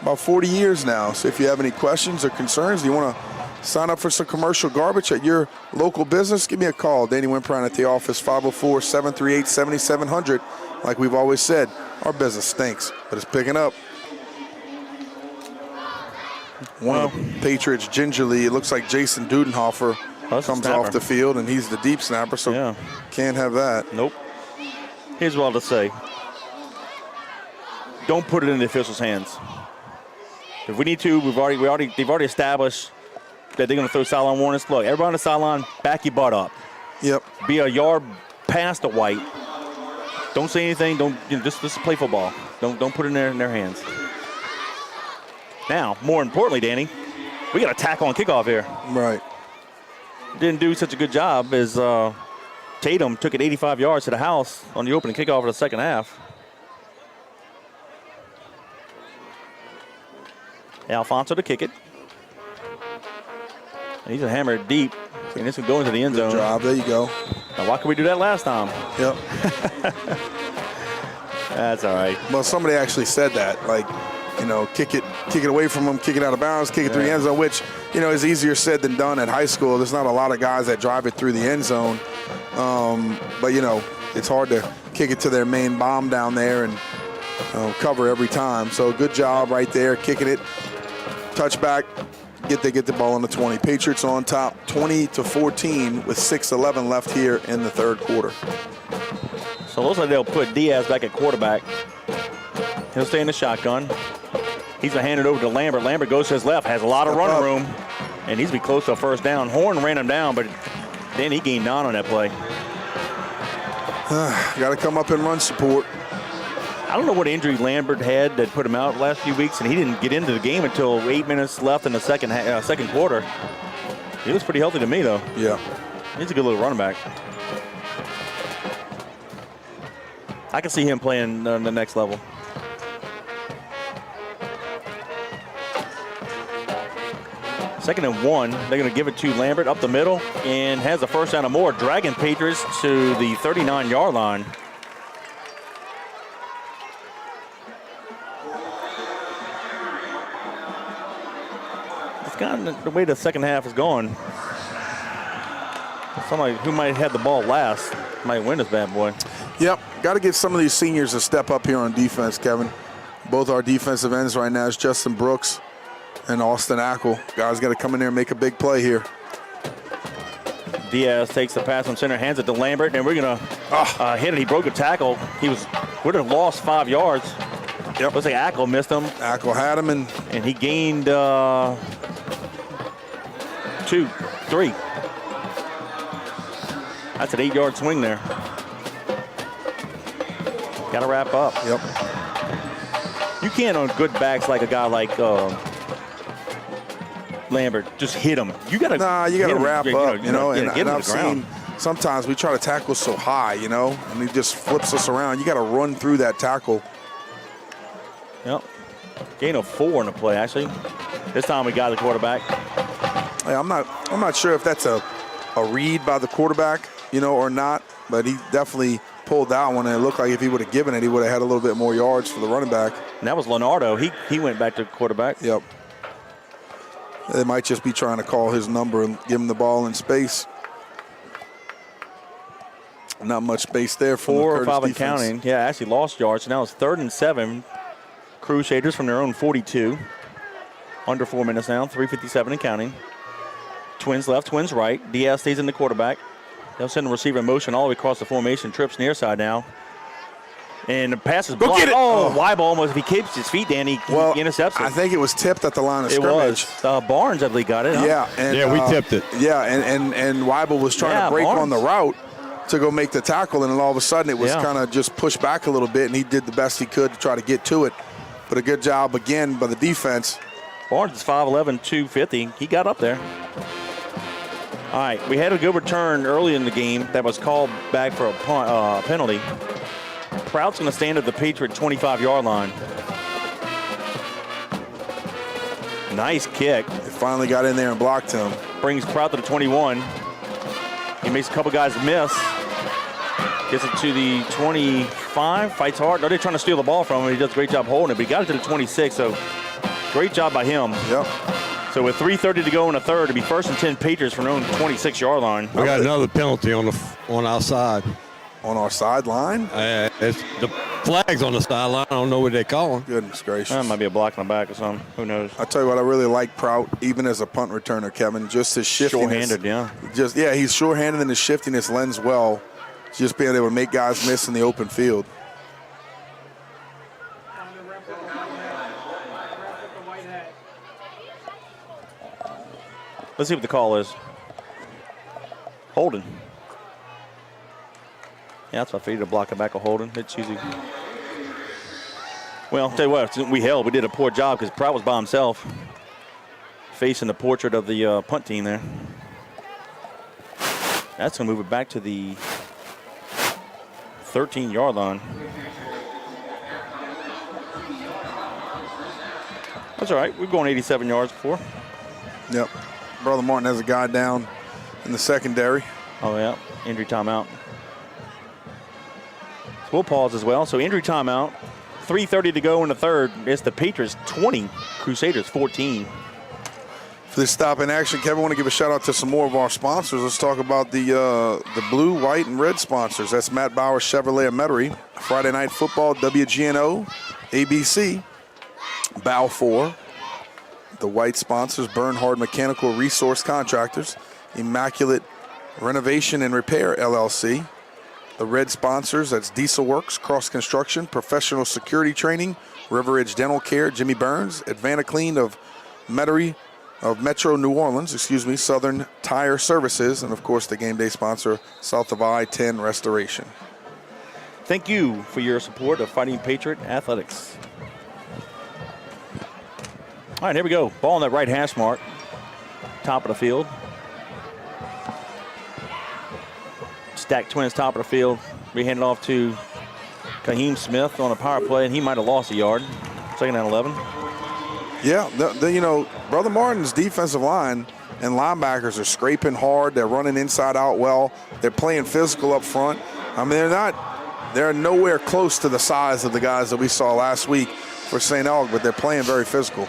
about 40 years now. So if you have any questions or concerns, you want to sign up for some commercial garbage at your local business, give me a call. Danny Wimpron at the office, 504-738-7700. Like we've always said, our business stinks, but it's picking up. One of the Patriots gingerly, it looks like Jason Dudenhofer comes off the field, and he's the deep snapper, so can't have that. Nope. Here's what I'll say. Don't put it in the officials' hands. If we need to, they've already established that they're going to throw sideline warnings. Look, everybody on the sideline, back your butt up. Yep. Be a yard past the white. Don't say anything. Don't just play football. Don't put it in their hands. Now, more importantly, Danny, we got a tackle on kickoff here. Right. Didn't do such a good job as Tatum took it 85 yards to the house on the opening kickoff of the second half. Alfonso to kick it. And he's a hammer deep. And this will go into the end zone. Good job. There you go. Now, why could we do that last time? Yep. That's all right. Well, somebody actually said that, like, kick it away from them, kick it out of bounds, kick it through the end zone, which, is easier said than done at high school. There's not a lot of guys that drive it through the end zone. But, it's hard to kick it to their main bomb down there and cover every time. So good job right there, kicking it. Touchback, get the ball on the 20. Patriots on top, 20-14 with 6:11 left here in the third quarter. So it looks like they'll put Diaz back at quarterback. He'll stay in the shotgun. He's going to hand it over to Lambert. Lambert goes to his left, has a lot of running room, and he's be close to a first down. Horn ran him down, but then he gained 9 on that play. Got to come up and run support. I don't know what injury Lambert had that put him out the last few weeks, and he didn't get into the game until 8 minutes left in the second quarter. He was pretty healthy to me, though. Yeah. He's a good little running back. I can see him playing on the next level. 2nd and 1. They're going to give it to Lambert up the middle and has a first down or more, dragging Patriots to the 39-yard line. It's kind of the way the second half is going. Somebody who might have the ball last might win this bad boy. Yep, got to get some of these seniors to step up here on defense, Kevin. Both our defensive ends right now is Justin Brooks and Austin Ackle. Guys got to come in there and make a big play here. Diaz takes the pass from center, hands it to Lambert, and we're going to hit it. He broke a tackle. Would have lost 5 yards. Yep. Looks like Ackle missed him. Ackle had him, and he gained 2, 3. That's an 8-yard swing there. Got to wrap up. Yep. You can't on good backs like a guy like Lambert just hit him. You got to wrap up, and I've seen sometimes we try to tackle so high, and he just flips us around. You got to run through that tackle. Yep. Gain of 4 in the play, actually. This time we got the quarterback. Hey, I'm not sure if that's a read by the quarterback, or not, but he definitely pulled that one, and it looked like if he would have given it, he would have had a little bit more yards for the running back. And that was Leonardo. He went back to quarterback. Yep. They might just be trying to call his number and give him the ball in space. Not much space there for 4 or 5 and defense. counting. Yeah, actually lost yards. So now it's 3rd and 7. Crusaders from their own 42. Under 4 minutes now. 3:57 and counting. Twins left, twins right. Diaz stays in the quarterback. They'll send the receiver in motion all the way across the formation. Trips near side now. And the pass is blocked. Get it. Weibo almost, if he keeps his feet down, he intercepts it. I think it was tipped at the line of scrimmage. It was. Barnes, I believe, got it. Huh? Yeah. We tipped it. Yeah, and Weibo was trying to break Barnes on the route to go make the tackle, and then all of a sudden it was kind of just pushed back a little bit, and he did the best he could to try to get to it. But a good job again by the defense. Barnes is 5'11", 250. He got up there. All right, we had a good return early in the game that was called back for a penalty. Prout's going to stand at the Patriot 25-yard line. Nice kick. They finally got in there and blocked him. Brings Prout to the 21. He makes a couple guys miss. Gets it to the 25, fights hard. No, they're trying to steal the ball from him. He does a great job holding it, but he got it to the 26, so great job by him. Yep. So with 3:30 to go in the third, to be 1st and 10 Patriots from their own 26-yard line. We got another penalty on our side. On our sideline? It's the flag's on the sideline. I don't know what they call them. Goodness gracious. That might be a block in the back or something. Who knows? I tell you what, I really like Prout, even as a punt returner, Kevin. Just his shiftiness. Short-handed, yeah. He's short-handed, and his shiftiness lends well. Just being able to make guys miss in the open field. Let's see what the call is. Holding. Yeah, that's what I figured, to block it back a holding. It's usually. Well, I'll tell you what, we held. We did a poor job because Prout was by himself, facing the portrait of the punt team there. That's going to move it back to the 13-yard line. That's all right. We've gone 87 yards before. Yep. Brother Martin has a guy down in the secondary. Oh, yeah. Injury timeout. So we'll pause as well. So injury timeout. 3:30 to go in the third. It's the Patriots 20, Crusaders 14. For this stop in action, Kevin, I want to give a shout out to some more of our sponsors. Let's talk about the blue, white, and red sponsors. That's Matt Bauer Chevrolet of Metairie, Friday Night Football, WGNO, ABC, Bow 4. The white sponsors, Bernhard Mechanical Resource Contractors, Immaculate Renovation and Repair, LLC. The red sponsors, that's Diesel Works, Cross Construction, Professional Security Training, River Edge Dental Care, Jimmy Burns, Advantaclean of Metairie, of Metro New Orleans, Southern Tire Services, and of course the game day sponsor, South of I-10 Restoration. Thank you for your support of Fighting Patriot Athletics. All right, here we go. Ball on that right hash mark. Top of the field. Stack Twins top of the field. We hand it off to Kaheem Smith on a power play, and he might have lost a yard. 2nd and 11. Yeah, Brother Martin's defensive line and linebackers are scraping hard. They're running inside out well. They're playing physical up front. I mean, they're nowhere close to the size of the guys that we saw last week for St. Elk, but they're playing very physical.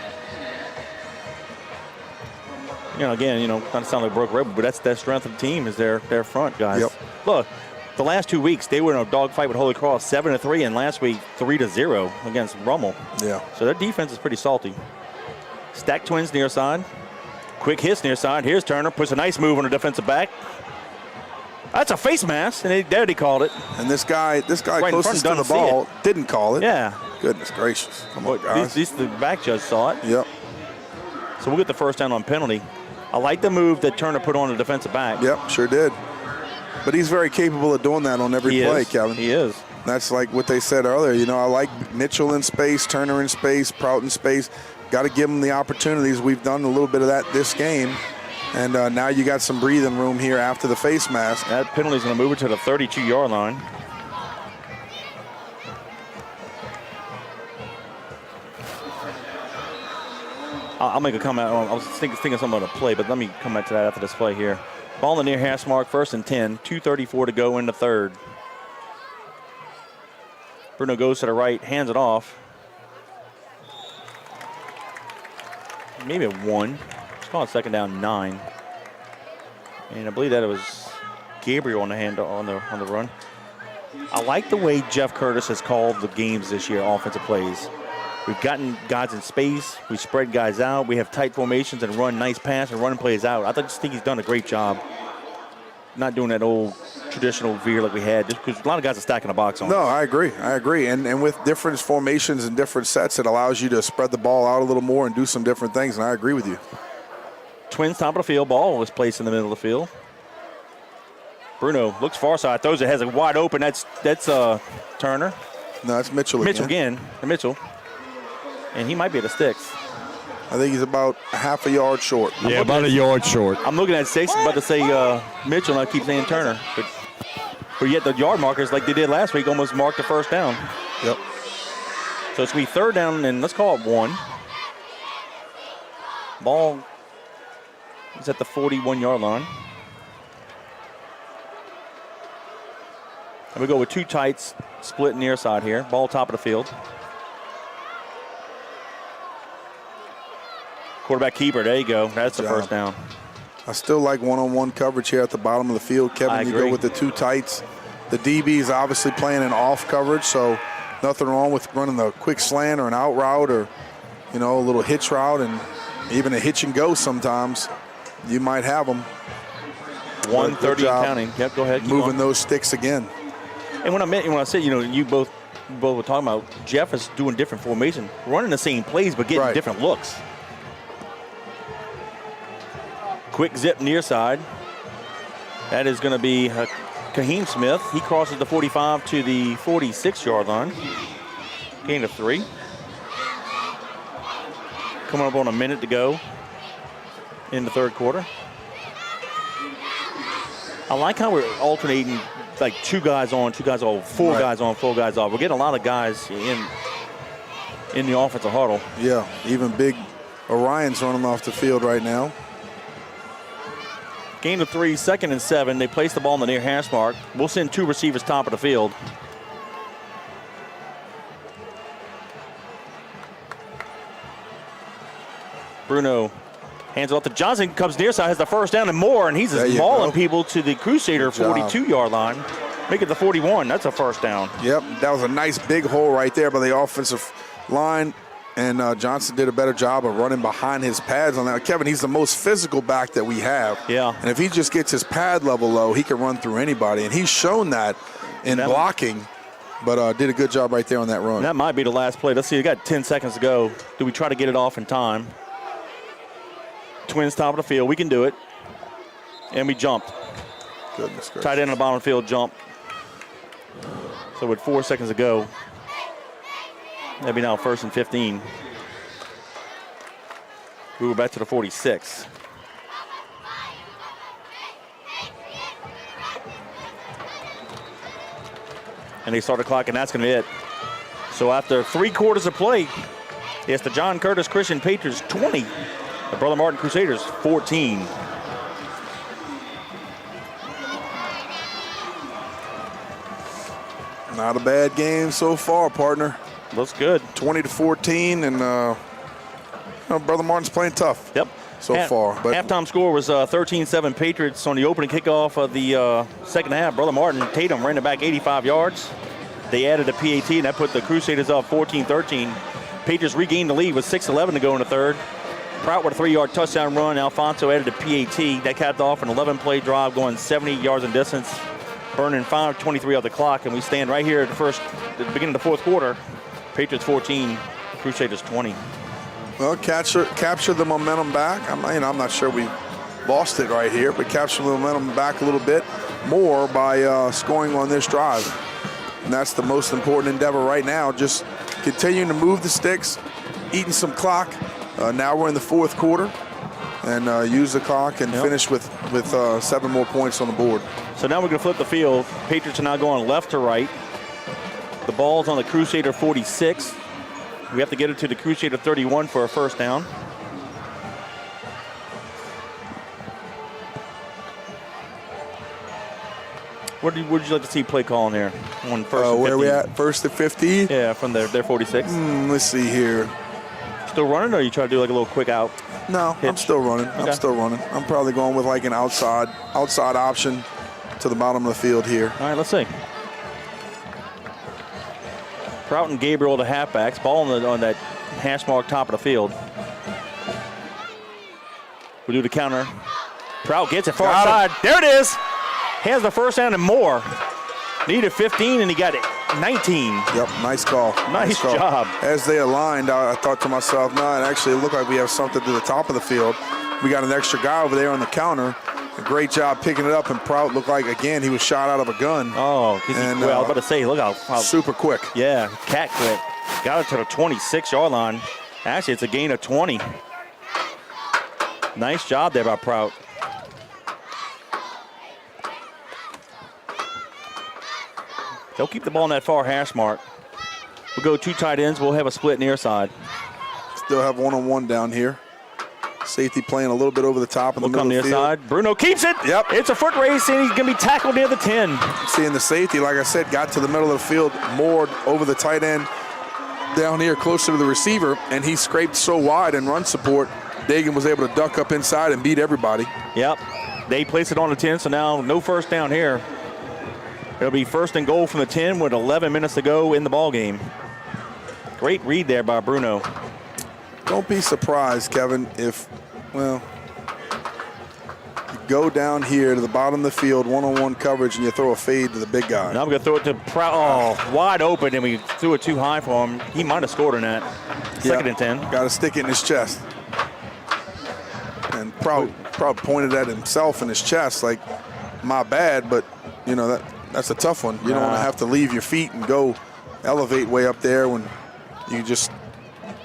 Again, not to sound like broke record, but that's the strength of the team is their front guys. Yep. Look, the last 2 weeks they were in a dogfight with Holy Cross, 7-3, and last week 3-0 against Rummel. Yeah. So their defense is pretty salty. Stack Twins near side. Quick hits near side. Here's Turner, puts a nice move on the defensive back. That's a face mask, and he called it. And this guy right closest to the ball didn't call it. Yeah. Goodness gracious. Come on, guys. At least the back judge saw it. Yep. So we'll get the first down on penalty. I like the move that Turner put on the defensive back. Yep, sure did. But he's very capable of doing that on every play, Kevin. He is. That's like what they said earlier. I like Mitchell in space, Turner in space, Prout in space. Got to give them the opportunities. We've done a little bit of that this game. And now you got some breathing room here after the face mask. That penalty's going to move it to the 32-yard line. I'll make a comment. I was thinking something about a play, but let me come back to that after this play here. Ball in the near hash mark, 1st and 10, 2:34 to go in the third. Bruno goes to the right, hands it off. Maybe a 1. Let's call it 2nd down 9. And I believe that it was Gabriel on the run. I like the way Jeff Curtis has called the games this year, offensive plays. We've gotten guys in space. We spread guys out. We have tight formations and run nice pass and running plays out. I just think he's done a great job not doing that old traditional veer like we had, just because a lot of guys are stacking the box on. No, I agree. And with different formations and different sets, it allows you to spread the ball out a little more and do some different things, and I agree with you. Twins top of the field. Ball was placed in the middle of the field. Bruno looks far side, throws it, has it wide open. That's Turner. No, that's Mitchell again. Mitchell. And he might be at the sticks. I think he's about half a yard short. Yeah, about a yard short. I'm looking at six, about to say Mitchell, and I keep saying Turner. But yet the yard markers, like they did last week, almost marked the first down. Yep. So it's going to be 3rd down, and let's call it 1. Ball is at the 41-yard line. And we go with 2 tights, split near side here. Ball top of the field. Quarterback keeper, there you go. That's the first down. I still like one-on-one coverage here at the bottom of the field. Kevin, you go with the 2 tights. The DB is obviously playing an off coverage, so nothing wrong with running a quick slant or an out route or, a little hitch route, and even a hitch and go sometimes. You might have them. 1:30 counting. Yep, go ahead. Moving those sticks again. And when I said, you both were talking about Jeff is doing different formation, running the same plays but getting different looks. Quick zip near side. That is going to be Kaheem Smith. He crosses the 45 to the 46-yard line. Gain of 3. Coming up on a minute to go in the third quarter. I like how we're alternating like 2 guys on, 2 guys off, 4 guys on, 4 guys off. We're getting a lot of guys in the offensive huddle. Yeah, even big Orion's running off the field right now. Gain of 3, 2nd and 7. They place the ball in the near hash mark. We'll send 2 receivers top of the field. Bruno hands it off to Johnson, comes near side, has the first down and more, and he's just mauling people to the Crusader 42-yard line. Make it the 41. That's a first down. Yep, that was a nice big hole right there by the offensive line. And Johnson did a better job of running behind his pads on that. Kevin, he's the most physical back that we have. Yeah. And if he just gets his pad level low, he can run through anybody. And he's shown that in blocking, but did a good job right there on that run. That might be the last play. Let's see, we got 10 seconds to go. Do we try to get it off in time? Twins top of the field. We can do it. And we jumped. Goodness gracious. Tight end on the bottom of the field jump. So with 4 seconds to go, that'd be now 1st and 15. We were back to the 46. And they start the clock, and that's going to be it. So after 3 quarters of play, It's the John Curtis Christian Patriots 20, the Brother Martin Crusaders 14. Not a bad game so far, partner. Looks good. 20-14, and Brother Martin's playing tough. Yep. So far. But halftime score was 13-7 Patriots on the opening kickoff of the second half. Brother Martin Tatum ran it back 85 yards. They added a PAT, and that put the Crusaders up 14-13. Patriots regained the lead with 6:11 to go in the third. Prout with a 3-yard touchdown run. Alfonso added a PAT. That capped off an 11-play drive going 70 yards in distance, burning 5:23 of the clock, and we stand right here at the beginning of the fourth quarter. Patriots 14, Crusaders 20. Well, capture the momentum back. I'm not sure we lost it right here, but capture the momentum back a little bit more by scoring on this drive. And that's the most important endeavor right now, just continuing to move the sticks, eating some clock. Now we're in the fourth quarter, and use the clock and finish with 7 more points on the board. So now we're going to flip the field. Patriots are now going left to right. The ball's on the Crusader 46. We have to get it to the Crusader 31 for a first down. What would you like to see play calling here on first and 15? Where are we at? First and 50? Yeah, from their 46. Let's see here. Still running, or you try to do like a little quick out? No, hitch? I'm still running. Okay. I'm still running. I'm probably going with like an outside option to the bottom of the field here. All right, let's see. Prout and Gabriel, the halfbacks, ball on that hash mark top of the field. We do the counter. Prout gets it far side. There it is. Has the first down and more. Needed 15, and he got it 19. Yep, nice call. Nice job. As they aligned, I thought to myself, no, it actually looked like we have something to the top of the field. We got an extra guy over there on the counter. A great job picking it up, and Prout looked like, again, he was shot out of a gun. Oh, and, well, I was about to say, look how super quick. Yeah, cat quick. Got it to the 26-yard line. Actually, it's a gain of 20. Nice job there by Prout. They'll keep the ball in that far hash mark. We'll go 2 tight ends. We'll have a split near side. Still have one-on-one down here. Safety playing a little bit over the top in the middle of the field. We'll come near side. Bruno keeps it. Yep. It's a foot race, and he's going to be tackled near the 10. Seeing the safety, like I said, got to the middle of the field, moored over the tight end down here closer to the receiver, and he scraped so wide in run support, Dagan was able to duck up inside and beat everybody. Yep. They place it on the 10, so now no first down here. It'll be first and goal from the 10 with 11 minutes to go in the ball game. Great read there by Bruno. Don't be surprised, Kevin, if, well, you go down here to the bottom of the field, one-on-one coverage, and you throw a fade to the big guy. Now I'm going to throw it to Prout. Oh, wide open, and we threw it too high for him. He might have scored in that. Second and 10. Got to stick it in his chest. And Prout pointed at himself in his chest like, my bad, but, you know, that's a tough one. You don't want to have to leave your feet and go elevate way up there when you just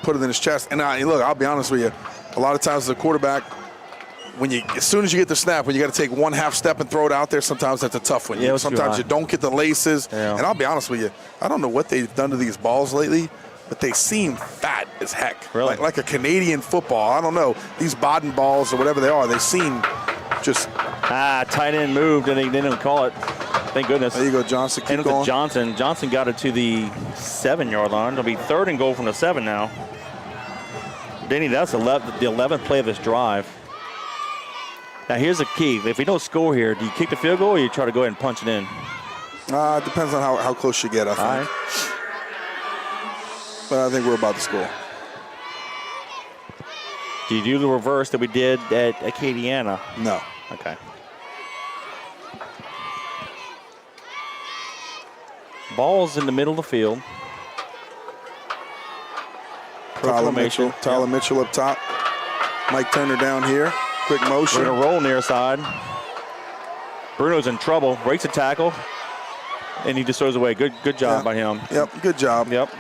put it in his chest. And look, I'll be honest with you. A lot of times as a quarterback, as soon as you get the snap, when you got to take one half step and throw it out there, sometimes that's a tough one. Yeah, sometimes you don't get the laces. Yeah. And I'll be honest with you, I don't know what they've done to these balls lately, but they seem fat as heck. Really? Like a Canadian football. I don't know. These Baden balls or whatever they are, they seem just. Tight end moved, and they didn't call it. Thank goodness. There you go, Johnson. Keep and going. Johnson. Johnson got it to the 7-yard line. It'll be third and goal from the 7 now. Denny, that's the 11th play of this drive. Now, here's the key. If we don't score here, do you kick the field goal or you try to go ahead and punch it in? It depends on how close you get, I think. All right. But I think we're about to score. Do you do the reverse that we did at Acadiana? No. Okay. Ball's in the middle of the field. Tyler Mitchell up top. Mike Turner down here. Quick motion. We're going to roll near side. Bruno's in trouble. Breaks a tackle. And he just throws away. Good job by him. Yep, good job. Yep.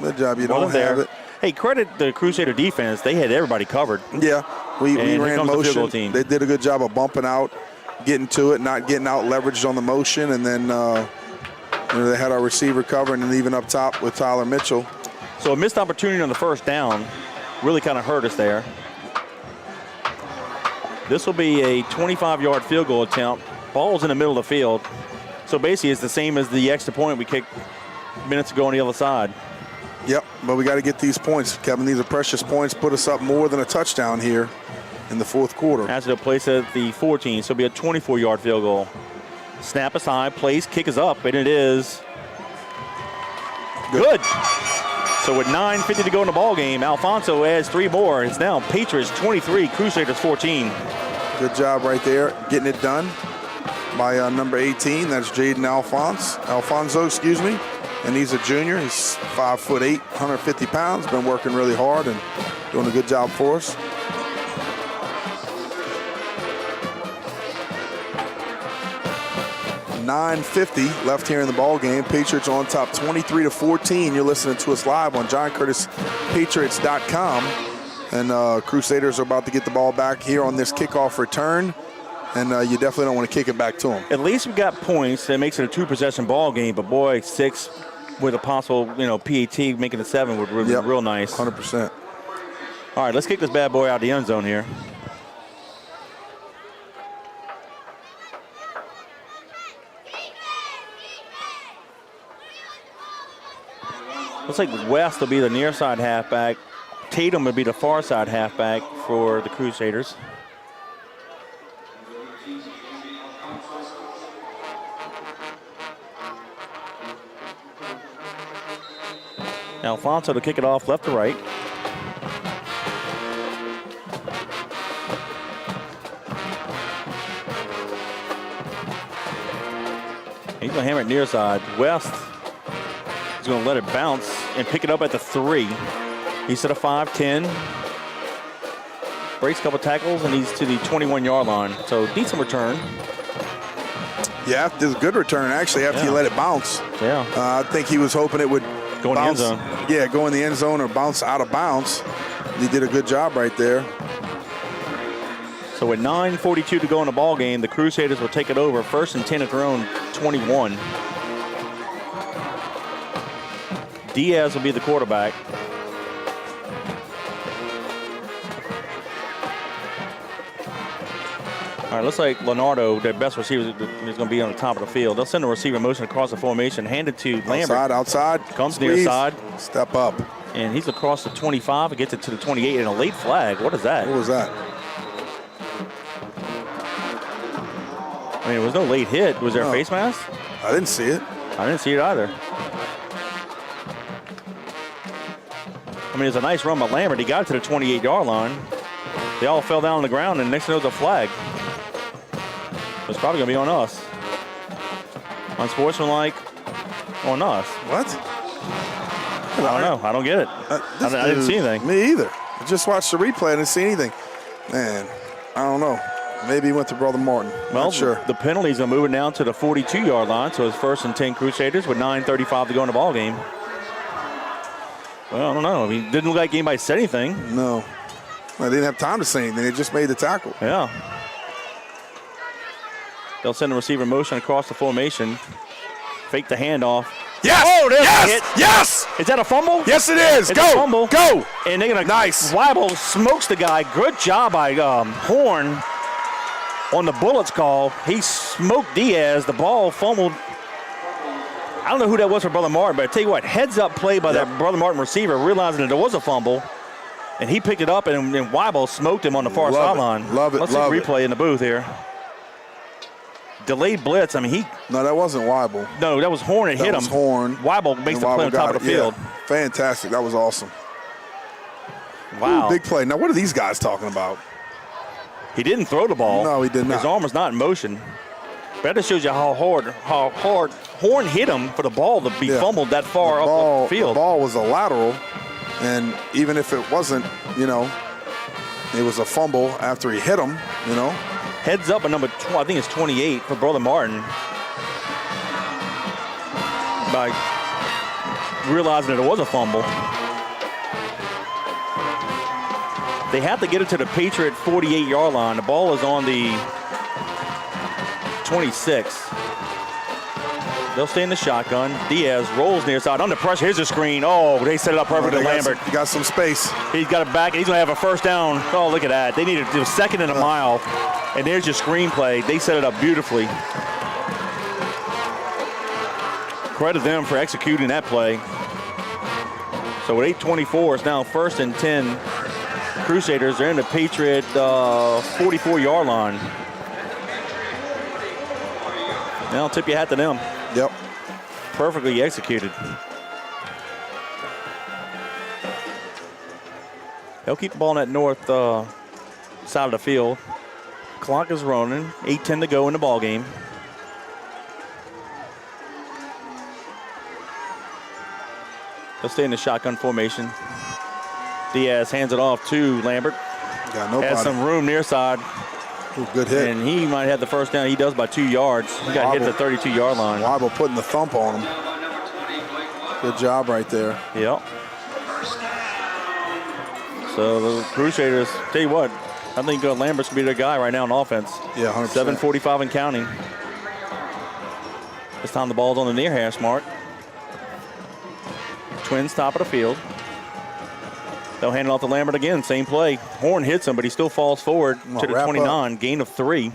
Good job. You don't have it. Hey, credit the Crusader defense. They had everybody covered. Yeah, we ran motion. The field goal team. team. They did a good job of bumping out, getting to it, not getting out leveraged on the motion, and then they had our receiver covering, and even up top with Tyler Mitchell. So a missed opportunity on the first down really kind of hurt us there. This will be a 25-yard field goal attempt. Ball's in the middle of the field. So basically it's the same as the extra point we kicked minutes ago on the other side. Yep, but we got to get these points, Kevin. These are precious points. Put us up more than a touchdown here in the fourth quarter. Has to place at the 14, so it'll be a 24-yard field goal. Snap is high, place, kick is up, and it is good. So with 9:50 to go in the ball game, Alfonso adds 3 more. It's now Patriots 23, Crusaders 14. Good job right there, getting it done by number 18. That's Jaden Alfonso, excuse me. And he's a junior. He's 5'8", 150 pounds. Been working really hard and doing a good job for us. .950 left here in the ball game. Patriots on top 23-14. You're listening to us live on JohnCurtisPatriots.com. And Crusaders are about to get the ball back here on this kickoff return. And you definitely don't want to kick it back to them. At least we got points. That makes it a 2-possession ball game. But boy, 6 with a possible, PAT making it 7 would be real nice. 100%. All right, let's kick this bad boy out the end zone here. Looks like West will be the near side halfback. Tatum would be the far side halfback for the Crusaders. Alfonso to kick it off left to right. He's going to hammer it near side. West is going to let it bounce and pick it up at the 3. He's at a 5-10. Breaks a couple tackles, and he's to the 21-yard line. So decent return. Yeah, this is a good return, actually, after you let it bounce. Yeah. I think he was hoping it would go in the end zone. Yeah, go in the end zone or bounce out of bounds. He did a good job right there. So with 9:42 to go in the ball game, the Crusaders will take it over. 1st and 10 at their own 21. Diaz will be the quarterback. All right, looks like Leonardo, their best receiver, is going to be on the top of the field. They'll send the receiver motion across the formation, hand it to Lambert. Outside. Comes Squeeze. near side. Step up. And he's across the 25 and gets it to the 28 and a late flag. What is that? What was that? I mean, it was no late hit. Was there a face mask? I didn't see it. I didn't see it either. I mean, it's a nice run by Lambert. He got it to the 28-yard line. They all fell down on the ground, and next thing you know, the flag. It's probably going to be on us. Unsportsmanlike on us. What? I don't know. I don't get it. I didn't see anything. Me either. I just watched the replay. I didn't see anything. Man, I don't know. Maybe he went to Brother Martin. Well, not sure. The penalties are moving down to the 42-yard line, so it's 1st and 10 Crusaders with 9:35 to go in the ball game. Well, I don't know. I mean, it didn't look like anybody said anything. No. I didn't have time to say anything. They just made the tackle. Yeah. They'll send the receiver motion across the formation. Fake the handoff. Yes! Oh, there's yes! a hit. Yes! Is that a fumble? Yes, it is. It's Go! a fumble. Go! And they're going to. Nice. Weibel smokes the guy. Good job by Horn on the Bullets call. He smoked Diaz. The ball fumbled. I don't know who that was for Brother Martin, but I tell you what, heads up play by that Brother Martin receiver, realizing that there was a fumble. And he picked it up, and Weibel smoked him on the far sideline. Love it. Let's see the replay in the booth here. Delayed blitz. I mean, No, that wasn't Weibel. No, that was Horn that hit him. That was Horn. Weibel makes the play on top of the field. Yeah. Fantastic. That was awesome. Wow. Ooh, big play. Now, what are these guys talking about? He didn't throw the ball. No, he did not. His arm was not in motion. But that just shows you how hard Horn hit him for the ball to be fumbled that far up the field. The ball was a lateral, and even if it wasn't, it was a fumble after he hit him, Heads up at number, I think it's 28 for Brother Martin. By realizing that it was a fumble. They have to get it to the Patriot 48-yard line. The ball is on the 26. They'll stay in the shotgun. Diaz rolls near side under pressure. Here's a screen. Oh, they set it up perfectly. Lambert. He got some space. He's got it back. He's going to have a first down. Oh, look at that. They needed to do a second and a mile. And there's your screenplay. They set it up beautifully. Credit them for executing that play. So with 8:24, it's now 1st and 10. Crusaders are in the Patriot 44-yard line. Now I'll tip your hat to them. Yep. Perfectly executed. They'll keep the ball on that north side of the field. Clock is running. 8:10 to go in the ball game. They'll stay in the shotgun formation. Diaz hands it off to Lambert. Got nobody. Has some room near side. Ooh, good hit. And he might have the first down. He does by 2 yards. He got hit at the 32-yard line. Weibel putting the thump on him. Good job right there. Yep. So the Crusaders, tell you what, I think Lambert's going to be their guy right now on offense. Yeah, 100%. 7:45 and counting. This time the ball's on the near hash mark. Twins top of the field. They'll hand it off to Lambert again. Same play. Horn hits him, but he still falls forward to the 29. Up. Gain of 3.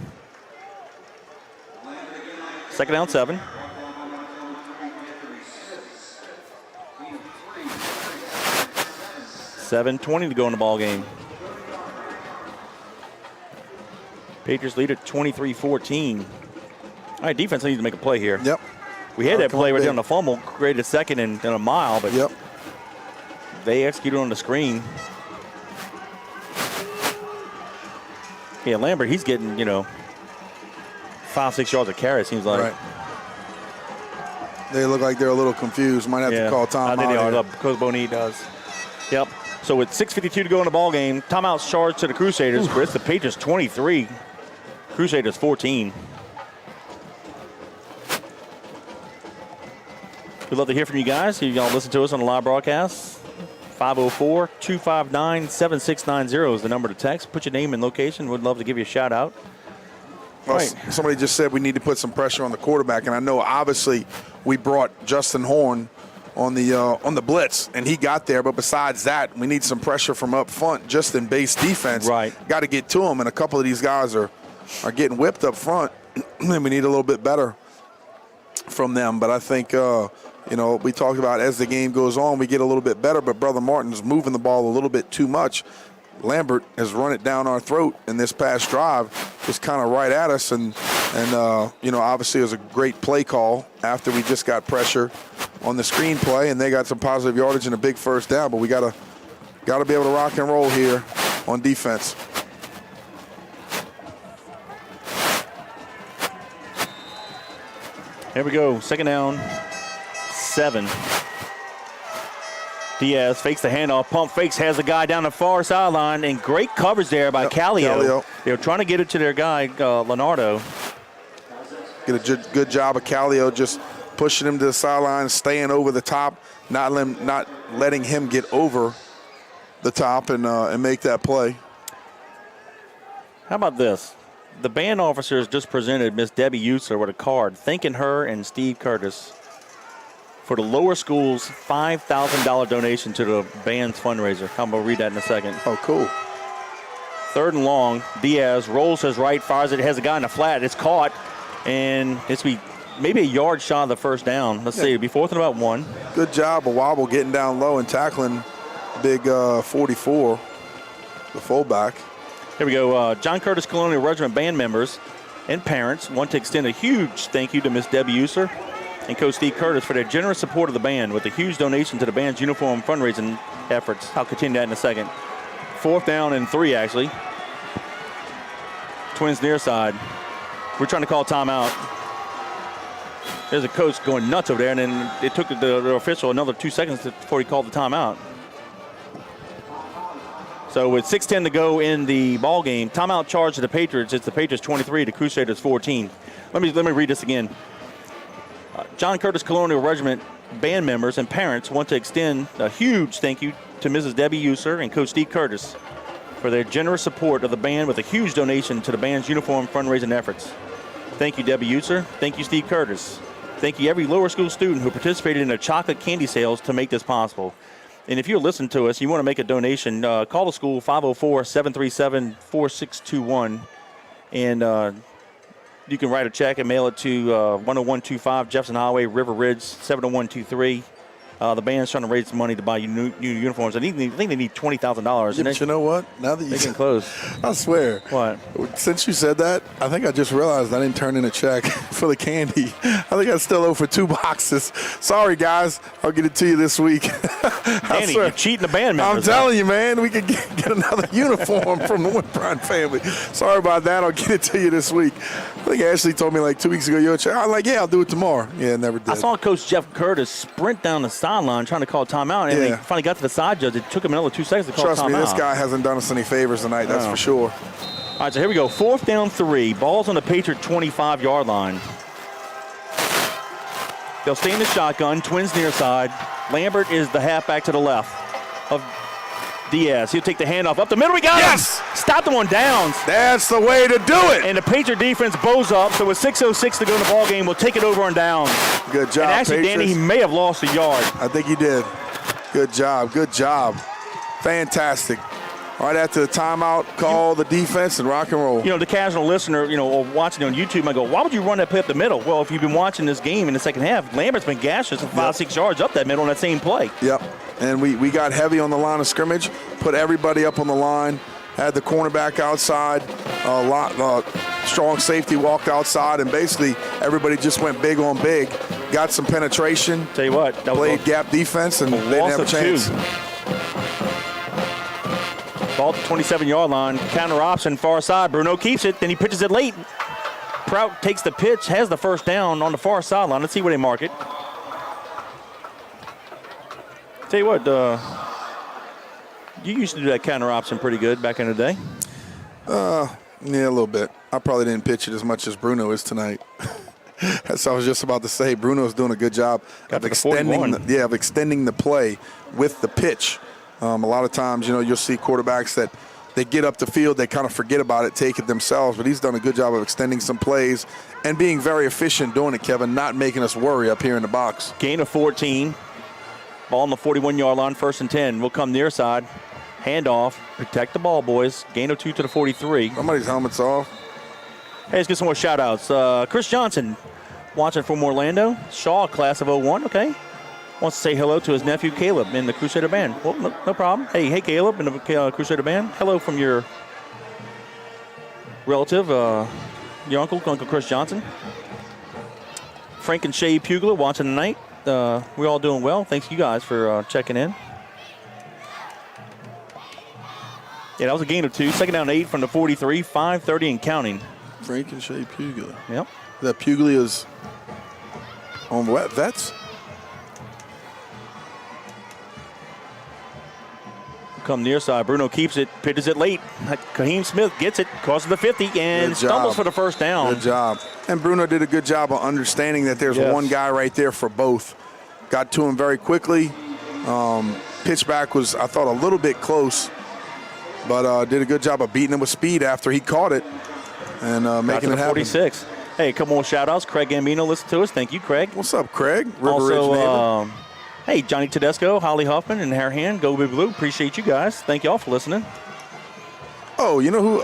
2nd down, 7. $7:20 to go in the ball game. Patriots lead at 23-14. All right, defense needs to make a play here. Yep. We had that play right there on the fumble, created a second and a mile, but yep. They executed on the screen. Yeah, Lambert, he's getting, 5-6 yards of carry, it seems like. Right. They look like they're a little confused. Might have to call timeout. I think they are. Coach Boney does. Yep. So with 6:52 to go in the ball game, timeouts charged to the Crusaders. But it's the Patriots 23, Crusaders 14. We'd love to hear from you guys. Y'all listen to us on the live broadcast. 504-259-7690 is the number to text. Put your name and location. We'd love to give you a shout out. Well, right. Somebody just said we need to put some pressure on the quarterback, and I know obviously we brought Justin Horn on the blitz, and he got there. But besides that, we need some pressure from up front, just in base defense. Right. Got to get to him, and a couple of these guys are getting whipped up front, and we need a little bit better from them. But I think we talked about as the game goes on, we get a little bit better, but Brother Martin's moving the ball a little bit too much. Lambert has run it down our throat in this past drive, just kind of right at us, and obviously it was a great play call after we just got pressure on the screen play, and they got some positive yardage and a big first down, but we gotta be able to rock and roll here on defense. Here we go, 2nd down, 7. Diaz fakes the handoff, pump fakes, has a guy down the far sideline, and great coverage there by Callio. They're trying to get it to their guy, Leonardo. Get a good job of Callio just pushing him to the sideline, staying over the top, not letting him get over the top and make that play. How about this? The band officers just presented Miss Debbie Usler with a card thanking her and Steve Curtis for the lower school's $5,000 donation to the band's fundraiser. I'm going to read that in a second. Oh, cool. 3rd and long. Diaz rolls his right, fires it, has a guy in the flat. It's caught, and it's maybe a yard shot of the first down. Let's see, it'll be 4th and about 1. Good job of Weibel getting down low and tackling big 44, the fullback. Here we go. John Curtis Colonial Regiment band members and parents want to extend a huge thank you to Miss Debbie Usler and Coach Steve Curtis for their generous support of the band with a huge donation to the band's uniform fundraising efforts. I'll continue that in a second. 4th down and 3, actually. Twins near side. We're trying to call timeout. There's a coach going nuts over there, and then it took the official another 2 seconds before he called the timeout. So with 6:10 to go in the ball game, timeout charge to the Patriots. It's the Patriots 23, the Crusaders 14. Let me read this again. John Curtis Colonial Regiment band members and parents want to extend a huge thank you to Mrs. Debbie Usler and Coach Steve Curtis for their generous support of the band with a huge donation to the band's uniform fundraising efforts. Thank you, Debbie Usler. Thank you, Steve Curtis. Thank you every lower school student who participated in the chocolate candy sales to make this possible. And if you're listening to us, you want to make a donation, call the school 504-737-4621. And you can write a check and mail it to 10125 Jefferson Highway, River Ridge, 70123. The band's trying to raise some money to buy new uniforms. I think they need $20,000. Yeah, but you know what? Now that you can close. I swear. What? Since you said that, I think I just realized I didn't turn in a check for the candy. I think I still owe for 2 boxes. Sorry, guys. I'll get it to you this week. Danny, you're cheating the band members. I'm telling you, man. We could get another uniform from the Winbrine family. Sorry about that. I'll get it to you this week. I think Ashley told me like 2 weeks ago, you'll check. I'm like, yeah, I'll do it tomorrow. Yeah, never did. I saw Coach Jeff Curtis sprint down the sideline trying to call timeout, and they finally got to the side judge. It took him another 2 seconds to call timeout. Trust me, this guy hasn't done us any favors tonight, that's for sure. All right, so here we go. 4th down 3. Ball's on the Patriot 25-yard line. They'll stay in the shotgun. Twins near side. Lambert is the halfback to the left of Diaz. He'll take the handoff up the middle. We got him. Stopped him on downs. That's the way to do it. And the Patriot defense bows up. So with 6:06 to go in the ball game, we'll take it over on downs. Good job, and actually, Patriots. Danny, he may have lost a yard. I think he did. Good job. Good job. Fantastic. Right after the timeout, call the defense and rock and roll. You know, the casual listener, or watching on YouTube might go, why would you run that play up the middle? Well, if you've been watching this game in the second half, Lambert's been gaseous for 5-6 yards up that middle on that same play. Yep. And we got heavy on the line of scrimmage, put everybody up on the line, had the cornerback outside, strong safety walked outside, and basically everybody just went big on big, got some penetration. Tell you what, that played gap defense, and they didn't have a chance. Ball at the 27-yard line, counter option, far side. Bruno keeps it, then he pitches it late. Prout takes the pitch, has the first down on the far sideline. Let's see where they mark it. Tell you what, you used to do that counter option pretty good back in the day. Yeah, a little bit. I probably didn't pitch it as much as Bruno is tonight. That's what I was just about to say. Bruno's doing a good job of extending the play with the pitch. A lot of times, you'll see quarterbacks that they get up the field, they kind of forget about it, take it themselves, but he's done a good job of extending some plays and being very efficient doing it, Kevin, not making us worry up here in the box. Gain of 14. Ball on the 41-yard line, 1st and 10. We'll come near side. Handoff. Protect the ball, boys. Gain of 2 to the 43. Somebody's helmet's off. Hey, let's get some more shout-outs. Chris Johnson, watching from Orlando. Shaw, class of 01. Okay. Wants to say hello to his nephew, Caleb, in the Crusader Band. Well, no problem. Hey, Caleb, in the Crusader Band. Hello from your relative, your Uncle Chris Johnson. Frank and Shay Pugler watching tonight. We're all doing well. Thanks you guys for checking in. Yeah, that was a gain of 2. 2nd down 8 from the 43, 5:30 and counting. Frank and Shay Puglia. Yep. That Puglia's on Vets. Come near side. Bruno keeps it, pitches it late. Kaheem Smith gets it, crosses the 50, and stumbles for the first down. Good job. And Bruno did a good job of understanding that there's one guy right there for both. Got to him very quickly. Pitch back was, I thought, a little bit close, but did a good job of beating him with speed after he caught it and making it happen. 46. Hey, a couple more shout-outs. Craig Gambino listened to us. Thank you, Craig. What's up, Craig? River Ridge neighbor. Hey, Johnny Tedesco, Holly Huffman, and Harahan, Go Big Blue. Appreciate you guys. Thank you all for listening. Oh, you know who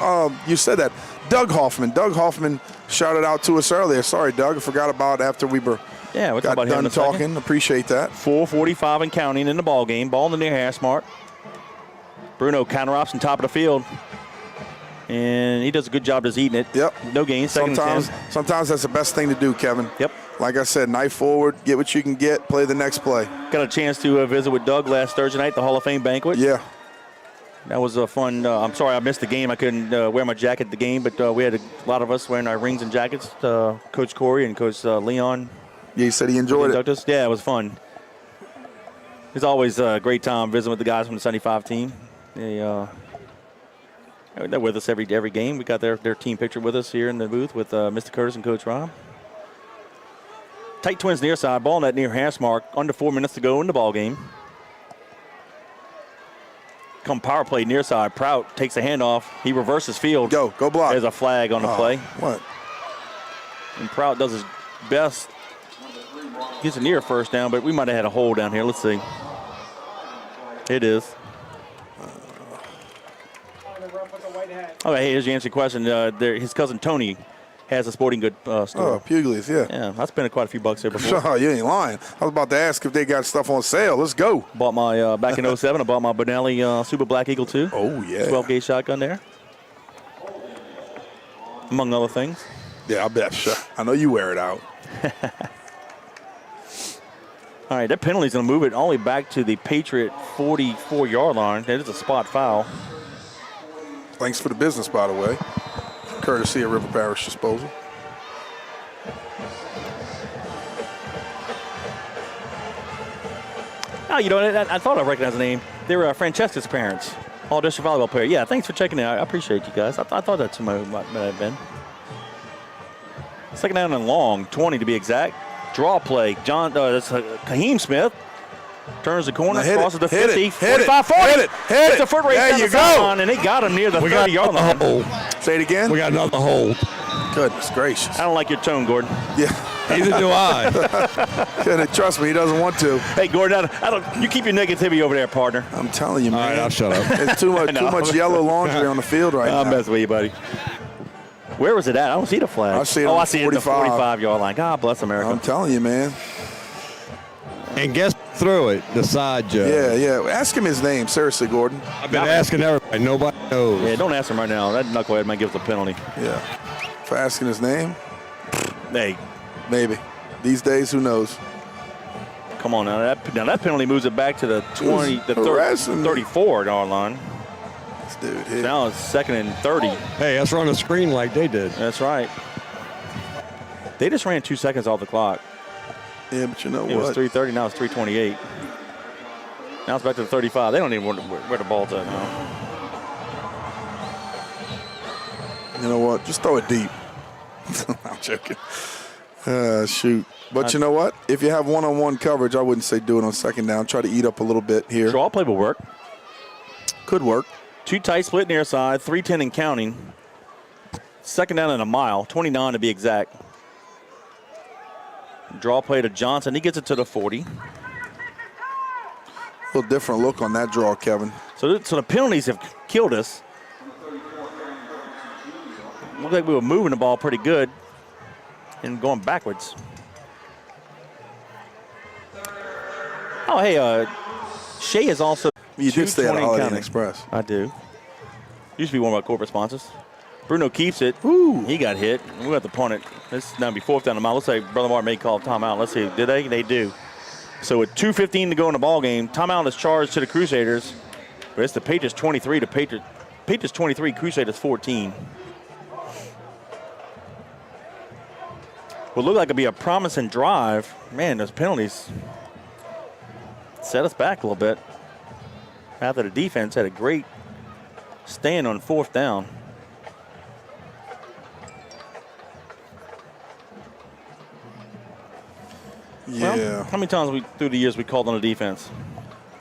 you said that? Doug Hoffman. Doug Hoffman shouted out to us earlier. Sorry, Doug. I forgot about after we were we'll got talk about him in a talking. second. Appreciate that. 4:45 and counting in the ball game. Ball in the near hash mark. Bruno counter ops on top of the field. And he does a good job just eating it. Yep. No gain. Sometimes that's the best thing to do, Kevin. Yep. Like I said, knife forward, get what you can get, play the next play. Got a chance to visit with Doug last Thursday night, the Hall of Fame banquet. Yeah. That was a fun. I'm sorry I missed the game. I couldn't wear my jacket at the game, but we had a lot of us wearing our rings and jackets. Coach Corey and Coach Leon. Yeah, he said he enjoyed it. Us. Yeah, it was fun. It's always a great time visiting with the guys from the 75 team. They're with us every game. We got their team picture with us here in the booth with Mr. Curtis and Coach Rob. Tight Twins near side, ball in that near hash mark, under 4 minutes to go in the ball game. Come power play near side, Prout takes a handoff, he reverses field. Go block. There's a flag on the play. What? And Prout does his best Gets a near first down, but we might have had a hole down here. Let's see. It is. Okay, here's the answer to your question. His cousin Tony has a sporting good store. Oh, Pugli's, yeah. Yeah, I spent quite a few bucks there before. Oh, you ain't lying. I was about to ask if they got stuff on sale. Let's go. Bought my, back in 07, I bought my Benelli Super Black Eagle 2. Oh, yeah. 12-gauge shotgun there. Among other things. Yeah, I bet. Sure. I know you wear it out. All right, that penalty's going to move it all the way back to the Patriot 44-yard line. That is a spot foul. Thanks for the business, by the way. Courtesy of River Parish Disposal. Oh, you know, I thought I recognized the name. They were Francesca's parents, all district volleyball player. Yeah, thanks for checking it out. I appreciate you guys. I thought that's who might have been. Second down and long, 20 to be exact. Draw play. That's Kaheem Smith. Turns the corner, crosses the 50, 45, 40. It's a foot race down the sideline, and they got him near the 30-yard line. Say it again. We got another hold. Goodness gracious. I don't like your tone, Gordon. Yeah. Neither do I. Trust me, he doesn't want to. Hey, Gordon, you keep your negativity over there, partner. I'm telling you, man. All right, I'll shut up. It's too much yellow laundry on the field right now. I'm messing with you, buddy. Where was it at? I don't see the flag. I see it I see it at the 45-yard line. God bless America. I'm telling you, man. And guess through it, the side judge. Yeah. Ask him his name. Seriously, Gordon. I've been asking everybody. Nobody knows. Yeah, don't ask him right now. That knucklehead might give us a penalty. Yeah. For asking his name? Hey. Maybe. These days, who knows? Come on now. That penalty moves it back to the 34-yard line. This dude hit. Now it's 2nd and 30. Hey, let's run a screen like they did. That's right. They just ran 2 seconds off the clock. Yeah, but you know It was 3:30. Now it's 3:28. Now it's back to the 35. They don't even know where the ball's at now. You know what? Just throw it deep. I'm joking. Shoot. But you know what? If you have one-on-one coverage, I wouldn't say do it on second down. Try to eat up a little bit here. Draw play will work. Could work. 2 tight split near side, 3:10 and counting. Second down and a mile, 29 to be exact. Draw play to Johnson. He gets it to the 40. A little different look on that draw, Kevin. So the penalties have killed us. Looked like we were moving the ball pretty good and going backwards. Oh, hey, Shea is also. You did stay at Holiday Inn Express. I do. Used to be one of our corporate sponsors. Bruno keeps it. Ooh, he got hit. We have to punt it. This is now be 4th down the mile. Looks like Brother Martin may call timeout. Let's see. Did they? They do. So with 2:15 to go in the ball game, timeout is charged to the Crusaders. But it's the Patriots 23 to Patriots 23, Crusaders 14. Would look like it'd be a promising drive. Man, those penalties set us back a little bit. After the defense had a great stand on 4th down. Yeah. Well, how many times through the years we called on the defense?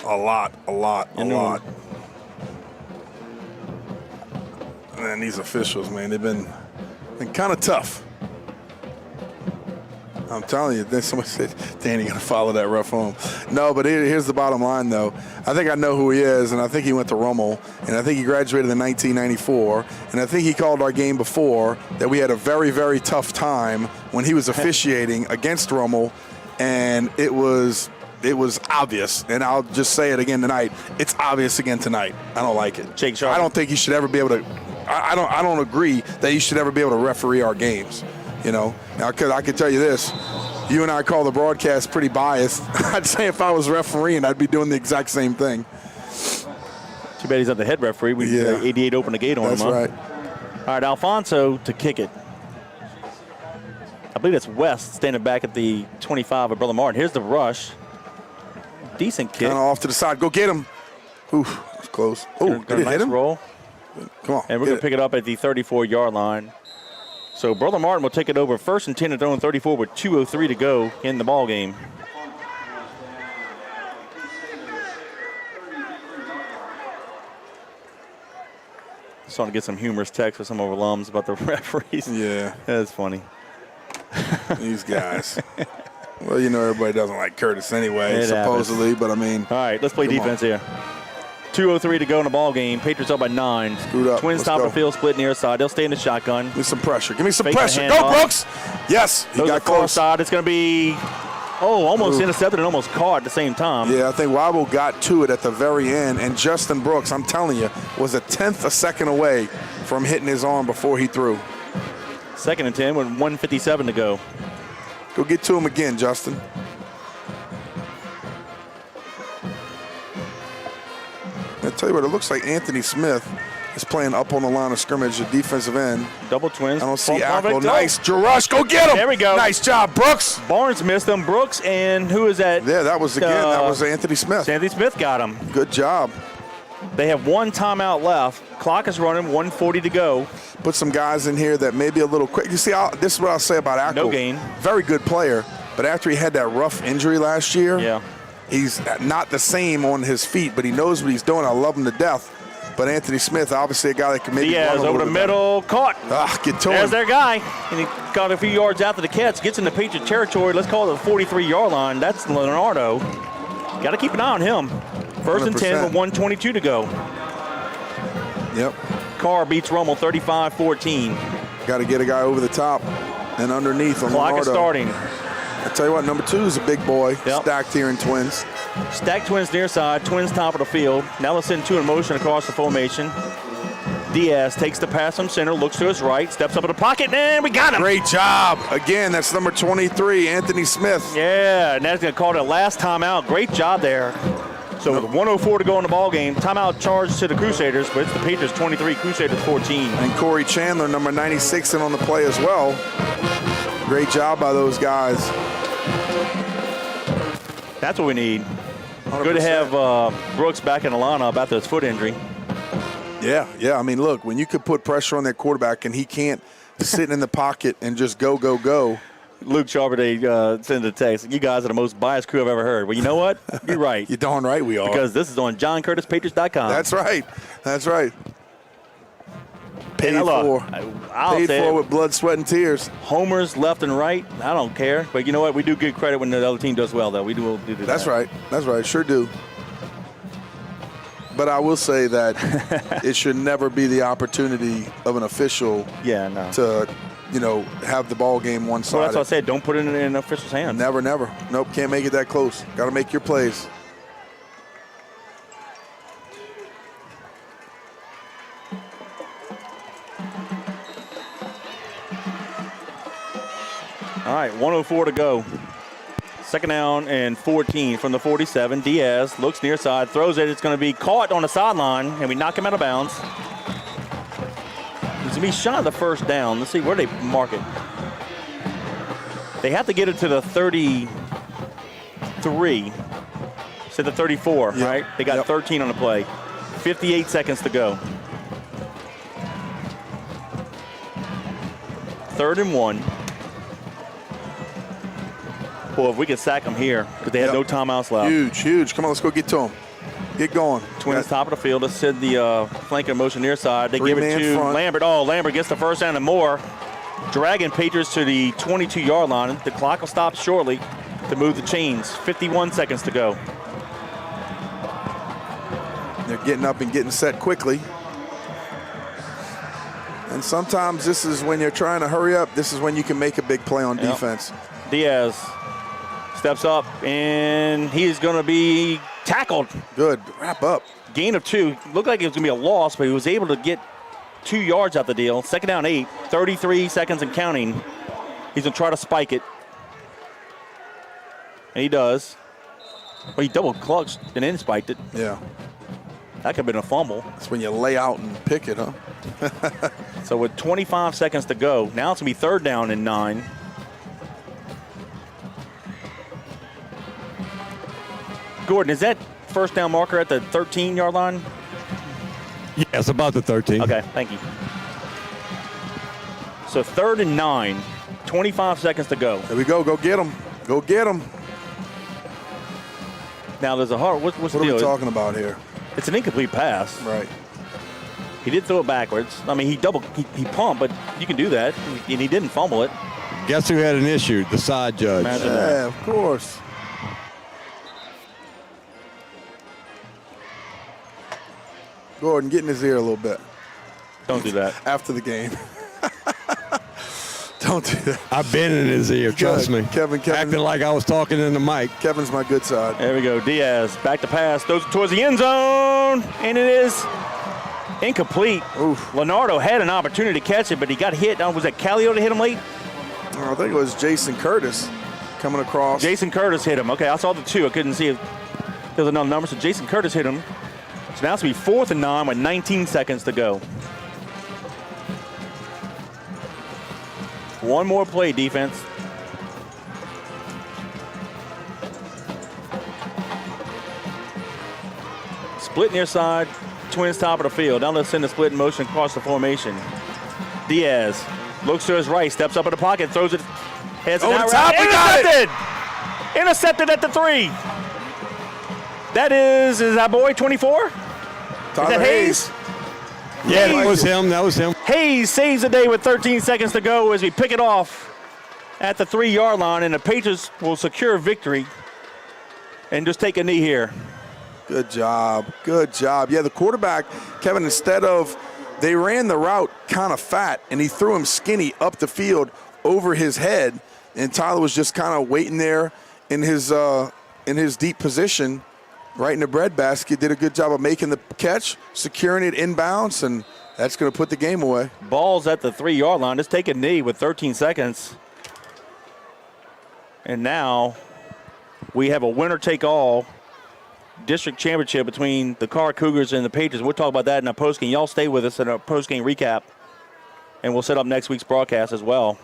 A lot. Man, these officials, man, they've been kind of tough. I'm telling you, then somebody said, Danny, you got to follow that ref home. No, but here's the bottom line, though. I think I know who he is, and I think he went to Rummel, and I think he graduated in 1994, and I think he called our game before that we had a very, very tough time when he was officiating against Rummel, and it was obvious, and I'll just say it again tonight. It's obvious again tonight. I don't like it. Jake Sharp. I don't think he should ever be able to. I don't agree that he should ever be able to referee our games. You know, now, because I can tell you this, you and I call the broadcast pretty biased. I'd say if I was refereeing, I'd be doing the exact same thing. Too bad he's not the head referee. 88 opened the gate on him. That's right. All right, Alfonso to kick it. I believe it's West standing back at the 25 of Brother Martin. Here's the rush. Decent kick. Kind of off to the side. Go get him. Oof, it's close. Oh, did it hit him? Roll. Come on. And we're going to pick it up at the 34-yard line. So Brother Martin will take it over 1st and 10 at their own 34 with 2:03 to go in the ball game. Starting to get some humorous texts with some of our alums about the referees. Yeah. That's funny. These guys. Well, you know everybody doesn't like Curtis anyway, It supposedly, but I mean. All right, let's play Come defense here. 2:03 to go in the ball game. Patriots up by 9. Screwed up. Twins Let's top go. of the field, split near side. They'll stay in the shotgun. Give me some pressure. Give me some Fake the pressure. handoff. Go, Brooks. Yes, he Those are got far close. side. It's going to be, almost Ooh. intercepted and almost caught at the same time. Yeah, I think Wobble got to it at the very end, and Justin Brooks, I'm telling you, was a tenth a second away from hitting his arm before he threw. 2nd and 10 with 1:57 to go. Go get to him again, Justin. I tell you what, it looks like Anthony Smith is playing up on the line of scrimmage, the defensive end. Double twins. I don't see Ball Ackle. convict. Nice. Jarush, go get him. There we go. Nice job, Brooks. Barnes missed them. Brooks and who is that? Yeah, that was that was Anthony Smith. Anthony Smith got him. Good job. They have 1 timeout left. Clock is running, 1:40 to go. Put some guys in here that may be a little quick. You see, this is what I'll say about Ackle. No gain. Very good player, but after he had that rough injury last year, Yeah. he's not the same on his feet, but he knows what he's doing. I love him to death. But Anthony Smith, obviously a guy that can maybe run a Diaz little over the bit better. middle, caught. Get to There's him. their guy. And he got a few yards after the catch, gets into Patriot territory. Let's call it the 43-yard line. That's Leonardo. Got to keep an eye on him. 1st and 10 with 1:22 to go. Yep. Carr beats Rummel 35-14. Got to get a guy over the top and underneath on Clock Leonardo. is starting. I tell you what, number 2 is a big boy, Yep. stacked here in Twins. Stacked Twins near side, Twins top of the field. Now let's send 2 in motion across the formation. Diaz takes the pass from center, looks to his right, steps up in the pocket, and we got him. Great job. Again, that's number 23, Anthony Smith. Yeah, and that's going to call it a last timeout. Great job there. So with 1:04 to go in the ball game, timeout charged to the Crusaders, but it's the Patriots 23, Crusaders 14. And Corey Chandler, number 96, in on the play as well. Great job by those guys. That's what we need. 100%. Good to have Brooks back in the lineup after his foot injury. Yeah. I mean, look, when you could put pressure on that quarterback and he can't sit in the pocket and just go. Luke Charbonnet sent a text. You guys are the most biased crew I've ever heard. Well, you know what? You're right. You're darn right we are. Because this is on JohnCurtisPatriots.com. That's right. Paid And look, for. I'll Paid say for it. with blood, sweat, and tears. Homers left and right. I don't care. But you know what? We do give credit when the other team does well, though. We do that. That's right. Sure do. But I will say that it should never be the opportunity of an official Yeah, no. to, have the ball game Well, one-sided. that's what I said. Don't put it in an official's hands. Never. Nope, can't make it that close. Got to make your plays. All right, 1:04 to go. 2nd down and 14 from the 47. Diaz looks near side, throws it. It's going to be caught on the sideline, and we knock him out of bounds. He's going to be shot at the 1st down. Let's see, where do they mark it? They have to get it to the 33. Said the 34, Yep. right? They got Yep. 13 on the play. 58 seconds to go. 3rd and 1. Boy, if we could sack them here, because they have no timeouts left. Huge. Come on, let's go get to him. Get going. Twins top of the field. Let's send the flank in motion near side. They give it Three-man to front. Lambert. Oh, Lambert gets the 1st down and more. Dragging Patriots to the 22-yard line. The clock will stop shortly to move the chains. 51 seconds to go. They're getting up and getting set quickly. And sometimes this is when you're trying to hurry up. This is when you can make a big play on defense. Diaz steps up, and he's going to be tackled. Good. Wrap up. Gain of 2. Looked like it was going to be a loss, but he was able to get 2 yards out the deal. 2nd down 8. 33 seconds and counting. He's going to try to spike it. And he does. Well, he double clutched and then spiked it. Yeah. That could have been a fumble. That's when you lay out and pick it, huh? So with 25 seconds to go, now it's going to be 3rd down and 9. Gordon, is that 1st down marker at the 13-yard line? Yeah, it's about the 13. Okay, thank you. So 3rd and 9, 25 seconds to go. There we go. Go get him. Go get him. Now there's a hard. What's What the are deal? we talking about here? It's an incomplete pass. Right. He did throw it backwards. I mean, he pumped, but you can do that, and he didn't fumble it. guess who had an issue? The side judge. Imagine that. Yeah, of course. Gordon, get in his ear a little bit Don't do that. after the game. Don't do that. I've been in his ear, trust me. Kevin. Acting like I was talking in the mic. Kevin's my good side. There we go. Diaz back to pass. Throws it towards the end zone. And it is incomplete. Oof. Leonardo had an opportunity to catch it, but he got hit. Was that Calio that hit him late? I think it was Jason Curtis coming across. Jason Curtis hit him. Okay, I saw the 2. I couldn't see if there was another number. So Jason Curtis hit him. So now it's going to be 4th and 9 with 19 seconds to go. One more play, defense. Split near side, Twins top of the field. Now let's send the split in motion across the formation. Diaz looks to his right, steps up in the pocket, throws it, heads Over it the out. top, we got it! Intercepted at the 3. That is that boy 24? Is Tyler that Hayes? Yeah, Hayes. that was him. That was him. Hayes saves the day with 13 seconds to go as we pick it off at the 3-yard line, and the Patriots will secure victory and just take a knee here. Good job. Good job. Yeah, the quarterback, Kevin, instead of, they ran the route kind of fat, and he threw him skinny up the field over his head, and Tyler was just kind of waiting there in his deep position right in the breadbasket. Did a good job of making the catch, securing it inbounds, and that's going to put the game away. Ball's at the 3-yard line. Just take a knee with 13 seconds. And now we have a winner-take-all district championship between the Carr Cougars and the Patriots. We'll talk about that in our postgame. Y'all stay with us in our postgame recap, and we'll set up next week's broadcast as well.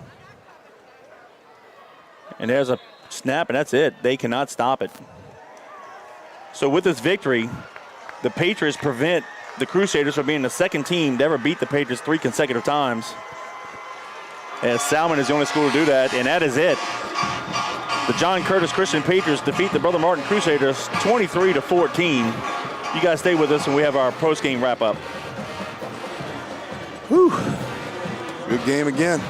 And there's a snap, and that's it. They cannot stop it. So with this victory, the Patriots prevent the Crusaders from being the second team to ever beat the Patriots 3 consecutive times. As Salmon is the only school to do that, and that is it. The John Curtis Christian Patriots defeat the Brother Martin Crusaders 23-14. You guys stay with us, and we have our post-game wrap-up. Whew. Good game again.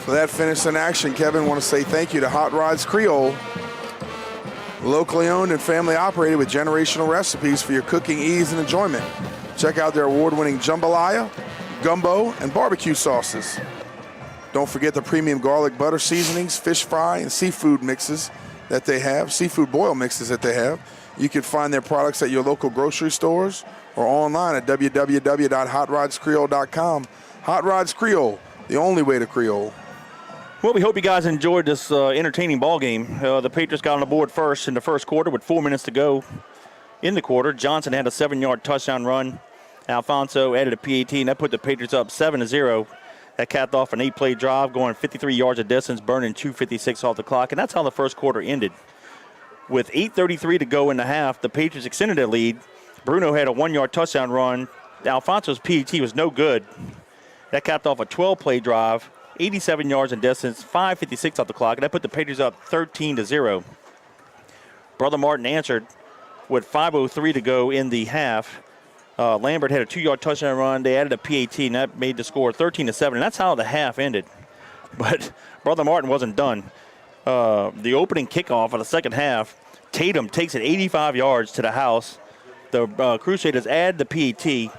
For that finish in action, Kevin, want to say thank you to Hot Rods Creole. Locally owned and family operated with generational recipes for your cooking ease and enjoyment. Check out their award-winning jambalaya, gumbo, and barbecue sauces. Don't forget the premium garlic butter seasonings, fish fry, and seafood mixes that they have, seafood boil mixes that they have. You can find their products at your local grocery stores or online at www.hotrodscreole.com. Hot Rods Creole, the only way to Creole. Well, we hope you guys enjoyed this entertaining ball game. The Patriots got on the board first in the first quarter with 4 minutes to go in the quarter. Johnson had a 7-yard touchdown run. Alfonso added a PAT, and that put the Patriots up 7-0. That capped off an 8-play drive, going 53 yards of distance, burning 2:56 off the clock, and that's how the first quarter ended. With 8:33 to go in the half, the Patriots extended their lead. Bruno had a 1-yard touchdown run. Alfonso's PAT was no good. That capped off a 12-play drive, 87 yards in distance, 5:56 off the clock, and that put the Patriots up 13-0. Brother Martin answered with 5:03 to go in the half. Lambert had a 2-yard touchdown run. They added a PAT, and that made the score 13-7, and that's how the half ended. But Brother Martin wasn't done. The opening kickoff of the second half, Tatum takes it 85 yards to the house. The Crusaders add the PAT,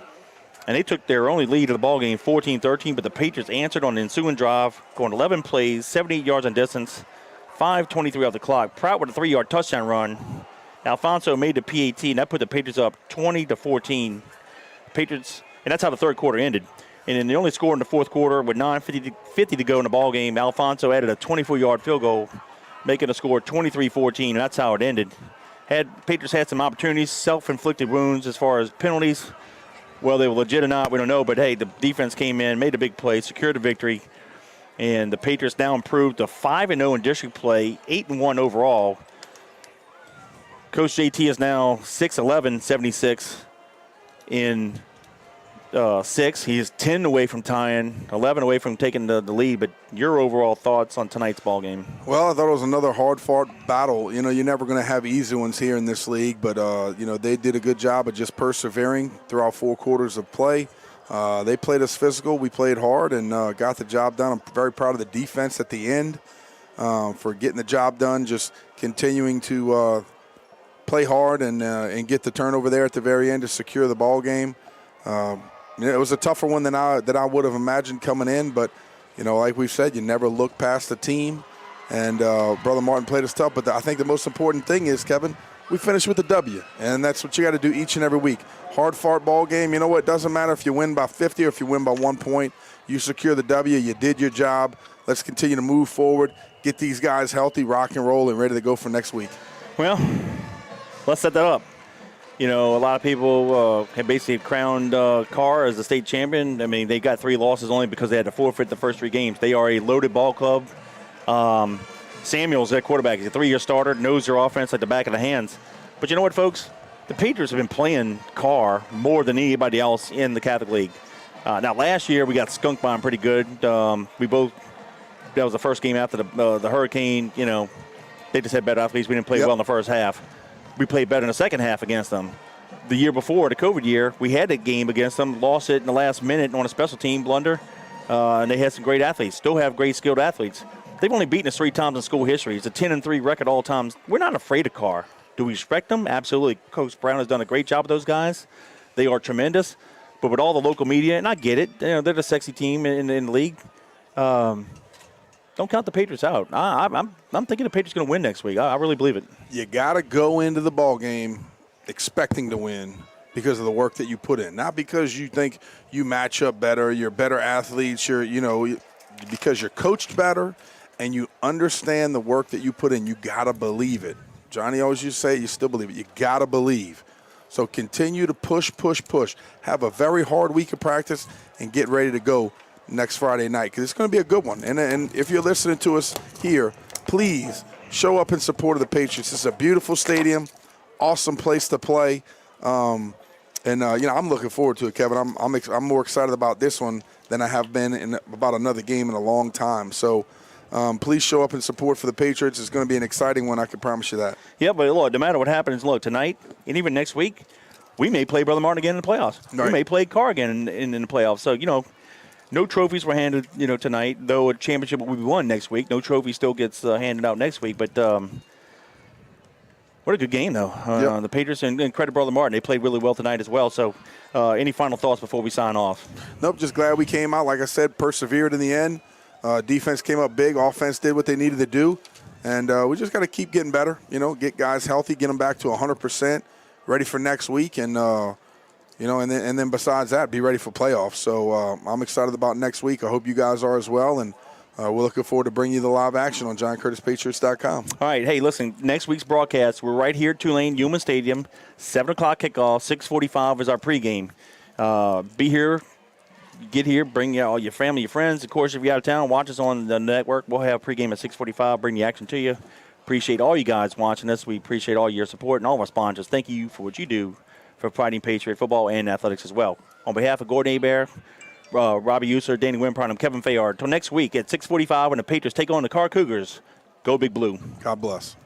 and they took their only lead of the ballgame, 14-13, but the Patriots answered on the ensuing drive, going 11 plays, 78 yards in distance, 5:23 off the clock. Pratt with a 3-yard touchdown run. Alfonso made the PAT, and that put the Patriots up 20-14. Patriots, and that's how the third quarter ended. And then they only scored in the fourth quarter with 9:50 to go in the ball game. Alfonso added a 24-yard field goal, making the score 23-14, and that's how it ended. Patriots had some opportunities, self-inflicted wounds as far as penalties. Well, they were legit or not, we don't know. But, hey, the defense came in, made a big play, secured the victory. And the Patriots now improved to 5-0 in district play, 8-1 overall. Coach JT is now 6'11", 76 in 6. He's 10 away from tying, 11 away from taking the lead. But your overall thoughts on tonight's ball game? Well, I thought it was another hard-fought battle. You know, you're never going to have easy ones here in this league, but, you know, they did a good job of just persevering throughout 4 quarters of play. They played us physical. We played hard and got the job done. I'm very proud of the defense at the end for getting the job done, just continuing to play hard and get the turnover there at the very end to secure the ball game. It was a tougher one than I would have imagined coming in, but, like we've said, you never look past the team. And Brother Martin played us tough. But I think the most important thing is, Kevin, we finished with a W, and that's what you got to do each and every week. Hard-fought ball game. You know what? It doesn't matter if you win by 50 or if you win by 1 point. You secure the W. You did your job. Let's continue to move forward, get these guys healthy, rock and roll, and ready to go for next week. Well, let's set that up. A lot of people have basically crowned Carr as the state champion. I mean, they got 3 losses only because they had to forfeit the first 3 games. They are a loaded ball club. Samuel's their quarterback. He's a 3-year starter, knows their offense like the back of the hands. But you know what, folks? The Patriots have been playing Carr more than anybody else in the Catholic League. Now, last year we got skunked by them pretty good. That was the first game after the hurricane. They just had better athletes. We didn't play well in the first half. We played better in the second half against them. The year before, the COVID year, we had a game against them, lost it in the last minute on a special team blunder, and they had some great athletes. Still have great skilled athletes. They've only beaten us 3 times in school history. It's a 10-3 record all times. We're not afraid of Carr. Do we respect them? Absolutely. Coach Brown has done a great job with those guys. They are tremendous. But with all the local media, and I get it, they're the sexy team in the league. Don't count the Patriots out. I'm thinking the Patriots are going to win next week. I really believe it. You got to go into the ball game expecting to win because of the work that you put in, not because you think you match up better, you're better athletes, because you're coached better. And you understand the work that you put in, you got to believe it. Johnny always used to say, you still believe it. You got to believe. So continue to push. Have a very hard week of practice and get ready to go next Friday night because it's going to be a good one. And if you're listening to us here, please show up in support of the Patriots. It's a beautiful stadium, awesome place to play. I'm looking forward to it, Kevin. I'm more excited about this one than I have been in about another game in a long time. So please show up in support for the Patriots. It's going to be an exciting one, I can promise you that. Yeah, but look, no matter what happens, tonight and even next week, we may play Brother Martin again in the playoffs. Right. We may play Carr again in the playoffs. So, no trophies were handed, tonight, though a championship will be won next week. No trophy still gets handed out next week. But what a good game, though. The Patriots, and credit Brother Martin. They played really well tonight as well. So any final thoughts before we sign off? Nope, just glad we came out. Like I said, persevered in the end. Defense came up big. Offense did what they needed to do. And we just got to keep getting better, get guys healthy, get them back to 100%, ready for next week. And, and then besides that, be ready for playoffs. So I'm excited about next week. I hope you guys are as well. And we're looking forward to bringing you the live action on JohnCurtisPatriots.com. All right. Hey, listen, next week's broadcast, we're right here at Tulane Human Stadium, 7 o'clock kickoff, 6:45 is our pregame. Be here. Get here, bring all your family, your friends. Of course, if you're out of town, watch us on the network. We'll have pregame at 6:45, bring the action to you. Appreciate all you guys watching us. We appreciate all your support and all of our sponsors. Thank you for what you do for Fighting Patriot football and athletics as well. On behalf of Gordon Hebert, Robbie User, Danny Wimpron, I'm Kevin Fayard. Until next week at 6:45 when the Patriots take on the Carr Cougars, go Big Blue. God bless.